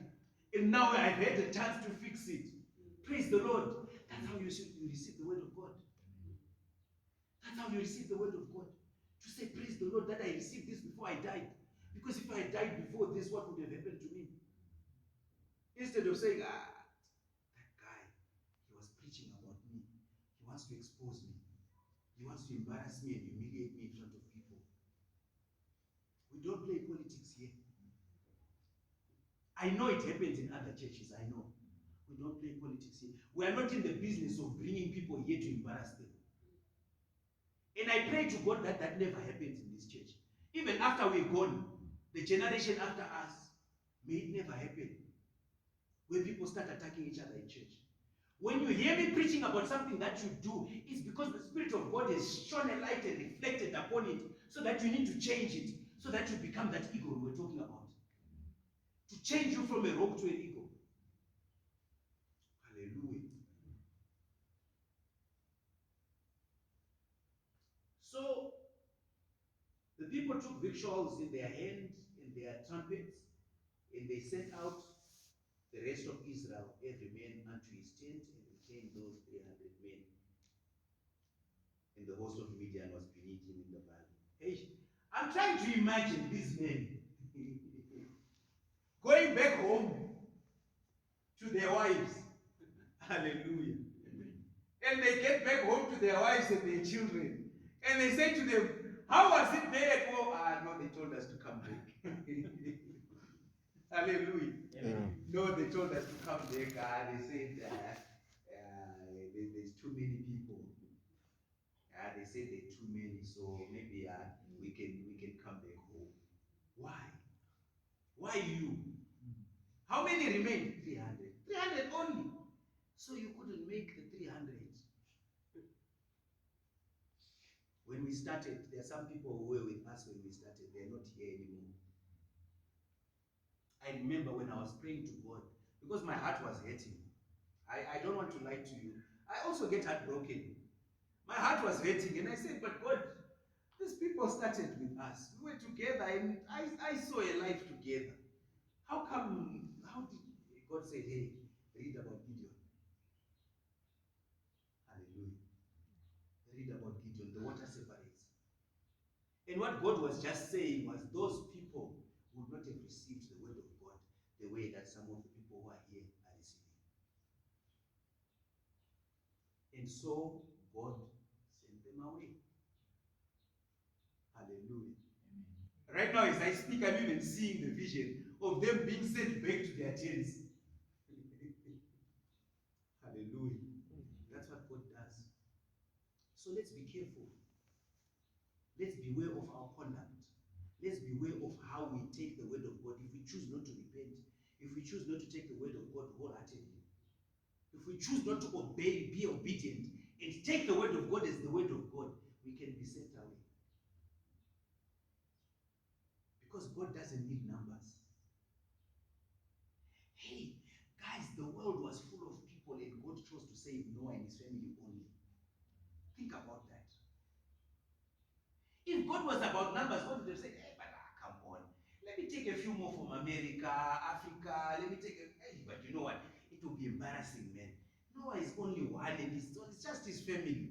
And now I've had a chance to fix it. Praise the Lord. That's how you receive the word of God. That's how you receive the word of God. To say, praise the Lord that I received this before I died. Because if I died before this, what would have happened to me? Instead of saying, that guy, he was preaching about me. He wants to expose me. He wants to embarrass me and humiliate me in front of people. We don't play politics here. I know it happens in other churches, I know. We don't play politics here. We are not in the business of bringing people here to embarrass them. And I pray to God that that never happens in this church. Even after we're gone, the generation after us, may it never happen. When people start attacking each other in church. When you hear me preaching about something that you do, it's because the Spirit of God has shone a light and reflected upon it, so that you need to change it, so that you become that eagle we were talking about. To change you from a rock to an eagle. Hallelujah. So, the people took victuals in their hand and their trumpets, and they sent out the rest of Israel, every man unto his tent, and retained those 300 men. And the host of Midian was beneath him in the valley. Hey, I'm trying to imagine these men going back home to their wives. Hallelujah. And they get back home to their wives and their children. And they say to them, how was it there at home? No, they told us to come back. Hallelujah. No, they told us to come back. They said there's too many people. They said there are too many, so maybe we can come back home. Why? Why you? How many remained? 300. 300 only. So you couldn't make the 300. When we started, there are some people who were with us when we started. They're not here anymore. I remember when I was praying to God, because my heart was hurting. I don't want to lie to you. I also get heartbroken. My heart was hurting, and I said, but God, these people started with us. We were together, and I saw a life together. How did God say, hey, read about Gideon? Hallelujah. Read about Gideon. The water separates. And what God was just saying was those people would not have received the word of God the way that some of the people who are here are receiving. And so God sent them away. Hallelujah. Right now, as I speak, I'm even seeing the vision of them being sent back to their tents. Hallelujah. That's what God does. So let's be careful. Let's beware of our conduct. Let's beware of how we take the word of God. If we choose not to repent, if we choose not to take the word of God wholeheartedly, if we choose not to obey, be obedient, and take the word of God as the word of God, we can be sent away. Because God doesn't need numbers. Hey, guys, the world was full of people and God chose to save Noah and his family only. Think about that. If God was about numbers, God would have said, hey, but come on. Let me take a few more from America, Africa. Let me take a... Hey, but you know what? It will be embarrassing, man. Noah is only one and it's just his family.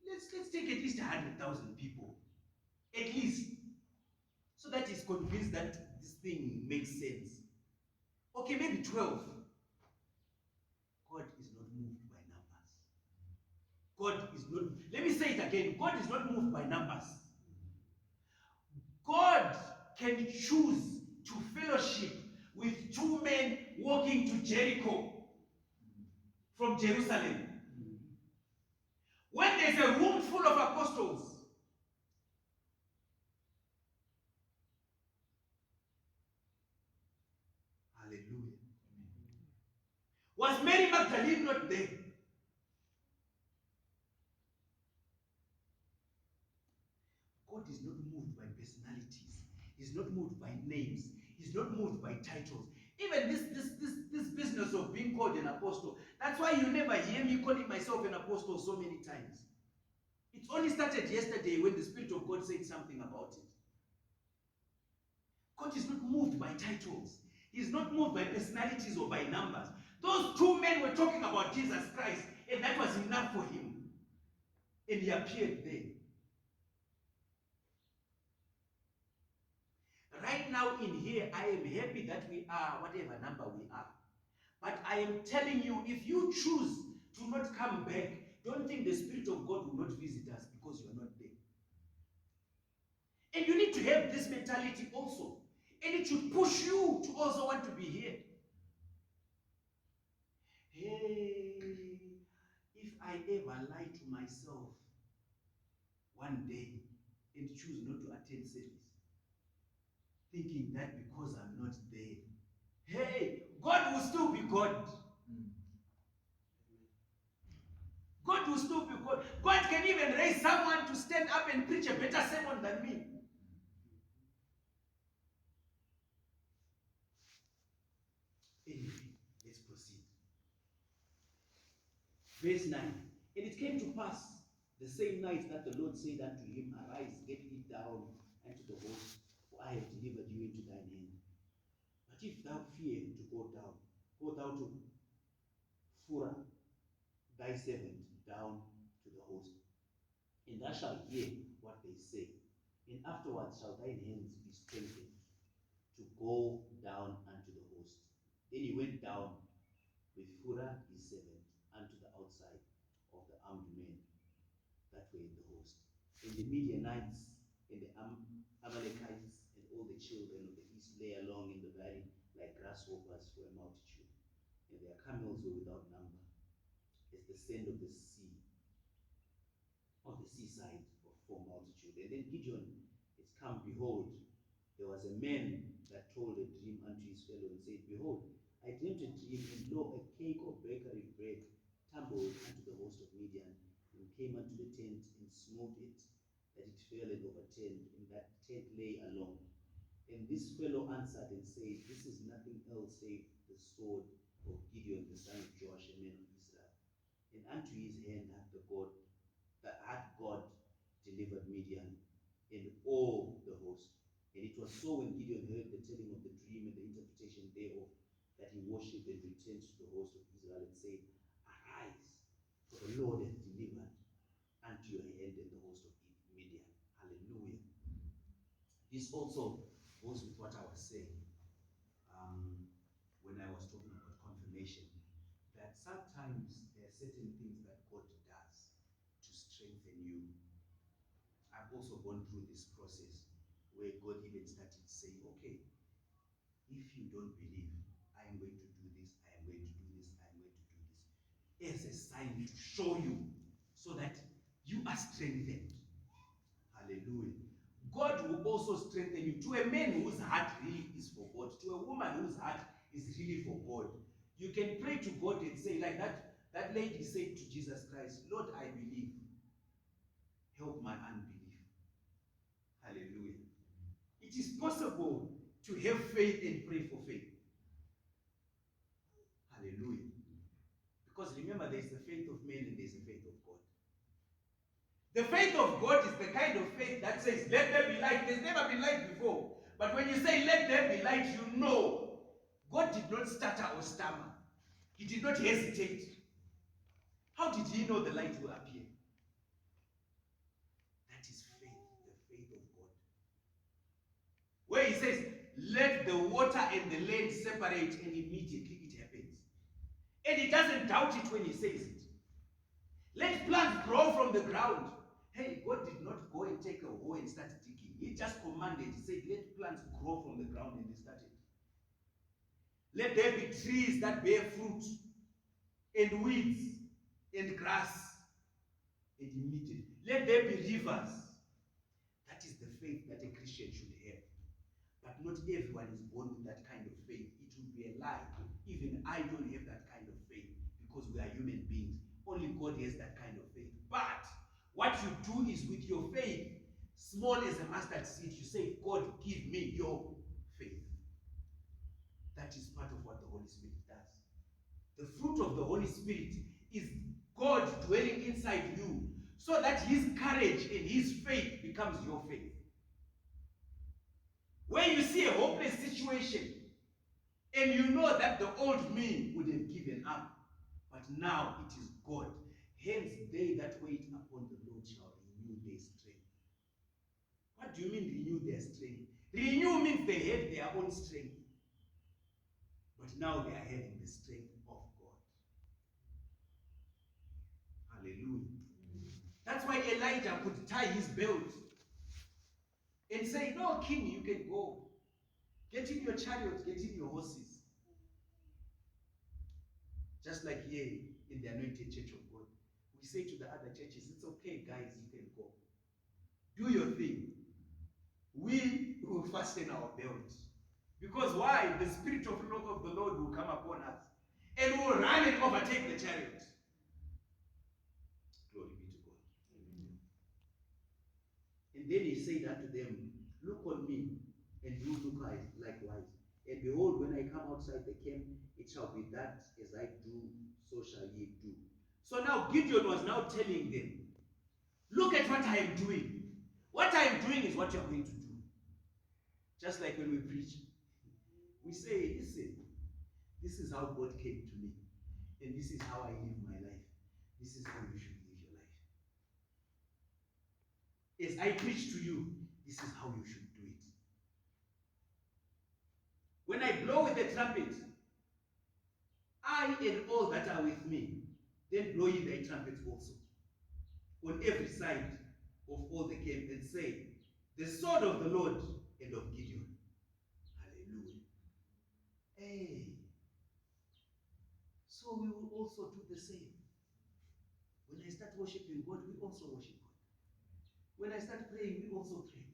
Let's take at least 100,000 people. At least. So that he's convinced that this thing makes sense. Okay, maybe 12. God is not moved by numbers. God is not... Let me say it again. God is not moved by numbers. God can choose to fellowship with two men walking to Jericho from Jerusalem. When there's a room full of apostles, hallelujah. Was Mary Magdalene not there? God is not moved by personalities. He's not moved by names. He's not moved by titles. Even this business of being called an apostle, that's why you never hear me calling myself an apostle so many times. It only started yesterday when the Spirit of God said something about it. God is not moved by titles. He's not moved by personalities or by numbers. Those two men were talking about Jesus Christ, and that was enough for him. And he appeared there. Right now in here, I am happy that we are whatever number we are. But I am telling you, if you choose to not come back, don't think the Spirit of God will not visit us because you are not there. And you need to have this mentality also. And it should push you to also want to be here. Hey, if I ever lie to myself one day and choose not to attend service, thinking that because I'm not there, hey, God will still be God. God will still be God. God can even raise someone to stand up and preach a better sermon than me. Anyway, let's proceed. Verse 9. And it came to pass the same night that the Lord said unto him, Arise, get thee down unto the host, for I have delivered you into thine hand. But if thou fear to go down, go thou to Phurah, thy servant, down to the host, and thou shalt hear what they say. And afterwards shall thine hands be strengthened to go down unto the host. Then he went down with Phurah his servant unto the outside of the armed men that were in the host. And the Midianites and the Amalekites and all the children of the east lay along in the valley like grasshoppers for a multitude, and their camels were without number, as the sand of the sea, of the seaside for multitude. And then Gideon is come, behold, there was a man that told a dream unto his fellow and said, Behold, I dreamt a dream, and lo, a cake of bakery bread tumbled unto the host of Midian, and came unto the tent, and smote it, that it fell and overturned, and that tent lay alone. And this fellow answered and said, This is nothing else save the sword of Gideon the son of Joash, a man of Israel. And unto his hand hath God delivered Midian and all the host. And it was so when Gideon heard the telling of the dream and the interpretation thereof, that he worshipped and returned to the host of Israel and said, Arise, for the Lord hath delivered unto your hand and the host of Midian. Hallelujah. This also goes with what I was saying when I was talking about confirmation, that sometimes there are certain things that God does to strengthen you. I've also gone through this process where God even started saying, okay, if you don't believe, I am going to do this, I am going to do this, I am going to do this, as a sign to show you, so that you are strengthened. Hallelujah. God will also strengthen you. To a man whose heart really is for God, to a woman whose heart is really for God, you can pray to God and say, like that lady said to Jesus Christ, Lord, I believe. Help my unbelief. Hallelujah. It is possible to have faith and pray for faith. Hallelujah. Because remember, there is the faith of man and there is the faith of God. The faith of God is the kind of faith that says, let there be light. There's never been light before. But when you say, let there be light, you know God did not stutter or stammer. He did not hesitate. How did he know the light will appear? That is faith, the faith of God. Where he says, let the water and the land separate, and immediately it happens. And he doesn't doubt it when he says it. Let plants grow from the ground. Hey, God did not go and take a hoe and start digging. He just commanded. He said, let plants grow from the ground, and they started. Let there be trees that bear fruit, and weeds, and grass. And immediately, let there be rivers. That is the faith that a Christian should have. But not everyone is born with that kind of faith. It would be a lie. Even I don't have that kind of faith, because we are human beings. Only God has that kind of faith. But what you do is, with your faith, small as a mustard seed, you say, God, give me your faith. That is part of what the Holy Spirit does. The fruit of the Holy Spirit is God dwelling inside you, so that his courage and his faith becomes your faith. When you see a hopeless situation, and you know that the old me would have given up, but now it is God. Hence, they that wait upon the Lord shall renew their strength. What do you mean renew their strength? Renew means they had their own strength, but now they are having the strength of God. Hallelujah. That's why Elijah could tie his belt and say, no, king, you can go. Get in your chariots, get in your horses. Just like here in the Anointed Church of God, we say to the other churches, it's okay, guys, you can go. Do your thing. We will fasten our belts. Because why? The Spirit of the Lord will come upon us, and we will run and overtake the chariot. Glory be to God. Amen. And then he said unto them, look on me, and you look likewise. And behold, when I come outside the camp, it shall be that as I do, so shall ye do. So now Gideon was now telling them, look at what I am doing. What I am doing is what you are going to do. Just like when we preach, we say, listen, this is how God came to me, and this is how I live my life. This is how you should live your life. As I preach to you, this is how you should do it. When I blow with the trumpet, I and all that are with me, then blow ye thy trumpets also, on every side of all the camp, and say, the sword of the Lord and of Gideon. Hallelujah. Hey. So we will also do the same. When I start worshiping God, we also worship God. When I start praying, we also pray.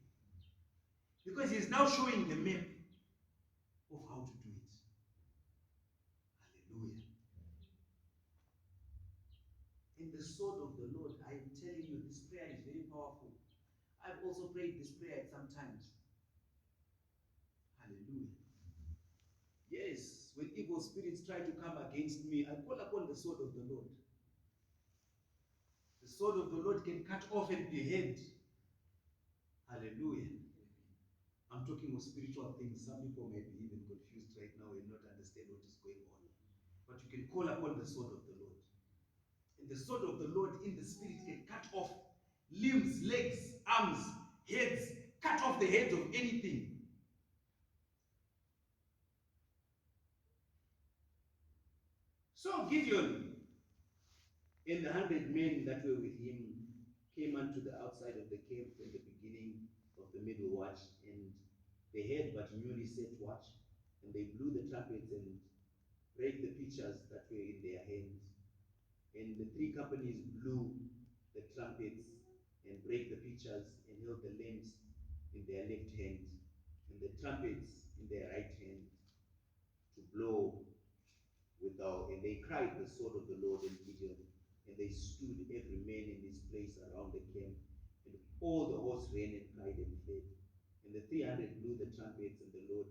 Because he's now showing the map of how to do it. Hallelujah. In the sword of the Lord, I am telling you, this prayer is very powerful. I've also prayed this prayer at some times. Hallelujah. Yes, when evil spirits try to come against me, I call upon the sword of the Lord. The sword of the Lord can cut off and behead. Hallelujah. I'm talking of spiritual things. Some people may be even confused right now and not understand what is going on. But you can call upon the sword of the Lord. And the sword of the Lord in the spirit can cut off limbs, legs, arms, heads, cut off the heads of anything. So Gideon and the 100 men that were with him came unto the outside of the camp at the beginning of the middle watch, and they had but newly set watch, and they blew the trumpets and brake the pitchers that were in their hands. And the three companies blew the trumpets and brake the pitchers and held the lamps in their left hand and the trumpets in their right hand to blow without. And they cried the sword of the Lord and Gideon, and they stood every man in his place around the camp, and all the hosts ran and cried and fled. And the 300 blew the trumpets, and the Lord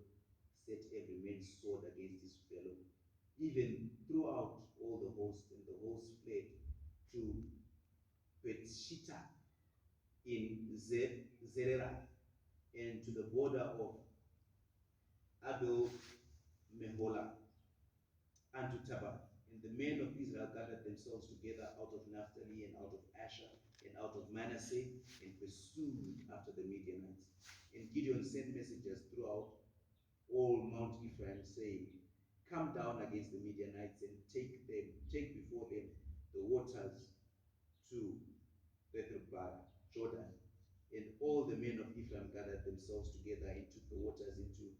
set every man's sword against his fellow, even throughout all the host, and the host fled to Bethshita in Zererath, and to the border of Abel Meholah, unto Tabbath. And the men of Israel gathered themselves together out of Naphtali and out of Asher and out of Manasseh, and pursued after the Midianites. And Gideon sent messengers throughout all Mount Ephraim, saying, come down against the Midianites and take before them the waters to Bethbara, Jordan. And all the men of Ephraim gathered themselves together and took the waters into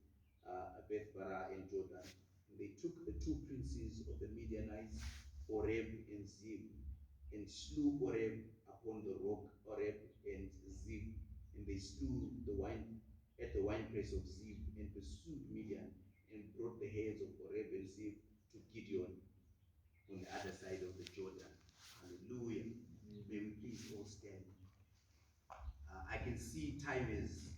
Bethbara and Jordan. And they took the two princes of the Midianites, Oreb and Zeb, and slew Oreb upon the rock Oreb and Zeb. And they slew at the winepress of Zeb, and pursued Midian, and brought the heads of Oreb and Zeb to Gideon on the other side of the Jordan. Hallelujah. May we please all stand. I can see time is